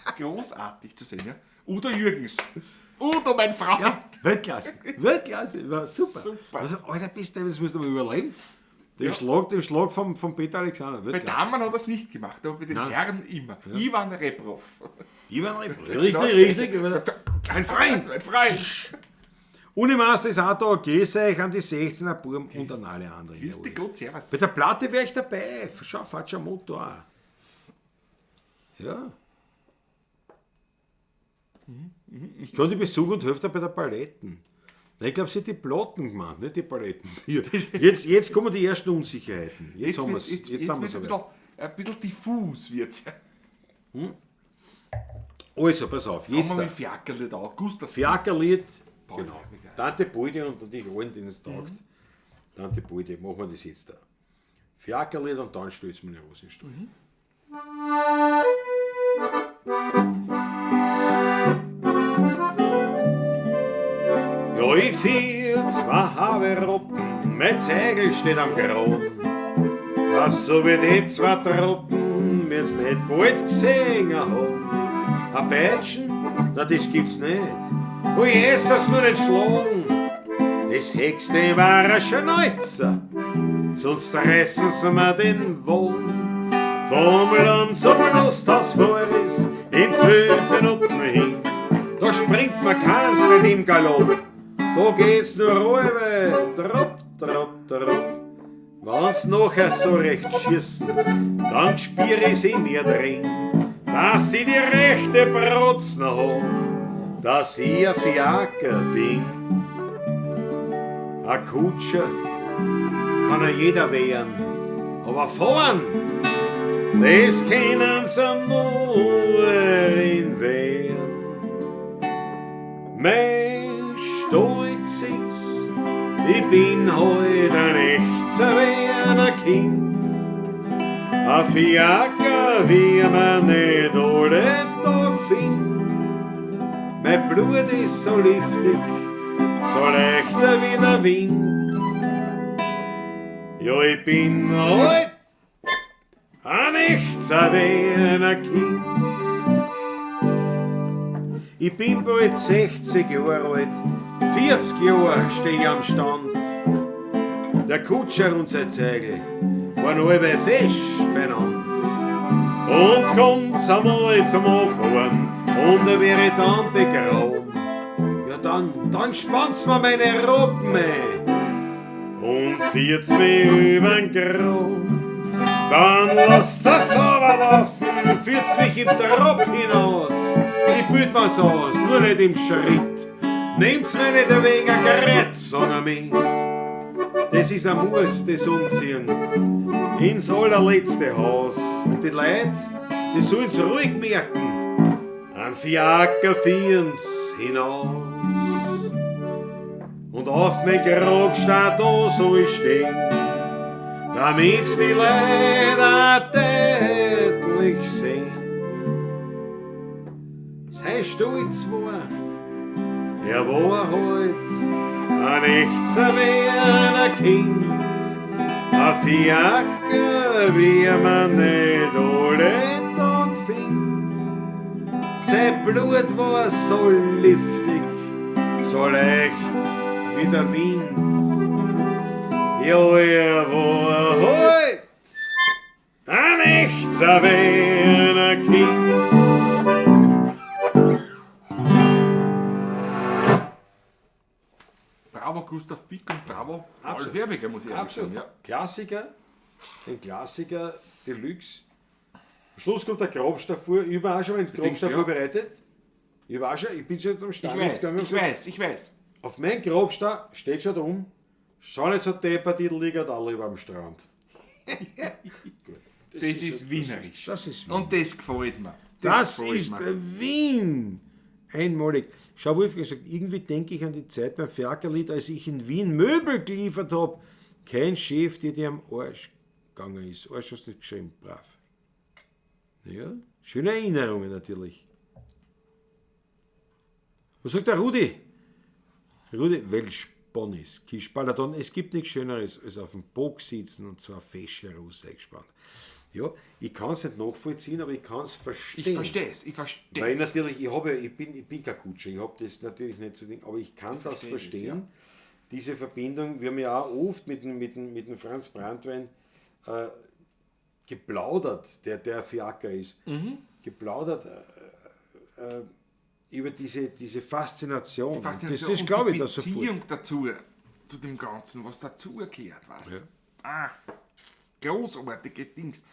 ist großartig zu sehen. Ja? Udo Jürgens. Udo, mein Freund. Ja, Weltklasse. Weltklasse. War super. Super. Also, Alter, bist du, das musst du mal überlegen. Den Ja. Schlag vom Peter Alexander. Bei Weltklasse. Damen hat er es nicht gemacht, aber bei den Nein. Herren immer. Ivan Reprov. Ivan Repp. Richtig. Ein Freund. Mein Freund. Unimaster ist auch da, grüß euch an die 16er Burm und an alle anderen. Grüß dich Jawohl. Gott, servus. Bei der Platte wäre ich dabei. Schau, fahrt schon Motor auch. Ja. Ich kann die besuchen und helfe bei der Paletten. Nein, ich glaube, sie hat die Platten gemacht, nicht die Paletten. Hier. Jetzt kommen die ersten Unsicherheiten. Jetzt haben wir es. Jetzt haben wird's wir's ein bisschen diffus. Wird's. Also, pass auf. Jetzt Jetzt haben wir da. mit Fiakerle da. Gustav Fiakerlied. Paul Genau. Leibiger. Tante Buldi und die allen, denen es taugt. Tante Buldi, machen wir das jetzt da. Fiakerlied und dann stellt mir eine Rosenstuhl. Ja, ich fiel zwei Haberoppen, mein Zeigel steht am Graben. Was so wie die zwei Troppen wir's nicht bald gesehen haben. Ein Peitschen? Na, das gibt's nicht. Oh yes, das nur nicht schlagen. Das Hexte war ein Schneuzer, sonst reißen sie mir den Wohn. Vom Land zum Schluss, das vor ist, in 12 Minuten hin. Da springt man keins nicht im Galopp, da geht's nur Ruhe, trop, trop, trop. Wenn's nachher so recht schießen, dann spür ich's in mir drin, dass ich die rechte Brotz noch hab, dass ich ein Fiaker bin. Ein Kutscher kann ja jeder wehren, aber fahren, das können sie nur in Wehren. Mein Stolz ist, ich bin heut ein echter Werner Kind. Ein Fiaker, wie man nicht alle Tag findet. Mein Blut ist so liftig, so leichter wie der Wind. Ja, ich bin heut ein echter Werner Kind. Ich bin bald 60 Jahre alt, 40 Jahre steh ich am Stand. Der Kutscher und sein Zeigel waren alle fest benannt. Und kommt's einmal zum Anfahren und er wäre dann begraben. Ja, dann spannt's mir meine Roben ein und fährt's mich übern Graben. Dann lasst's es aber laufen, führt's mich im Trab hinaus. Ich büt mir's aus, nur nicht im Schritt. Nehmt's mir nicht ein wenig ein Gerät, sondern mit. Das ist ein Muss, das Umziehen ins allerletzte Haus. Und die Leute, die sollen's ruhig merken, ein Fiaker fieren's hinaus. Und auf mein Grabstein da soll ich stehen, damit's die Leute deutlich sehen. Sei stolz war, er war halt ein echter Werner Kind, ein Fiaker, wie man nicht alle Tag findet. Sein Blut war so liftig, so leicht wie der Wind. Ja, er war heut ein echter Werner Kind. Bravo Gustav Pick und bravo Paul Absolut. Herbiger, muss ich ehrlich Absolut. sagen. Ja. Klassiker, den Klassiker Deluxe. Am Schluss kommt der Grabstein vor. Ich habe auch schon einen Grabstein ja. vorbereitet. Ich bin schon am Stand jetzt gegangen. Ich weiß. Auf meinem Grabstein steht schon drum, schau nicht so deppert, die liegen alle über dem Strand. Das ist wienerisch. Das ist Wien. Und das gefällt mir. Das gefällt ist mir. Wien. Einmalig. Schau, Wolfgang sagt, irgendwie denke ich an die Zeit beim Ferkerlied, als ich in Wien Möbel geliefert habe. Kein Chef, der dir am Arsch gegangen ist. Arsch hast du nicht geschrieben, brav. Ja, schöne Erinnerungen natürlich. Was sagt der Rudi? Rudi, Welschponnis, Kischbaladon. Es gibt nichts Schöneres, als auf dem Bock sitzen und zwar fesche Rose eingespannt. Ja, ich kann es nicht nachvollziehen, aber ich kann es verstehen. Ich verstehe es. Weil natürlich, ich bin kein Kutscher, ich habe das natürlich nicht so, aber ich kann das verstehen. ja. Diese Verbindung, wir haben ja auch oft mit dem Franz Brandwein geplaudert, der Fiaker ist, geplaudert über diese Faszination. Faszination Das und glaube die ich da sofort. Beziehung dazu, zu dem Ganzen, was dazugehört, weißt du? Ja. Großartige Dings.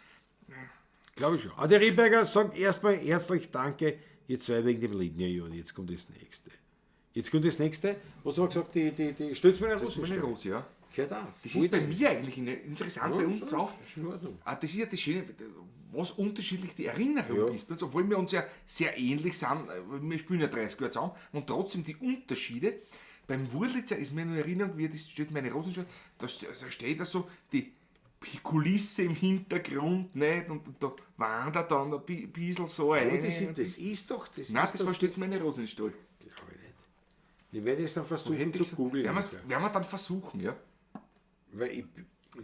Glaube ich schon. Aber der Rieberger sagt erstmal herzlich Danke, ihr zwei wegen dem Lied. Ja, und jetzt kommt das Nächste. Was haben wir gesagt? Die stellt's mir eine Das ist meine Rose. Rose, ja. Gehört auch. Das ist bei mir eigentlich interessant, bei uns das drauf. ist in Ordnung. Das ist ja das Schöne, was unterschiedlich die Erinnerung ist. Obwohl wir uns ja sehr ähnlich sind, wir spielen ja 30 Jahre zusammen und trotzdem die Unterschiede. Beim Wurlitzer ist mir noch in Erinnerung, wie das steht meine Rosen, da steht da so die Kulisse im Hintergrund, nicht? Und da wandert dann ein bisschen so Ja, ein. das ist doch. Nein, das war stets meine Rosenstall. Glaube ich nicht. Ich werde es dann versuchen Hätte ich zu googeln. werden wir dann versuchen, ja. Weil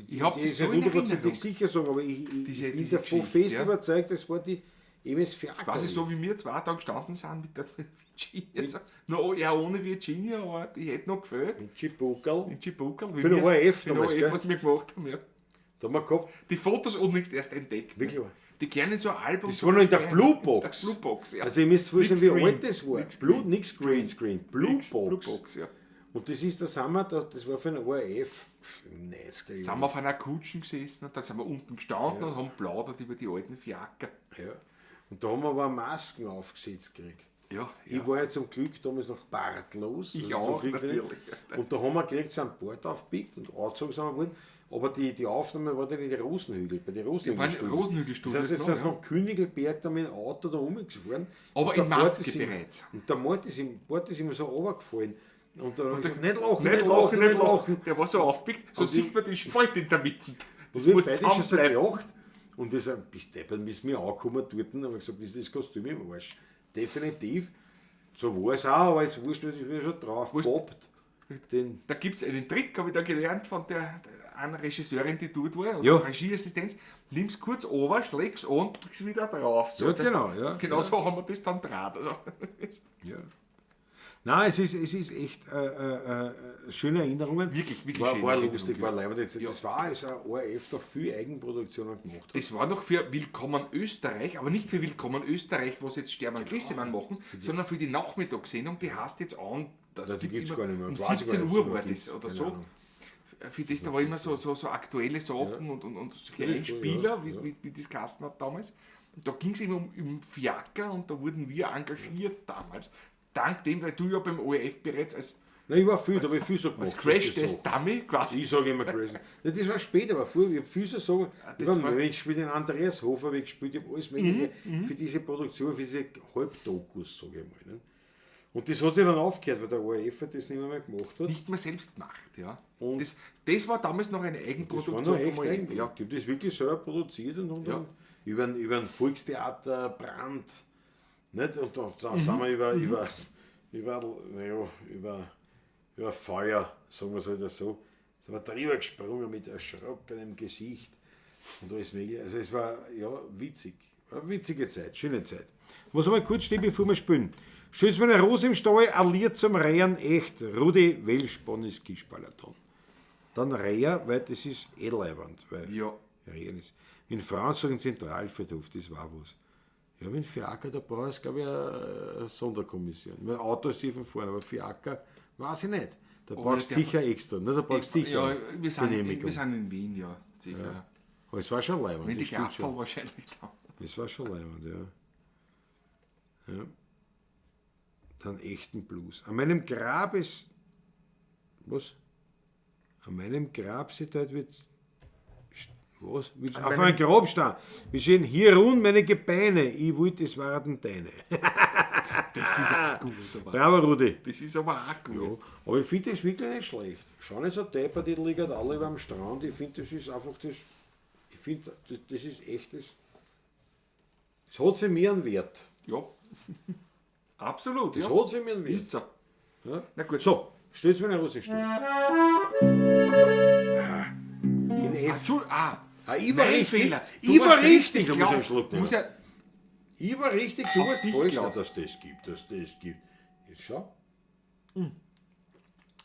Ich hab das ist so nicht in hundertprozentig Erinnerung. sicher sagen, aber ich bin Diese davon Geschichte, fest ja. überzeugt, das war die MS Fiaker. Quasi so wie wir 2 Tage gestanden sind mit der Virginia. So, no, ja, ohne Virginia, aber die hätte noch gefällt. Chibukel. In Chibukel. Für den ORF Für den damals, ORF, gell? was wir gemacht haben, ja. Da haben wir gehabt, Die Fotos unlängst erst entdeckt. wirklich. Die gerne so ein Album. Das war noch in der Blue Box. Der Blue Box, ja. Also ihr müsst wissen, Nix wie Green. alt das war. Nix Blue, Green. nix Greenscreen. Blue Nix, Box. Blue Box, ja. Und das ist, da sind wir, das war für ein ORF. Nice, Sind wir auf einer Kutschen gesessen und dann sind wir unten gestanden und haben plaudert über die alten Fiaker. Ja. Und da haben wir aber Masken aufgesetzt gekriegt. Ja, Ich war ja zum Glück damals noch bartlos. Ich zum auch, Glück natürlich. Und da haben wir gekriegt, so einen Bart aufgepickt und angezogen sind wir worden. Aber die Aufnahme war dann in den Rosenhügel, bei den Rosenhügelstudios. Rosenhügelstudios Das heißt, jetzt noch, sind vom Königelberg da mit dem Auto da rumgefahren. Aber Und in der Bart Maske ist ihm- bereits. Und der Bart ist immer so runtergefallen. Und da habe ich gesagt, nicht lachen, Nicht lachen. Der war so aufgepickt, so Und sieht man den Spalt in der Mitte. Das Und wir muss beide schon so zusammenbleiben. gelacht. Und wir sagen, bis deppern, bis wir ankommen dort, haben wir gesagt, das ist das Kostüm im Arsch. Definitiv. So war es auch, aber es wurscht, ich bin schon drauf gepoppt. Den Da gibt es einen Trick, habe ich da gelernt von der einer Regisseurin, die dort war, oder Ja. Regieassistenz. Nimm's kurz over, schläg's an und drück's wieder drauf. Ja, genau, ja. Genau Ja. so haben wir das dann draht. Also, Ja. Nein, es ist echt schöne Erinnerungen. Wirklich war, schöne war Erinnerungen, lustig, ja. war leibend. Ja. Das war also ein ORF, doch viel Eigenproduktionen gemacht hat. das war noch für Willkommen Österreich, aber nicht für Willkommen Österreich, was jetzt Stermann Grissemann machen, sondern für die Nachmittagssendung, die heißt jetzt an, das Ja, die gibt's gibt's immer gar nicht mehr. um Weiß ich gar 17 nicht, Uhr so war gibt's. das oder Keine so. Ahnung. Für das, da war immer so aktuelle Sachen und so Ja, Einspieler, ja. wie das geheißen hat damals. Und da ging es eben um Fiaker und da wurden wir engagiert damals. Dank dem, weil du ja beim ORF bereits als Nein, ich war viel, da habe ich viel so als gemacht. Crash das Test so. Dummy quasi. Ich sage immer Crash. Nein, das war später, aber früher, ich habe viel so sagen. Ich das habe war- Mönch gespielt, den Andreas Hofer habe ich gespielt, ich habe alles Mögliche für diese Produktion, für diese Halbdokus, sage ich mal. Ne? Und das hat sich dann aufgehört, weil der ORF das nicht mehr gemacht hat. Nicht mehr selbst gemacht, ja. Und- Das war damals noch eine Das war Eigenproduktion noch echt vom ORF. Ja. eigentlich. Die haben das wirklich selber produziert und haben Ja. dann über ein Volkstheater Brand. Nicht? Und da sind wir über Feuer, sagen wir es halt so, sind wir drüber gesprungen mit erschrockenem Gesicht und alles mögliche. Also es war ja witzig. War eine witzige Zeit, schöne Zeit. Was einmal kurz stehen, bevor wir spielen. Schöss meine Rose im Stall, alliert zum Reihen echt. Rudi Welsch, Bonnis Kischbalaton. Dann Reiher, weil das ist Edelleiband, weil Ja. Reihen ist. In Frankfurt Zentralfriedhof, das war was. Ja, mit Fiaker, da brauchst du, glaube ich, eine Sonderkommission. Mein Auto ist hier von vorne, aber Fiaker weiß ich nicht. Da brauchst du der- sicher extra, ne? Da brauchst du sicher Ja, wir Genehmigung. sind in Wien, ja. Sicher. Ja. Aber es war schon leibend. Wenn die das stimmt Gradfall schon. wahrscheinlich da. Es war schon leibend, ja. Ja. Dann echten Blues. An meinem Grab ist. Was? An meinem Grab steht dort wird. Was? Willst du auf meinem- einem Grab stehen? Wir stehen hier ruhen meine Gebeine. Ich wollte, es waren deine. Das ist auch gut. Aber. Bravo, Rudi. Das ist aber auch gut. Ja, aber ich finde das wirklich nicht schlecht. Schau nicht so deppert, die liegen alle über am Strand. Ich finde, das ist einfach das. Ich finde, das ist echtes. Es hat für mich einen Wert. Ja. Absolut. Das ja. hat für mich einen Wert. Ist so. Ja? Na gut. So, stell's mir eine Russisch. In F. Ich war mein richtig. Fehler. Ich war warst richtig. Du musst Klaus. einen Schluck Du nehmen. musst ja, Ich war richtig, du Auf warst dich, falsch, Klaus. dass das gibt. Jetzt schau.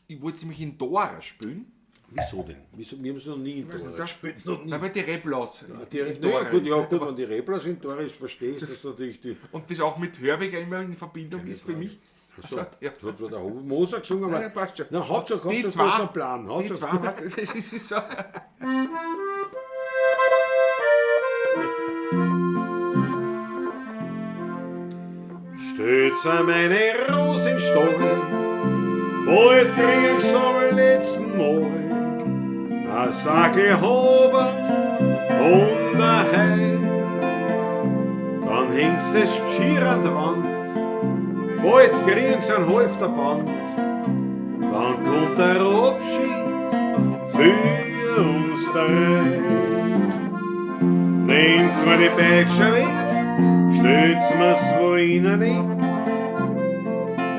ich wollte nämlich in Dora spielen. Wieso denn? Wieso? Wir haben es noch nie in Tor Da gespielt. Noch nie. Weil die Reblaus. Die, in ja, Dora gut, ist ja, nicht, gut, aber- wenn die Rebler sind, da ist, verstehst du das natürlich die. Und das auch mit Hörbiger immer in Verbindung ist für mich. So, Also, ja. das hat zwar der Moser gesungen, aber. Ja, passt schon. Na, Hauptsache, Die du zwei, hast einen Plan. die Hauptsache, zwei, weißt du, das ist so. Stütz an meine Rosenstollen, bald krieg ich so letzten Mal a Sackel haben und a Hai. Dann hängt's es schier an der Wand, bald krieg ich's ein Halfterband. Dann kommt der Abschied für uns drei. Nehmt's mir die Peitsche weg, stellt's mir's wo in ein Eck,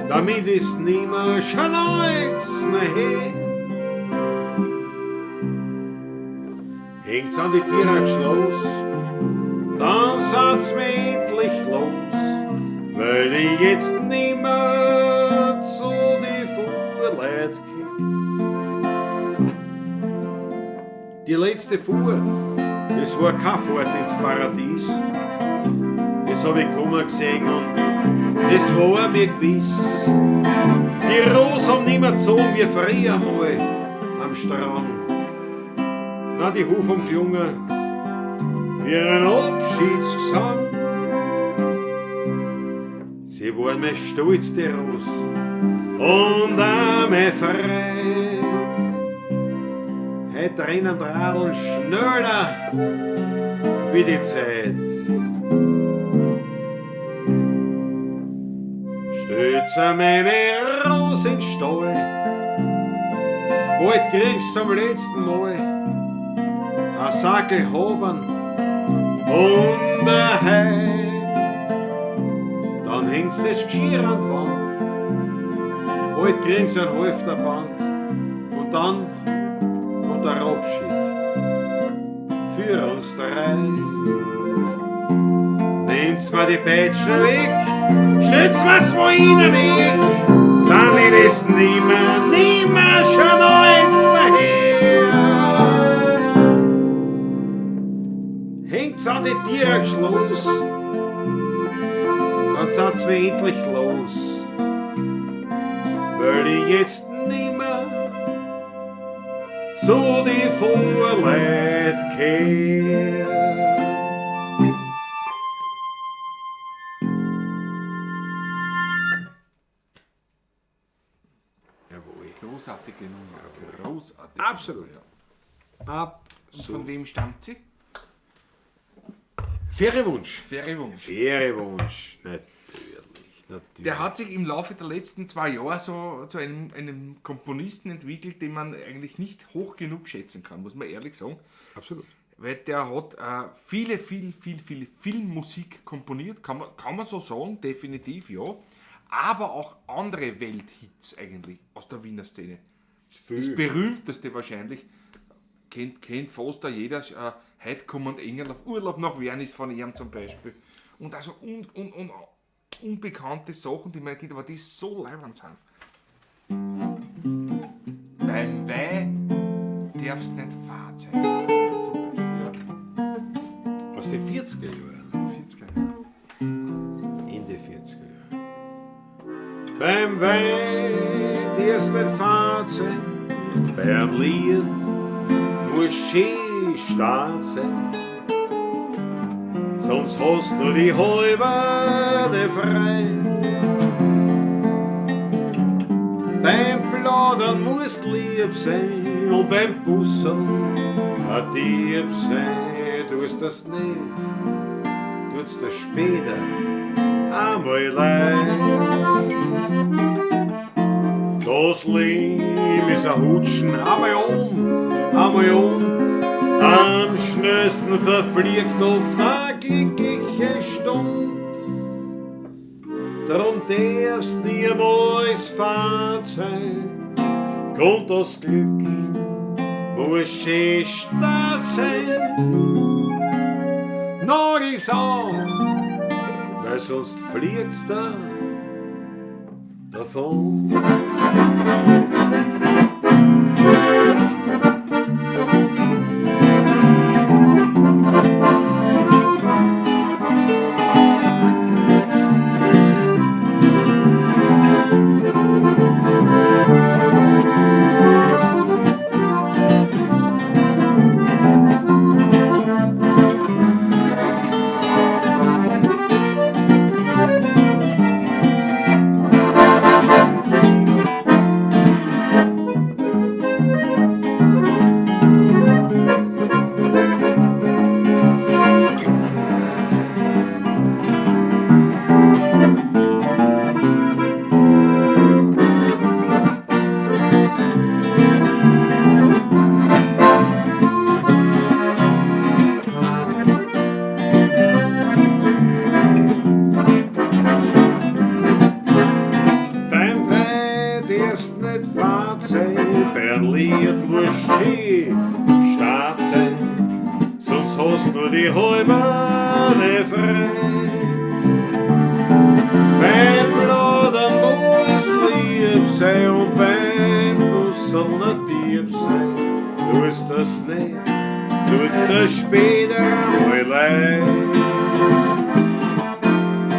damit es nimmer schneit's nachher. Hängt's an die Tierach Schloss, dann seid's mir endlich los, weil ich jetzt nimmer zu die Vorleit komm. Die letzte Fuhr, das war keine Fahrt ins Paradies. Das hab ich kommen gesehen und das war mir gewiss. Die Rosen haben nicht mehr gezogen wie früher mal am Strand. Na, die Hufe haben gelungen wie ein Abschiedsgesang. Sie waren mir stolz, die Rosen, und auch mein Freund. Heute rennen die Radl schneller wie die Zeit. Stütze meine Rose in den Stall, bald kriegst du zum letzten Mal ein Sackel haben und ein Heim. Dann hängst das Geschirr an die Wand, bald kriegst du ein Halfterband und dann kommt der Abschied für uns drei. Nehmt's mir die Peitschen weg, stellt's mir's wo ihnen weg, dann will es nimmer schon eins daher. Hängt's an die Tiere geschloss, dann sind's wir endlich los, weil ich jetzt nimmer zu die Vorleid kehr. Großartige Nummer. Großartig. Absolut. Ja. Und von wem stammt sie? Ferienwunsch. Ferienwunsch. Ferienwunsch, natürlich. Der hat sich im Laufe der letzten 2 Jahre so zu einem Komponisten entwickelt, den man eigentlich nicht hoch genug schätzen kann, muss man ehrlich sagen. Absolut. Weil der hat viel Filmmusik komponiert, kann man so sagen, definitiv, ja. Aber auch andere Welthits eigentlich aus der Wiener Szene. Das berühmteste wahrscheinlich, kennt fast jeder, heute kommen Engel auf Urlaub nach Wernis von ihm zum Beispiel. Und also unbekannte Sachen, die man kennt, aber die so leibend sind. Beim Weih darf's nicht fad sein, zum Beispiel. Aus den 40er Jahren. 40er Jahre. Ende 40er Jahre. Beim Wein darf's nicht fad sein, beim Lied muss schön stark sein, sonst hast du die halbe Freund. Beim Plaudern musst lieb sein und beim Busseln ein Dieb sein. Tust das nicht, tut's das später einmal leid. Das Leben ist ein Hutschen, einmal und am schnellsten verfliegt oft eine glückliche Stund. Drum darfst niemals fad sein, kommt das Glück, muss schön stark sein. Noch ist auch, weil sonst fliegt's da davon. Sein und beim Busseln ein Dieb sein, du ist das nicht. tut's dir später einmal leid.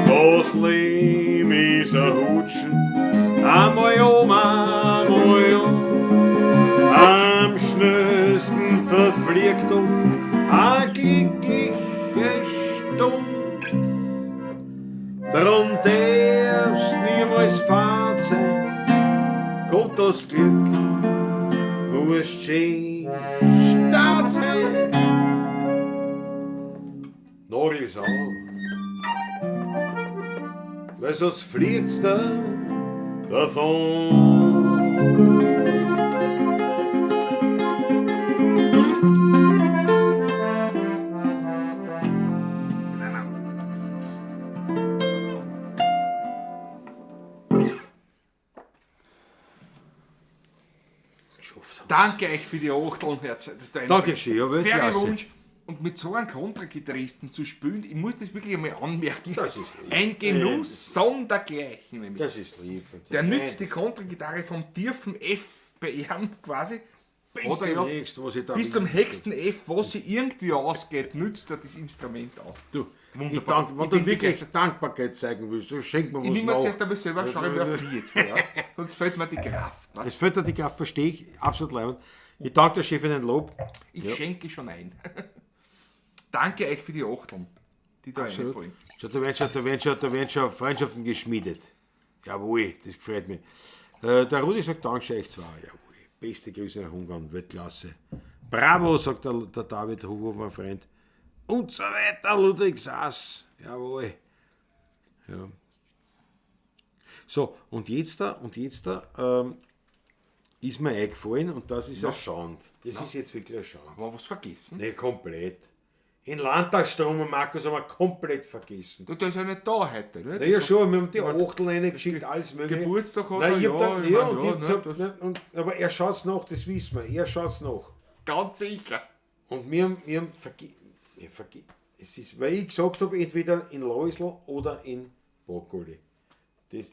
Das Leben ist ein Hutschen, einmal einmal am schnellsten verfliegt oft eine glückliche Stunde. Drum darfst niemals fad sein, kommt das Glück, musst schön stark sein. Nagel ist an, weil sonst fliegt's da davon. Danke euch für die Achteln, Herz. Das ist ein Dankeschön, ja, fairer Weltklasse. Wunsch. Und mit so einem Kontragitarristen zu spielen, ich muss das wirklich einmal anmerken, Das ist lieb. ein Genuss sondergleichen. Nämlich. Das ist lieb von dir. Der nützt die Kontragitarre vom tiefen F bei ihm quasi. Bis zum nächsten, was ich da Bis zum höchsten F, was sie irgendwie ausgeht, nützt er das Instrument aus. Du, ich Wunderbar. danke, wenn Ich du bin wirklich begeistert. Dankbarkeit zeigen willst, so schenk mir Ich was nehme mir nach. zuerst einmal selber, schaue ich mir auf die jetzt vor. Ja? Sonst fehlt mir die Kraft. Es Was? fällt dir die Kraft, verstehe ich, absolut leibend. Ich danke der Chef für den Lob. Ich schenke schon ein. Danke euch für die Achteln, die da reinfallen. So, da werden schon Freundschaften geschmiedet. Jawohl, das gefällt mir. Der Rudi sagt Danke euch zwar, jawohl. Beste Grüße nach Ungarn, Weltklasse. Bravo, sagt der David Hochhofer, mein Freund. Und so weiter, Ludwig Sass. Jawohl. Ja. So, und jetzt ist mir eingefallen, und das ist eine Schande. Das ist jetzt wirklich eine Schande. Haben wir was vergessen? Ne, komplett. In Landtagsstrom und Markus haben wir komplett vergessen. Du, der ist ja nicht da heute, nicht? Na ja schon, wir haben die Achtel reingeschickt, alles mögliche. Geburtstag hat Nein, er, ich hab dann, ich ja, mein, und ich hab ne, gesagt, das- ne, aber er schaut's nach, das wissen wir, er schaut's nach. Ganz sicher. Und wir haben vergessen, es ist, weil ich gesagt habe, entweder in Läusl oder in Brokkoli. Das.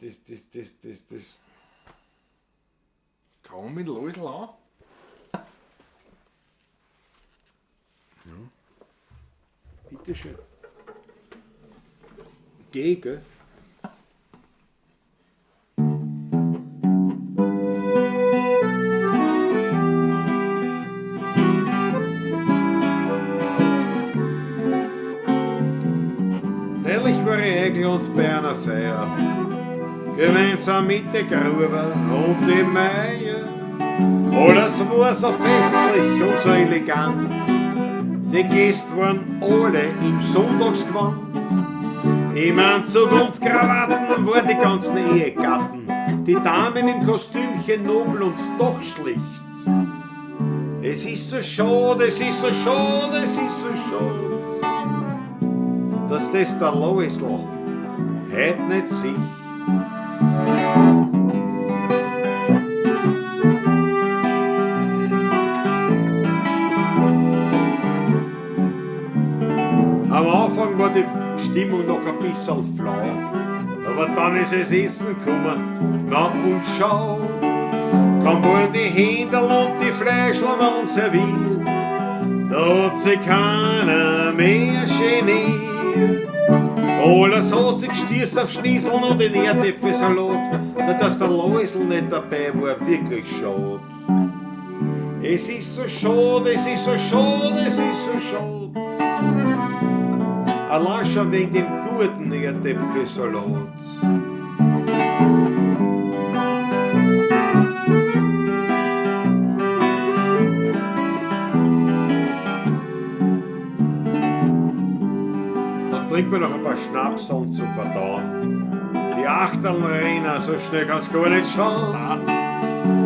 Kann man mit Läusel an? Bitteschön. Gegen. Neulich war ich eingeladen bei einer Feier, gemeinsam mit der Gruber und dem Meier. Alles war so festlich und so elegant. Die Gäste waren alle im Sonntagsgewand. Im Anzug und Krawatten waren die ganzen Ehegatten. Die Damen im Kostümchen nobel und doch schlicht. Es ist so schade, es ist so schade, es ist so schade, dass das der Läusl heute nicht sieht. Am Anfang war die Stimmung noch ein bisschen flau, aber dann ist es Essen gekommen, na und schau, kaum wurden die Händel und die Fleischler waren serviert, da hat sich keiner mehr geniert. Alles hat sich gestürzt auf Schnieseln und in Erdäpfelsalat, dass der Läusl nicht dabei war, wirklich schade. Es ist so schade, es ist so schade, es ist so schade. Allein schon wegen dem guten Erdäpfelsalat. Dann trinken wir noch ein paar Schnapseln zum Verdauen. Die Achteln rennen, so schnell kann's gar nicht schauen.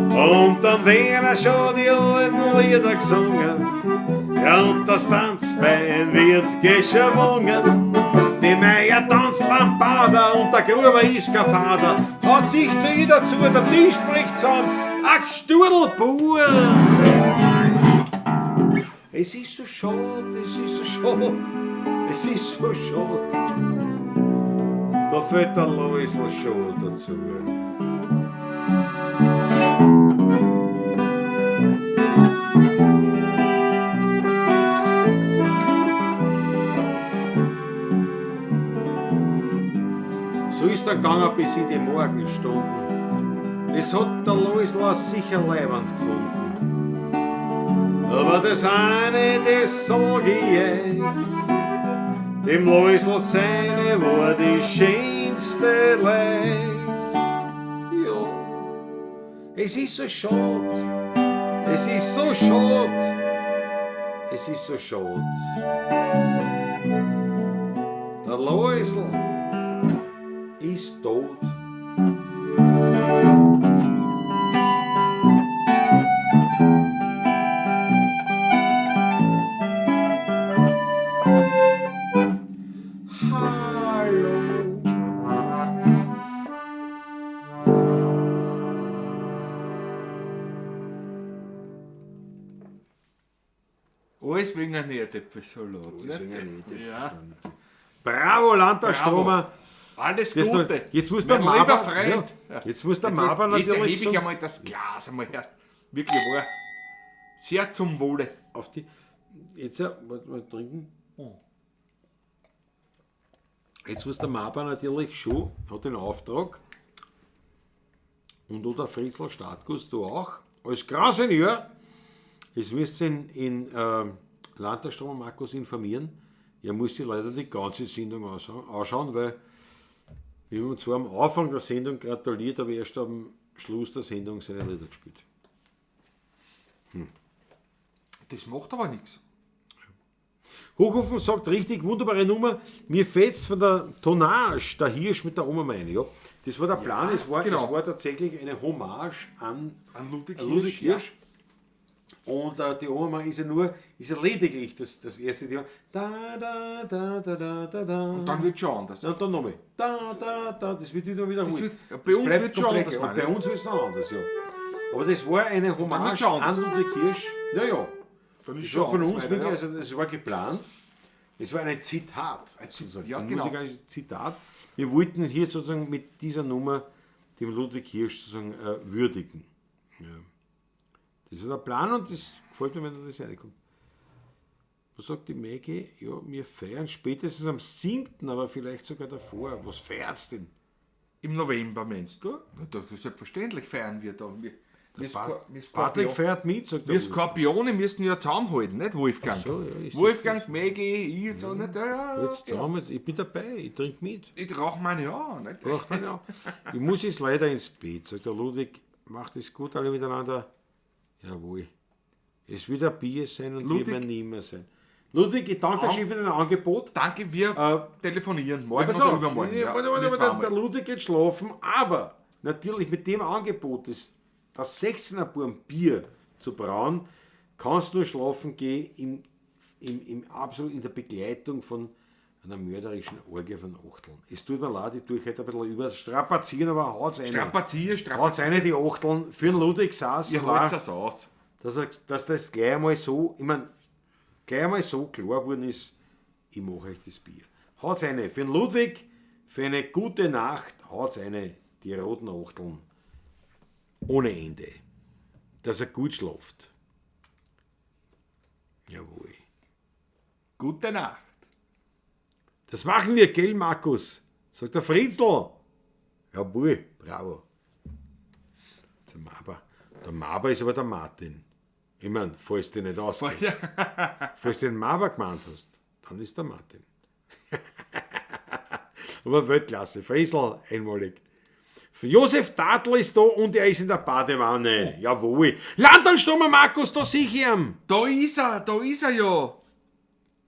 Und dann werden schon die alten Lieder gesungen. Ja, und das Tanzbein wird geschwungen. Die Meier tanzt Lambada und der Gruber ist kein Vater. Hat sich zu ihr dazu, der Tisch spricht zusammen. Ach, Studelbur! Es ist so schade, es ist so schade, es ist so schade. Da fällt der Läusl schon dazu. dann gegangen bis in die Morgenstunden. Das hat der Loisler sicher leibend gefunden. Aber das eine, das sag ich euch, dem Loisler seine war die schönste Leich. Ja, es ist so schade, es ist so schade, es ist so schade. Der Loisl ist tot. Alles wegen einer Erdäpfelsalat. Ja. Bravo, Landtagstromer. Alles Das Gute. da- jetzt muss der Mein lieber Maber, Freund. ja, jetzt muss der Maber Jetzt natürlich erhebe ich so einmal das Glas einmal erst. Wirklich wahr. Sehr zum Wohle. auf die. Jetzt mal trinken. Jetzt muss der Maber natürlich schon, hat den Auftrag, und oder Fritzl Stadtguss, du auch, als Grausenieur, jetzt müsst ihr in Landtagsstrom Markus informieren, er muss sich leider die ganze Sendung anschauen, weil wir haben zwar am Anfang der Sendung gratuliert, aber erst am Schluss der Sendung seine Lieder gespielt. Das macht aber nichts. Hochhofen sagt richtig, wunderbare Nummer. Mir fetzt von der Tonnage der Hirsch mit der Oma meine. Ja, das war der Plan, es war tatsächlich eine Hommage an Ludwig Hirsch. Und die Oma ist ja lediglich das erste Thema. Da, da, da, da, da, da, da. Und dann wird es schon anders. Und dann nochmal. Da, da, da, das wird wieder wiederholt. Bei uns wird schon anders. Und bei uns wird es dann anders, ja. Aber das war eine Hommage an Ludwig Hirsch. Ja, ja. Dann Das ist war schon von anders, uns wirklich, also das war geplant. Es war ein Zitat. Ja, Ein genau. musikalisches Zitat. Wir wollten hier sozusagen mit dieser Nummer dem Ludwig Hirsch sozusagen würdigen. Ja. Das war der Plan und das gefällt mir, wenn da das reinkommt. Was sagt die Maggie? Ja, wir feiern spätestens am 7., aber vielleicht sogar davor. Was feiert's denn? Im November meinst du? Ja, das selbstverständlich feiern wir da. Patrick feiert mit, sagt Wir er. Skorpione müssen ja zusammenhalten, nicht Wolfgang? Ach so, ja, ist das Wolfgang, Maggie, ich jetzt auch nicht. Ja, Jetzt zusammen, ich bin dabei, ich trinke mit. Ich rauche meine auch. Nicht? Braucht man ja. Ich muss jetzt leider ins Bett, sagt der Ludwig. Macht es gut, alle miteinander. Jawohl. Es wird ein Bier sein und Ludwig. wird mir nie mehr sein. Ludwig, ich danke dir für dein Angebot. Danke, wir telefonieren. Morgen Pass oder auf, übermorgen. Ja, warte, wir der zweimal. Ludwig geht schlafen, aber natürlich mit dem Angebot, das 16er Burm Bier zu brauen, kannst du nur schlafen gehen absolut in der Begleitung von einer mörderischen Orgie von Achteln. Es tut mir leid, ich tue heute ein bisschen überstrapazieren, aber haut's eine. Haut's eine, die Achteln. Für den Ludwig saß Ihr holt es aus. dass das gleich einmal so, ich meine, gleich einmal so klar geworden ist, ich mache euch das Bier. Haut's eine für den Ludwig, für eine gute Nacht, haut's eine, die roten Achteln. Ohne Ende. Dass er gut schläft. Jawohl. Gute Nacht. Das machen wir, gell, Markus? Sagt der Fritzl. Jawohl, bravo. Der Maber. Der Maber ist aber der Martin. Ich meine, falls du nicht ausgehst. Falls du den Maber gemeint hast, dann ist der Martin. Aber Weltklasse. Fritzl, einmalig. Josef Tadl ist da und er ist in der Badewanne. Jawohl. Landtagsstürmer Markus, da sehe ich ihn. Da ist er ja.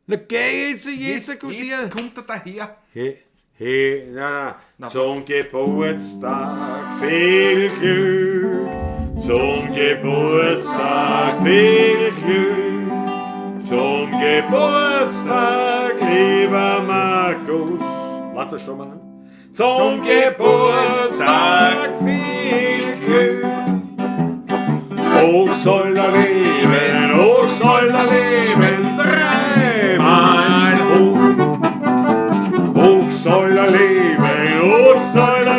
Na geh jetzt Jetzt kursieren. kommt er daher. Hey, na. Zum Geburtstag viel Glück. Zum Geburtstag viel Glück. Zum Geburtstag, lieber Markus. Landtagsstürmer. Zum Geburtstag viel Glück. Hoch soll er leben, dreimal hoch. Hoch soll er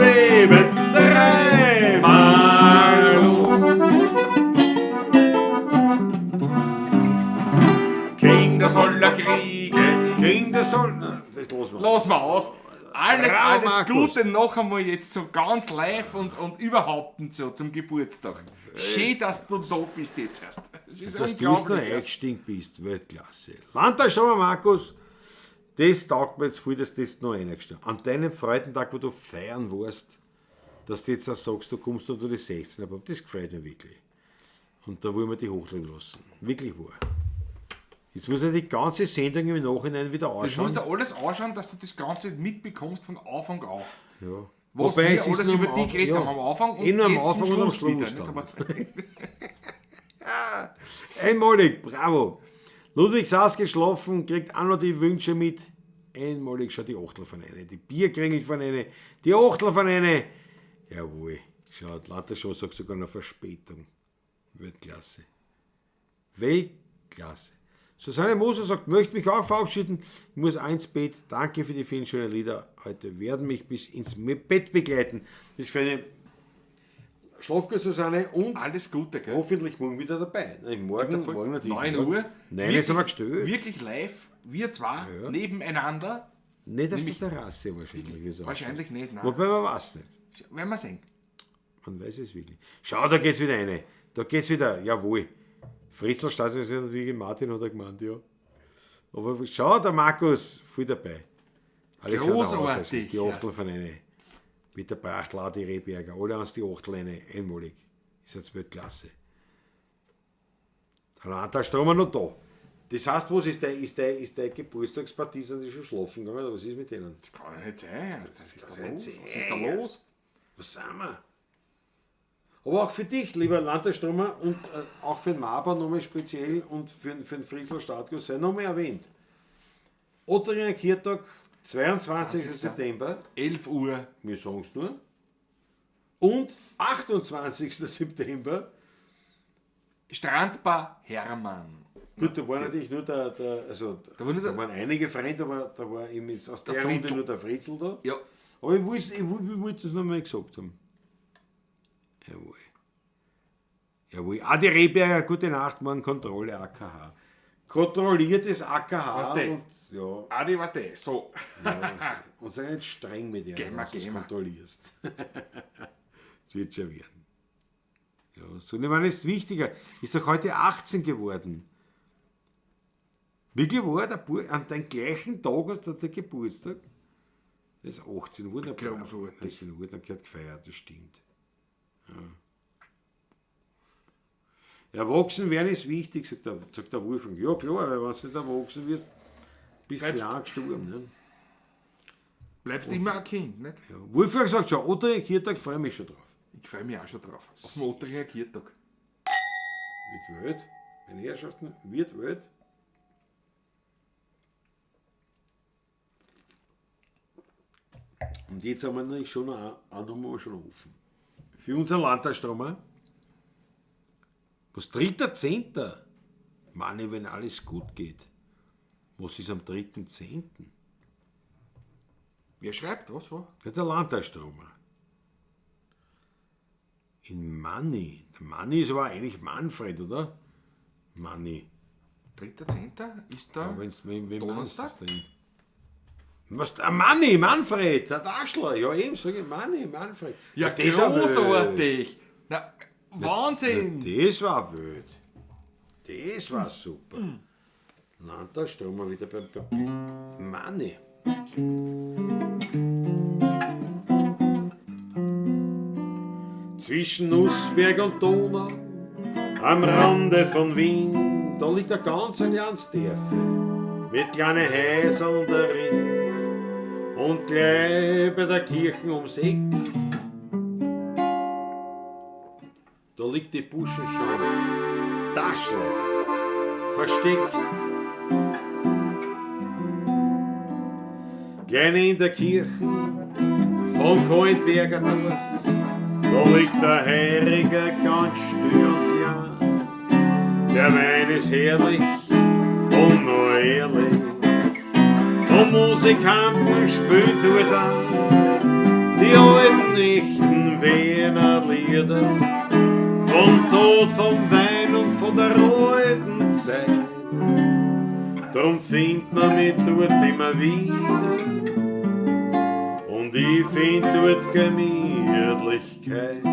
leben, dreimal hoch. Kinder soll er kriegen. Kinder sollen... Das lassen wir. Lass mal aus. Alles Markus. Gute noch einmal jetzt so ganz live und überhaupt nicht so zum Geburtstag. Schön, dass du da bist jetzt erst. Das ist Dass du jetzt noch unglaublich. eingestiegen bist, Weltklasse. Landtagsstrom, Markus, das taugt mir jetzt viel, dass du das noch eingestellt hast. An deinem Freudentag, wo du feiern warst, dass du jetzt auch sagst, du kommst unter die 16, aber das gefällt mir wirklich. Und da wollen wir die hochleben lassen. Wirklich wahr. Jetzt muss ich die ganze Sendung im Nachhinein wieder Das anschauen. musst du alles anschauen, dass du das Ganze mitbekommst von Anfang an. Ja. Was Wobei, wir es ist alles nur über am die Anfang- geredet ja. haben am Anfang und nur am jetzt Anfang zum und am Schluss Schluss wieder. Nicht? dann. Aber Einmalig, bravo. Ludwig saß geschlafen, kriegt auch noch die Wünsche mit. Einmalig schon die Achtel von einer, die Bierkringel von einer, die Achtel von einer. Jawohl, schaut, Latte schon sagt sogar noch Verspätung. Weltklasse. Weltklasse. Susanne Moser sagt, möchte mich auch verabschieden. Ich muss ins Bett. Danke für die vielen schönen Lieder. Heute werden mich bis ins Bett begleiten. Das ist für eine Schlaf gut, Susanne, und alles Gute, gell? hoffentlich morgen wieder dabei. Nein, morgen natürlich. 9 Uhr. Nein, jetzt haben wir gestellt. Wirklich live, wir zwei nebeneinander. Nicht auf Nämlich- der Terrasse wahrscheinlich. wie es Wahrscheinlich ausschaut. nicht, nein. Wobei man weiß nicht. Werden wir sehen. Man weiß es wirklich. Schau, da geht's wieder eine. Da geht's wieder, jawohl. Fritzl-Stadion ist ja natürlich, Martin hat er gemeint, ja. Aber schau, der Markus, viel dabei. Alexander Großartig, Hauser, die Achtel erst. von eine. Mit der Prachtler, die Rehberger, alle ans die Achtel eine, einmalig. Ist jetzt Weltklasse. Der Landtagsstrom noch da. Das heißt, was ist der Geburtstagspartie, sind die schon schlafen gegangen, oder was ist mit denen? Das kann ja nicht sein. Was nicht ist sein. da los? Was sind wir? Aber auch für dich, lieber Landtagsstromer, und auch für den Maber nochmal speziell und für den Friesler Stadtgast sei nochmal erwähnt. Otteringer Kirchtag, 22. 20. September, 11 Uhr. wir sagen es nur, und 28. September, Strandbar Hermann. gut, da war natürlich nur da war nur der- waren einige Freunde, aber da war eben jetzt aus Der der Runde Fritzl. nur der Fritzl da. Ja, Aber ich wollte das nochmal gesagt haben. Jawohl. Jawohl. Ah, die Rehberger, gute Nacht, morgen Kontrolle AKH. Kontrolliertes AKH. Was denn? Und, ja, Adi, was der? So. und sei nicht streng mit dir, Geh mal, wenn du es geh mal. kontrollierst. Das wird schon werden. Ja, so, ich meine, ist wichtiger. Ist doch heute 18 geworden. Wirklich war der an deinem gleichen Tag hast du der Geburtstag? Das ist 18 Uhr, der Großartig. 18 Uhr, dann gehört gefeiert, das stimmt. Ja. Erwachsen werden ist wichtig, sagt der Wolfgang. Ja klar, weil wenn du nicht erwachsen wirst, bist du Bleibst- lang gestorben. Ne? Bleibst immer ein Kind, nicht? Ja. Wolfgang sagt schon, Otteringer Kirchtag, freue mich schon drauf. Ich freue mich auch schon drauf. Auf dem Otteringer Kirchtag. Wird wild, meine Herrschaften, wird wild. Und jetzt haben wir natürlich schon eine Nummer schon offen. Für unseren Landtagsstromer. Was 3.10. Mann, wenn alles gut geht. Was ist am 3.10.? Wer schreibt? Was war? Ja, der Landtagsstromer. In Manni. Der Manni ist aber eigentlich Manfred, oder? Manni. 3.10. ist da. Aber wenn's, wenn meinst du Donnerstag? das denn? Was, Manni, Manfred, der Daschler. Ja, eben, sage ich, Manni, Manfred. Ja, das ist ja wild. großartig. Na, Wahnsinn. Das war wild. Das war super. Landtagsstromer wieder beim Manni. Zwischen Nussberg und Donau, am Rande von Wien, da liegt ein ganz kleines Dörfchen mit kleinen Häusern darin. Und gleich bei der Kirche ums Eck, da liegt die Buschenschau, Daschler, versteckt. Kleine in der Kirche von Koinberger Dorf, da liegt der Heiriger ganz still und klein. Der Wein ist herrlich und noch ehrlich. Und Musikanten spielen dort an die alten, echten Wiener Lieder. Vom Tod, vom Wein und von der alten Zeit. Drum findet man mich dort immer wieder. und ich find dort Gemütlichkeit.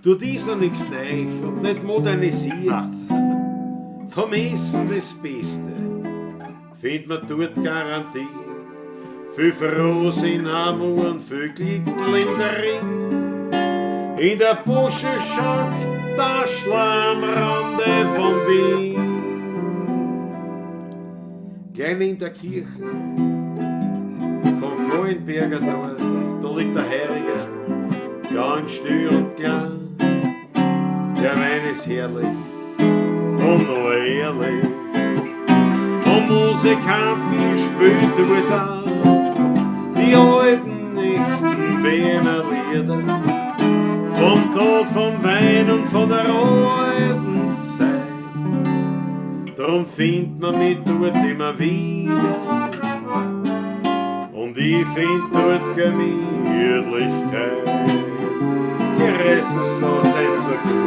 Dort ist noch nichts neu und nicht modernisiert. Vom Essen das Beste findet man dort garantiert. Viel Frohsinn haben und viel Glückl in der Ring. In der Busche schankt der Schlammrande von Wien. Gleich neben der Kirche vom Kohlenberger Dorf, da liegt der Heiriger, ganz still und klein. Der Wein ist herrlich und noch ehrlich. Und Musikanten spielt dort auch die alten, echten Wiener Lieder. Vom Tod, vom Wein und von der alten Zeit. Drum findet man mich dort immer wieder. Und ich find dort Gemütlichkeit. Die Rest ist so, sind so gut.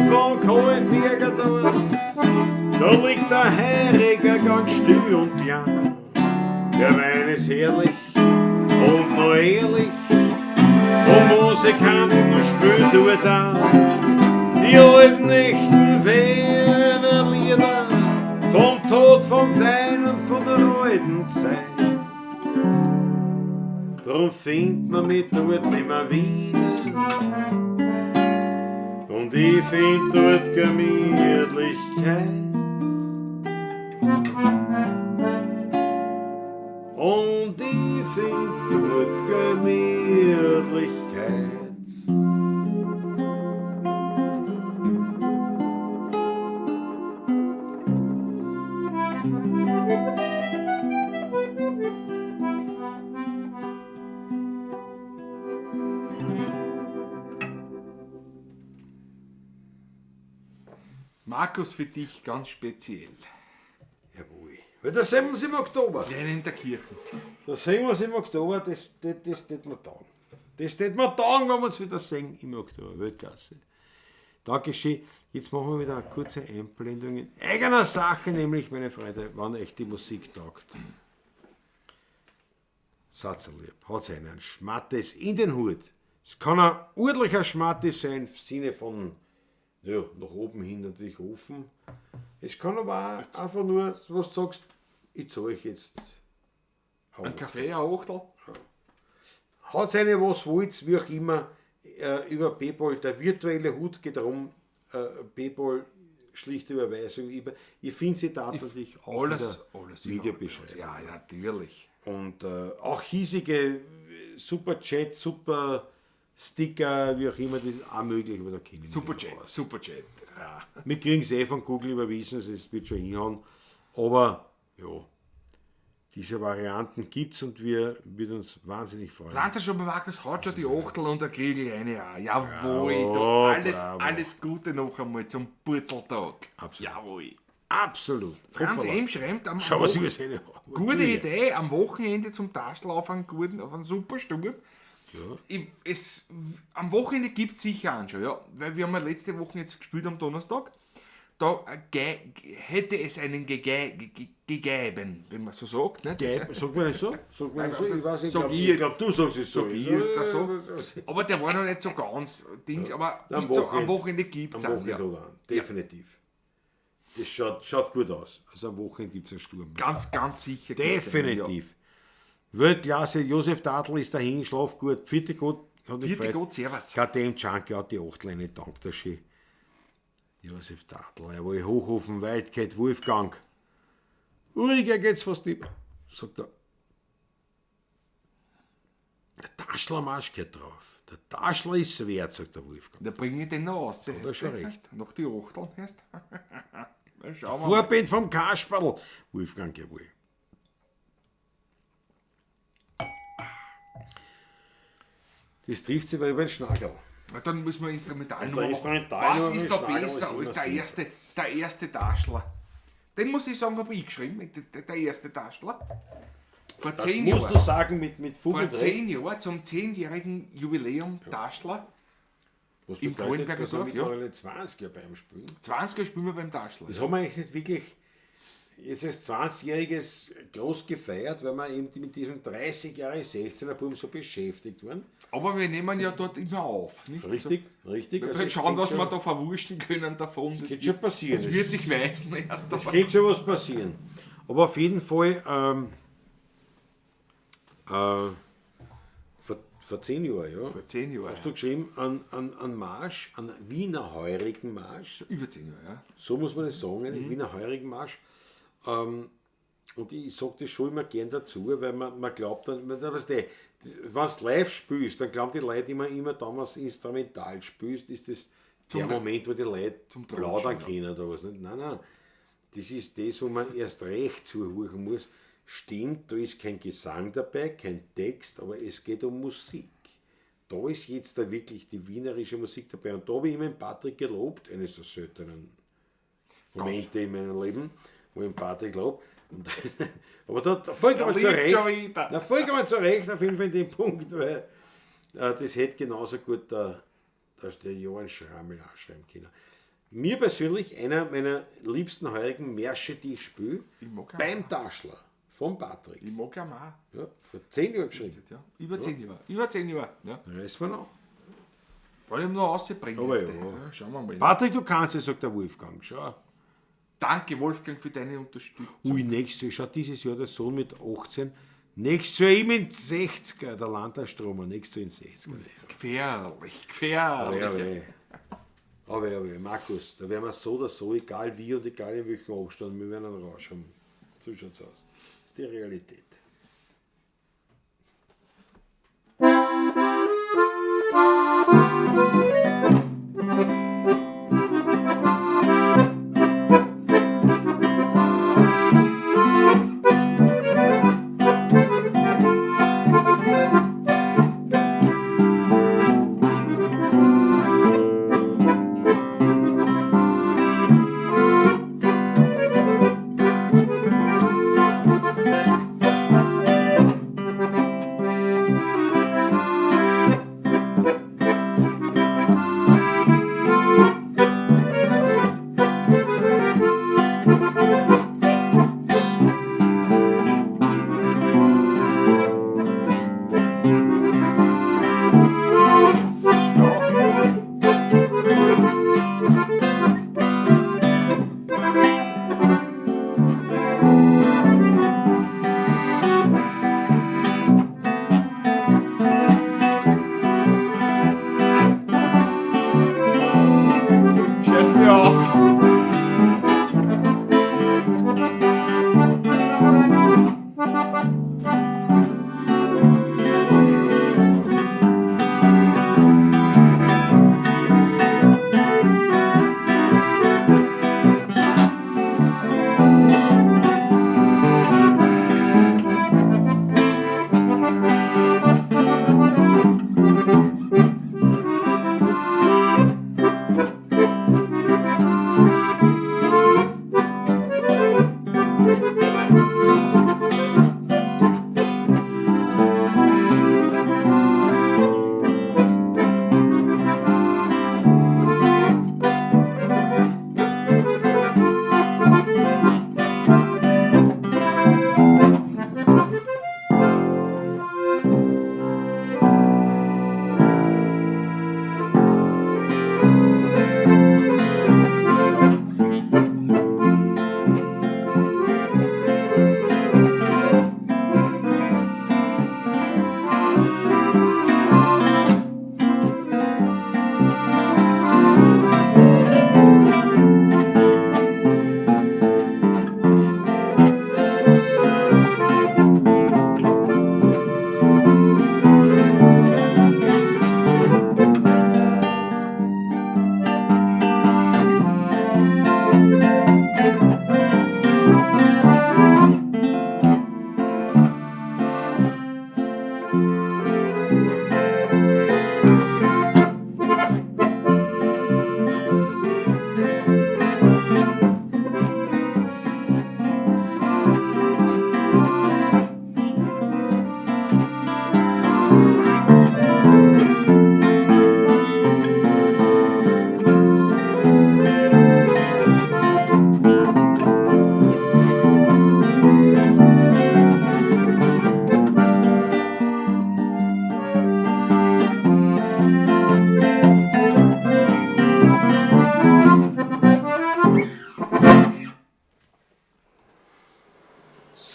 Von Kohlenberger Dorf, da liegt der Heiriger ganz still und klein. Der Wein ist herrlich und noch ehrlich, und Musikanten spielen dort auch die alten echten Wiener Lieder. Vom Tod, vom Wein und von der alten Zeit. Drum findet man mich dort immer wieder. Und ich find dort Gemütlichkeit. Und ich find dort Gemütlichkeit. Markus, für dich ganz speziell. Jawohl. Weil das sehen wir uns im Oktober. Rennen in der Kirche. Das sehen wir uns im Oktober, das tät mir taugen. Das tät mir taugen, wenn wir uns wieder sehen im Oktober. Weltklasse. Dankeschön. Jetzt machen wir wieder eine kurze Einblendung in eigener Sache, nämlich, meine Freunde, wann euch die Musik taugt. Satzerlieb, hat einen Schmattes in den Hut. Es kann ein ordentlicher Schmattes sein, im Sinne von, ja, nach oben hin natürlich offen. Es kann aber auch einfach nur, was du sagst, ich zahle euch jetzt Ein Kaffee, ein Achtel. Hat seine was wollt, wie auch immer, über PayPal. Der virtuelle Hut geht rum, PayPal, schlichte Überweisung. Ich finde sie da natürlich auch Alles Videobeschreibung. Ja, natürlich. Und auch hiesige Superchat, Super Sticker, wie auch immer, das ist auch möglich. Aber da kennen Superchat. Ja. Wir kriegen es von Google überwiesen, also es wird schon hinhauen. Aber ja, diese Varianten gibt es und wir würden uns wahnsinnig freuen. Plant er schon bei Markus, haut schon die Achtel und der Kriegel rein. Auch. Jawohl, Ja, alles Gute noch einmal zum Purzeltag. Absolut. Jawohl. Absolut. Franz Hoppala. M. schreibt am Schau, was über seine gute Idee, am Wochenende zum Taschel auf einen super Stub. Ja. Am Wochenende gibt es sicher einen schon, ja, weil wir haben ja letzte Woche jetzt gespielt am Donnerstag. da hätte es einen gegeben, wenn man so sagt. Ne? Sag mal nicht so? Sag mal nicht so? Ich weiß nicht, Sag ich glaube, du sagst es so. Sag ich jetzt auch so. Aber der war noch nicht so ganz Dings, aber Am am Wochenende gibt es Am einen. Wochenende oder an. Definitiv. Das schaut gut aus. Also am Wochenende gibt es einen Sturm. Ganz sicher. gibt's einen, Definitiv. Weltklasse, Josef Dadl ist dahin, schlaf gut. Vierte Gott, hat mich Vierte gefreut. Gott, servus. KTM Junkie hat die 8 Leine, dank der schön. Josef Dadl, jawohl, Hochhofen, Wildcat, Wolfgang. Ruhiger geht's fast nicht. Sagt er. Der Taschlermarsch geht drauf. Der Taschler ist es wert, sagt der Wolfgang. Da bringe ich den noch raus. Hat er schon recht. Noch die Achteln hast. Dann schauen wir mal. Vorband vom Kasperl. Wolfgang, jawohl. Das trifft sich aber über den Schnagel. Na, dann muss man instrumental Und noch der machen. Instrumental Was noch ist mit da Schnagel besser ist als immer der erste Taschler? Den muss ich sagen, habe ich geschrieben, der erste Taschler. Vor Das 10 musst du Jahren. sagen mit Fug Vor und Recht. 10 Jahren zum 10-jährigen Jubiläum Taschler. Was im bedeutet, Kohlenberger dass er Dorf, ja. mittlerweile 20 Jahre beim Spielen. 20er spielen wir beim Taschler. Das haben wir eigentlich nicht wirklich jetzt als 20-Jähriges groß gefeiert, weil wir eben mit diesem 30 Jahre 16er Buben so beschäftigt waren. Aber wir nehmen ja dort immer auf. Nicht? Richtig, richtig. Also, Also wir es schauen, kann was schon- wir da verwurschen können davon. Das wird schon passieren. Das wird sich weisen erst Es einmal. könnte schon was passieren. Aber auf jeden Fall, vor 10 Jahren, ja, Vor 10 Jahren. hast du geschrieben, an Marsch, an Wiener Heurigen Marsch, Über 10 Jahre, ja. so muss man das sagen, einen Wiener Heurigen Marsch. Und ich sage das schon immer gern dazu, weil man glaubt dann, wenn du live spielst, dann glauben die Leute immer damals instrumental spielst, ist das der Moment, wo die Leute zum plaudern Tratschen, können oder was. Nein, das ist das, wo man erst recht zuhören muss. Stimmt, da ist kein Gesang dabei, kein Text, aber es geht um Musik. Da ist jetzt da wirklich die wienerische Musik dabei. Und da habe ich immer den Patrick gelobt, eines der seltenen Momente in meinem Leben, wo ich den Patrick lobe. Und aber da vollkommen zu lebt Recht. schon wieder. Na, vollkommen zu Recht auf jeden Fall in dem Punkt, weil das hätte genauso gut der Johann Schrammel anschreiben können. Mir persönlich einer meiner liebsten heurigen Märsche, die ich spiele, Ich mag beim Taschler von Patrick. Ich mag ja mal. Ja, vor 10 Jahren geschrieben. Ja. Über 10 Jahre. Über 10 Jahre. Ja. Reiß mal noch. Wollen wir noch rausbringen? Aber ja. Ja, schauen wir mal. Patrick, du kannst es, sagt der Wolfgang. Schau. Danke, Wolfgang, für deine Unterstützung. Ui, nächstes Jahr, schau, dieses Jahr der Sohn mit 18. Nächstes Jahr ihm in 60er, der Landesstromer, nächstes Jahr in 60er. Gefährlich. Aber, Markus, da werden wir so oder so, egal wie und egal in welchem Abstand, wir werden einen Rausch haben. So schaut's aus. Das ist die Realität.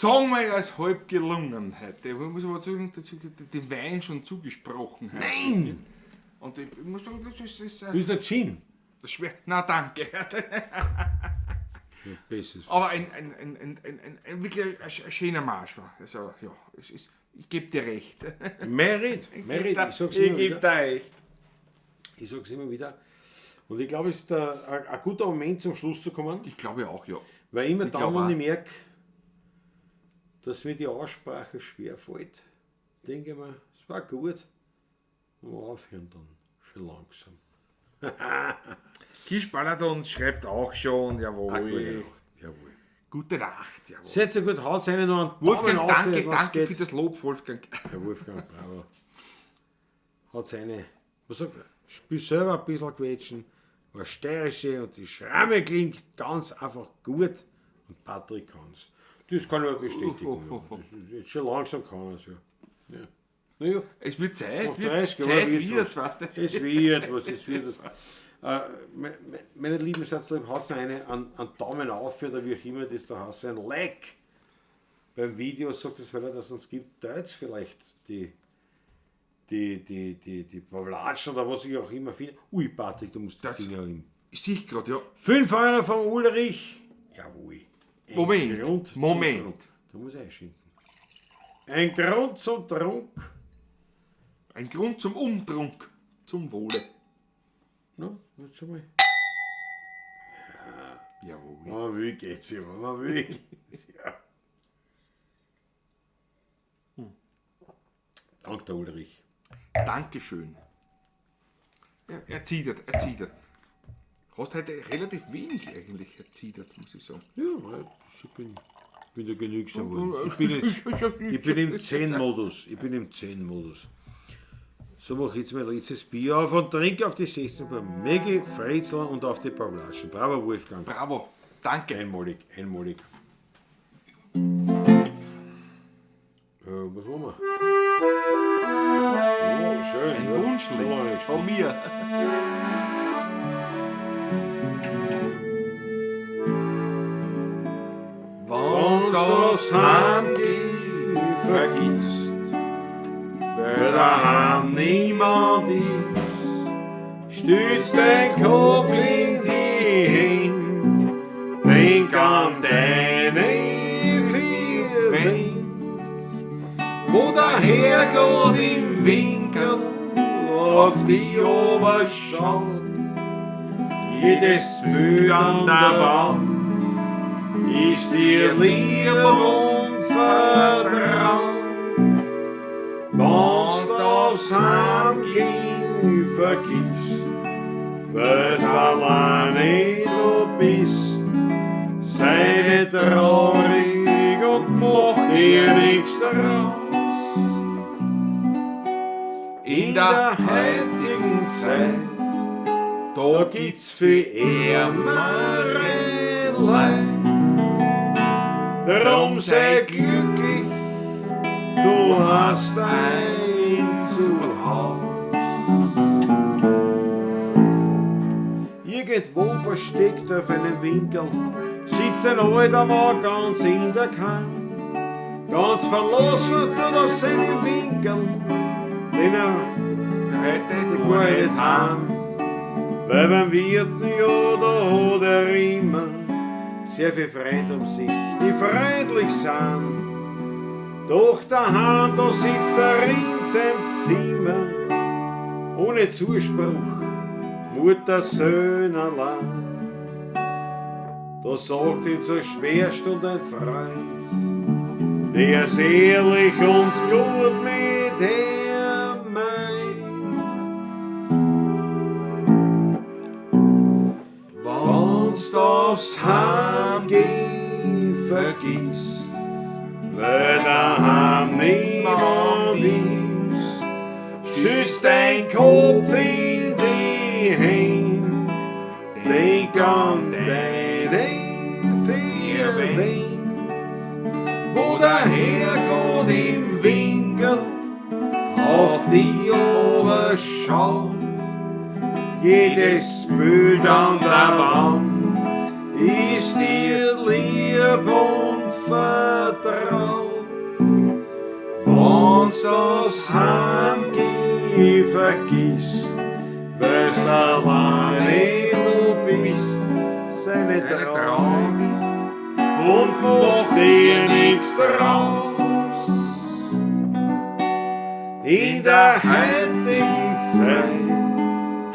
sagen wir als halb gelungen heute. Ich muss aber sagen, den Wein schon zugesprochen heute. Nein! Und ich muss sagen, das ist Du bist der Gin. das schwer. Na danke. Besseres. Aber ein wirklich ein schöner Marsch war. Also ja, ich gebe dir recht. Merit, ich sag's Ich immer gebe wieder. dir recht. Ich sag's immer wieder. Und ich glaube, es ist ein guter Moment zum Schluss zu kommen, Ich glaube auch, ja. weil immer Ich dann, glaub wenn auch. ich merke, dass mir die Aussprache schwer fällt, denke ich mir, es war gut. Und wir aufhören dann schon langsam. Kisch Baladon schreibt auch schon, jawohl. Ah, gute Nacht. Jawohl. Gute Nacht, jawohl. Seid so gut, haut eine noch einen Wolfgang, Daumen auf, danke, wenn's danke geht. für das Lob, Wolfgang. Herr Wolfgang, bravo. Hat seine, was sagt er? Spiel selber ein bisschen quetschen, war steirische und die Schramme klingt ganz einfach gut und Patrick kann's. Das kann ich auch bestätigen. Ja. Das ist jetzt schon langsam kann er es ja. Ja. Naja, Es wird Zeit, nach 30 Jahren Zeit wird's wird's, was. weißt du. Es wird was, es wird was. Meine lieben Satzleib, haut noch einen Daumen auf oder wie auch immer das da heißt, ein Like beim Video, sagt es, weil er das uns gibt, teilt vielleicht die Pavlatschen oder was ich auch immer finde. Ui, Patrick, du musst die Das- Finger im. Ich sehe gerade, ja. 5 Euro vom Ulrich. Jawohl. Ein Moment, Grund zum Moment. Trunk. Da muss ich einschinken. Ein Grund zum Trunk. Ein Grund zum Umtrunk. Zum Wohle. No, jetzt schon mal. Jawohl. Wenn man will, geht's ja. Wenn man will, geht's ja. Dank der Ulrich. Dankeschön. Er zittert. Hast heute relativ wenig eigentlich erzittert, muss ich sagen. Ja, ich bin da genügsam geworden. Ich bin im Zen-Modus. So mache ich jetzt mein letztes Bier auf und trinke auf die 16 bei Maggie, Frezel und auf die Pavlaschen. Bravo, Wolfgang. Bravo. Danke. Einmalig. Was machen wir? Oh, schön. Ein ja. So lange Wunschlied gespielt. von mir. Wenn's aufs Heimgehen vergisst, weil daheim niemand ist, stützt dein Kopf in die Hände, denk an deine vier Wände, wo der Herrgott im Winkel auf die Ober schaut, jedes Bild an der Wand ist dir lieb und vertraut. Wenn's aufs Heimgehen vergisst, weil's alleine du bist, sei nicht traurig und mach dir nichts draus. In der heutigen Zeit, da gibt's viel ärmere Leute. Darum sei glücklich, du hast ein Zuhause. Irgendwo versteckt auf einem Winkel sitzt ein alter Mann ganz in der Kant. Ganz verlassen tut auf seinem Winkel, den er heute gar nicht heim. Weil beim Wirten ja, da hat er immer sehr viel Freunde um sich, die freundlich sind. Doch daheim, da sitzt er in seinem Zimmer, ohne Zuspruch, Mutter, Söhn allein. Da sagt ihm zur Schwerstunde ein Freund, der es ehrlich und gut mit ihm meint. Wenn's aufs Heimgehen vergisst, weil daheim niemand ist, stützt dein Kopf in die Hände, denk an deine vier Wände, wo der Herrgott im Winkel auf die Ober schaut. Jedes Bild an der Wand ist dir lieb und vertraut. vertraut. Wenn's das Heimgehen vergisst, weil's alleine du bist, sei nicht traurig und mach dir nichts draus. In der heutigen Zeit,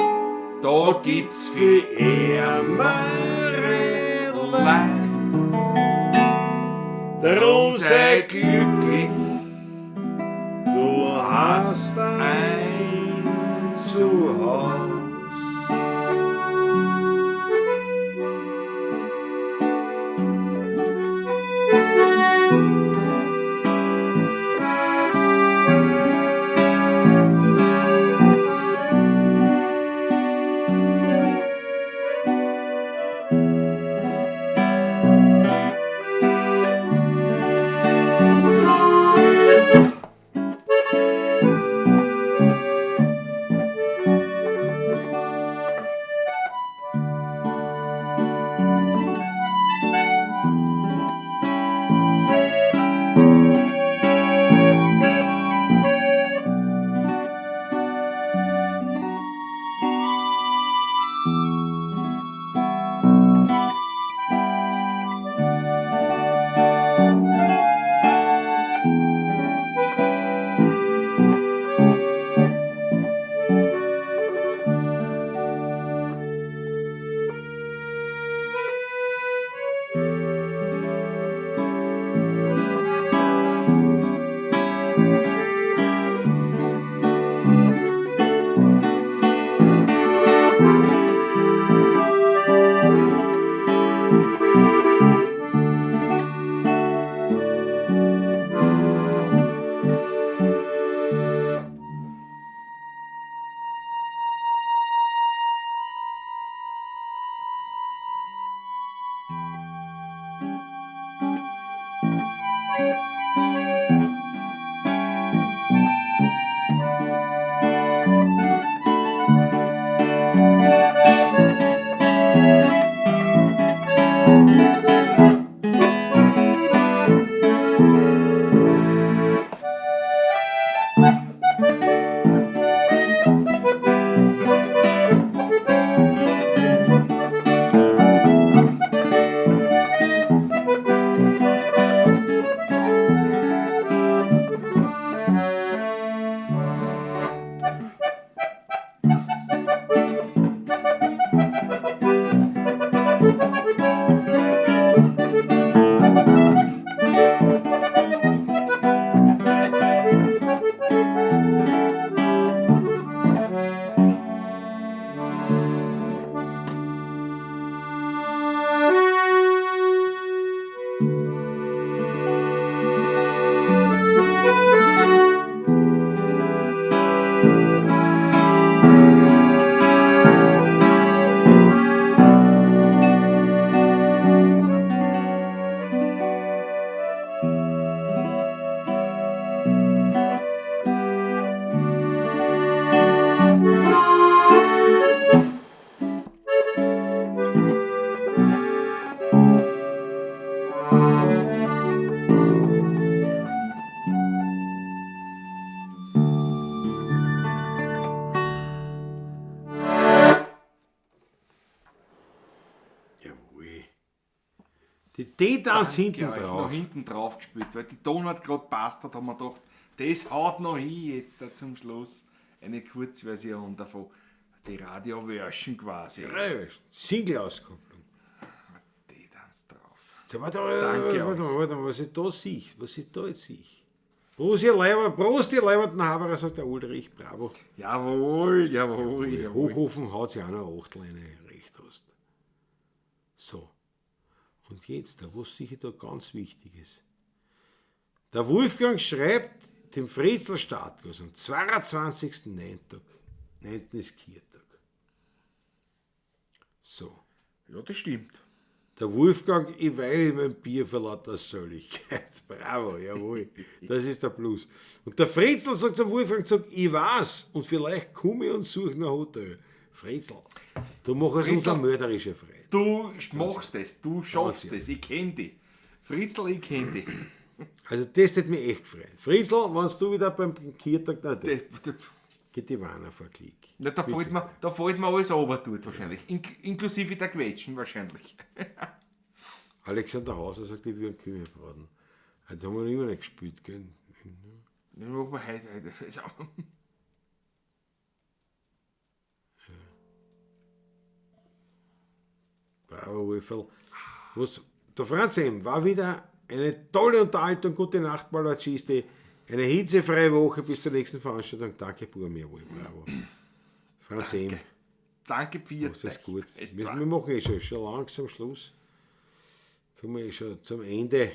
da gibt's viel ärmere Leid. Darum sei glücklich, du hast ein Zuhause. Die Tanz hinten Ja, drauf. noch hinten drauf gespielt, weil die Ton hat gerade passt, hat, haben wir gedacht, das haut noch hin jetzt da zum Schluss. Eine Kurzversion davon. Die Radio-Version quasi. Single-Auskopplung. Die Tanz drauf. Warte Danke mal, was ich da sehe. Was ich da jetzt sehe. Prost, ihr Leiberten Haberer, sagt der Ulrich, bravo. Jawohl, jawohl, jawohl. Hochhofen haut sich auch noch eine Achtleine recht hast. So. Und jetzt, was sicher da ganz wichtig ist. Der Wolfgang schreibt dem Fritzl Startgas am 22.09. ist Kirtag. So. Ja, das stimmt. Der Wolfgang, ich weine in meinem Bier vor lauter Säuligkeit. Bravo, jawohl. Das ist der Plus. Und der Fritzl sagt zum Wolfgang, ich weiß, und vielleicht komme ich und suche nach Hotel. Fritzl, du machst unser mörderische Freude. Du machst das, du schaffst das, ich kenne dich. Fritzl, ich kenne dich. Also das hätte mich echt gefreut. Fritzl, wenn du wieder beim Kirtag geht die Wanne verklick. Ja, da fällt mir alles runter dort wahrscheinlich. Inklusive der Quetschen wahrscheinlich. Alexander Hauser sagt, ich will einen Kümmel braten. Da haben wir immer nicht gespielt, gell? Den machen wir heute. Also, Bravo, Wolferl. Der Franz M. war wieder eine tolle Unterhaltung, gute Nacht, Balaciste. Eine hitzefreie Woche bis zur nächsten Veranstaltung. Danke, Burmir, bravo. Franz M. danke, Pfiat. Das ist gut. Es Wir war- machen schon langsam Schluss. Kommen wir schon zum Ende.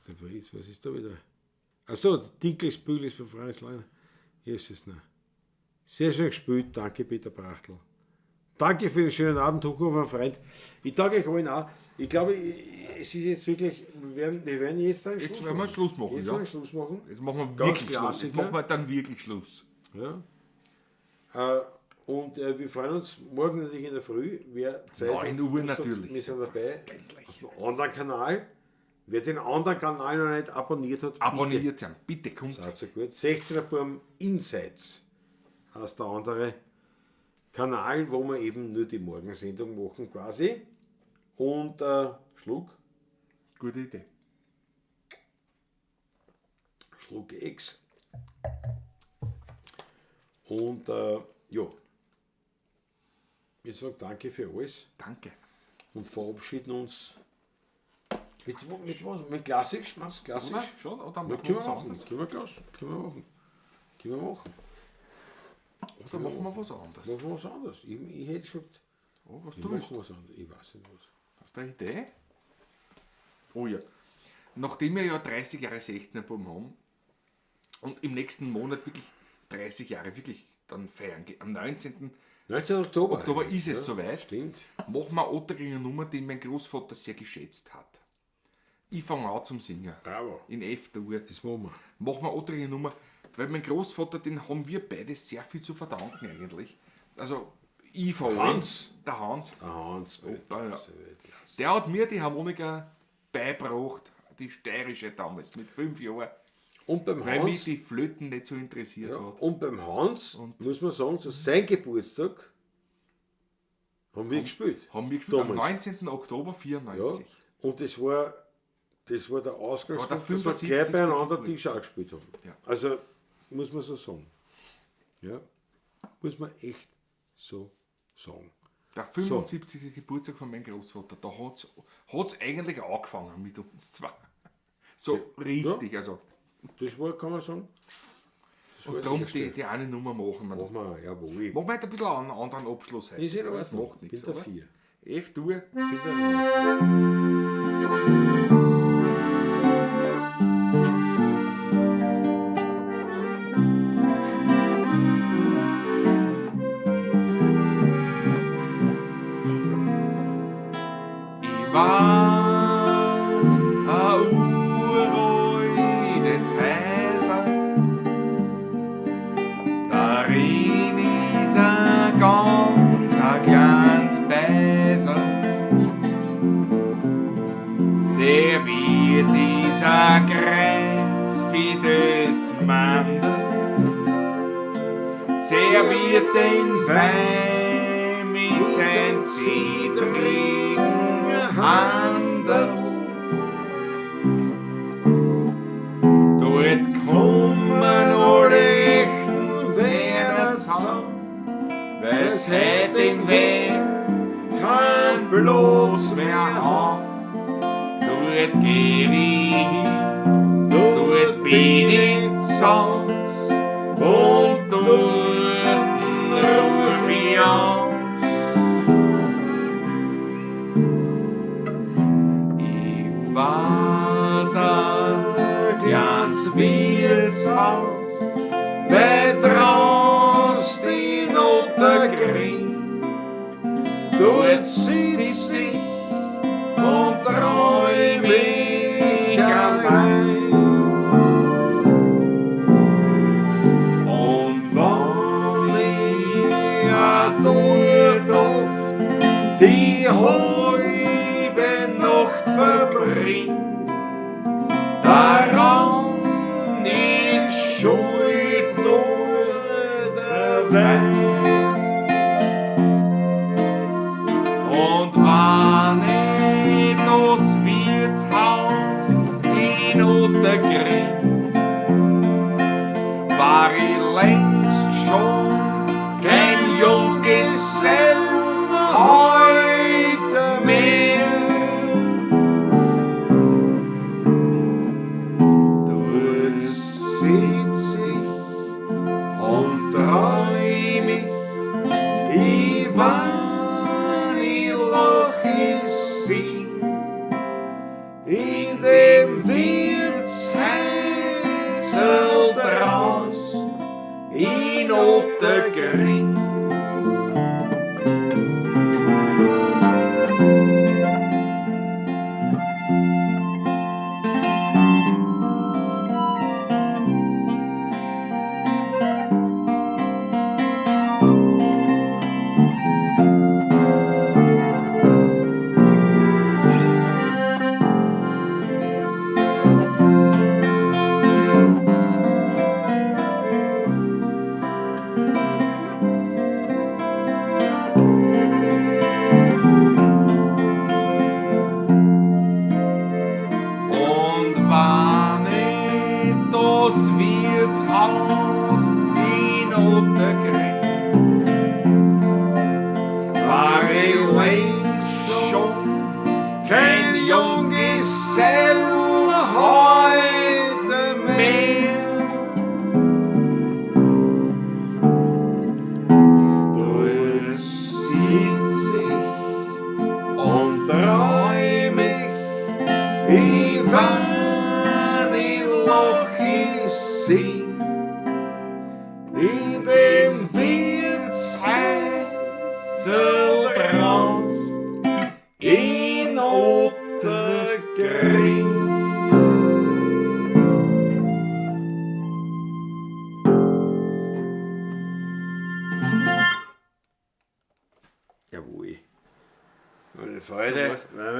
Der Fritz, was ist da wieder? Achso, Dinkelspül ist bei Freislein. Hier ist es noch. Sehr schön gespielt, danke Peter Brachtl. Danke für den schönen Abend, Hugo, mein Freund. Ich danke euch allen auch. Ich glaube, es ist jetzt wirklich, wir werden jetzt einen Jetzt Schluss werden wir Schluss machen, Jetzt ja. werden wir Schluss machen. Jetzt machen wir Ganz wirklich Schluss. klassisch, Jetzt ne? machen wir dann wirklich Schluss. Ja. Und wir freuen uns morgen natürlich in der Früh. Wer Zeit 9 Uhr hat, natürlich. Wir sind dabei. Auf dem anderen Kanal. Wer den anderen Kanal noch nicht abonniert hat, Abonniert sein. Bitte kommt. bitte. Seid so gut. 16er Burm Insights heißt der andere Kanal, wo wir eben nur die Morgensendung machen quasi. Und Schluck Gute Idee. X. Und ja, wir sagen danke für alles Danke. und verabschieden uns mit was? Mit klassisch? Was? Klassisch? Oder? Schon? Oder Ja, machen können wir wir was machen. anderes? Können wir machen. Oder machen wir was anderes? Machen wir was anderes. Ich hätte schon. Oh, was Wir du willst. machen was anderes. Ich weiß nicht was. Hast du eine Idee? Oh ja. Nachdem wir ja 30 Jahre 16er Buben haben und im nächsten Monat wirklich 30 Jahre wirklich dann feiern gehen, am 19. 19. Oktober. Oktober eigentlich, ist es soweit. Stimmt. machen wir eine Otteringer Nummer, die mein Großvater sehr geschätzt hat. Ich fange an zum Singen. Bravo. In F-Dur. Das machen wir. Machen wir eine Otteringer Nummer, weil mein Großvater, den haben wir beide sehr viel zu verdanken eigentlich. Also ich vor allem, Hans. der Hans, Hans, Weltklasse, Weltklasse. der hat mir die Harmonika beigebracht, die steirische damals, mit 5 Jahren, Und beim weil mich Hans, die Flöten nicht so interessiert ja, hat. und beim Hans muss man sagen, zu seinem Geburtstag haben wir gespielt. Haben wir gespielt am Damals. 19. Oktober Ja, 94. und das war der Ausgangspunkt, War der dass wir 75. gleich beieinander Geburtstag. Tisch auch gespielt haben. Ja. Also, muss man so sagen. Ja, muss man echt so sagen. Der 75. Geburtstag von meinem Großvater, da hat es eigentlich angefangen mit uns zwei. So richtig, also. Das war, kann man sagen, das war Und das darum Erste. die eine Nummer machen wir. Machen wir, jawohl. Machen wir halt ein bisschen einen anderen Abschluss heute. Ist ja das in Ordnung. macht nichts, Bin der oder? 4. F-Dur. Bin der Ich weiß, ein uraltes Häuser, darin ist ein ganz kleines Beisel. Der wird dieser Kreuz für das Mandel, serviert den Wein mit seinem zittrigen Handel. Dort kommen alle echten Werder zusammen, weil's heute in Wien kein Platz mehr hat. Dort geh ich hin, dort bin ich sonst und dort ruf ich aus. Ich weiß ein kleines Wirtshaus, weit raus die Nottergring. Dort sitz ich und träum mich allein. Und wann ich dort oft die halbe Nacht verbringt. Daran ist schuld nur der Wein. Und wenn ich das Wirtshaus in Ottergring, war ich längst schon kein Junggesell heute mehr. Dort sitz ich und träum ich wann ich lach, ich sing in dem Wirtshaus draus in Ottergring. Und wenn ich das Wirtshaus in Ottergring, war ich längst schon kein Junggesell heute mehr. Dort sitz ich und träum ich wann ich lach, ich sing in dem Wirtshaus draußen in Ottergring. Jawohl. Meine Freude.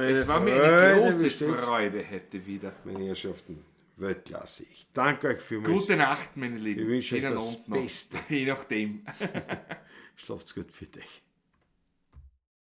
Es war mir eine große Freude heute wieder. Meine Herrschaften, Weltklasse. Ich danke euch vielmals. Gute Nacht, meine Lieben. Ich wünsche euch Schönen das Abend noch. Beste. Je nachdem. Schlaft's gut für dich.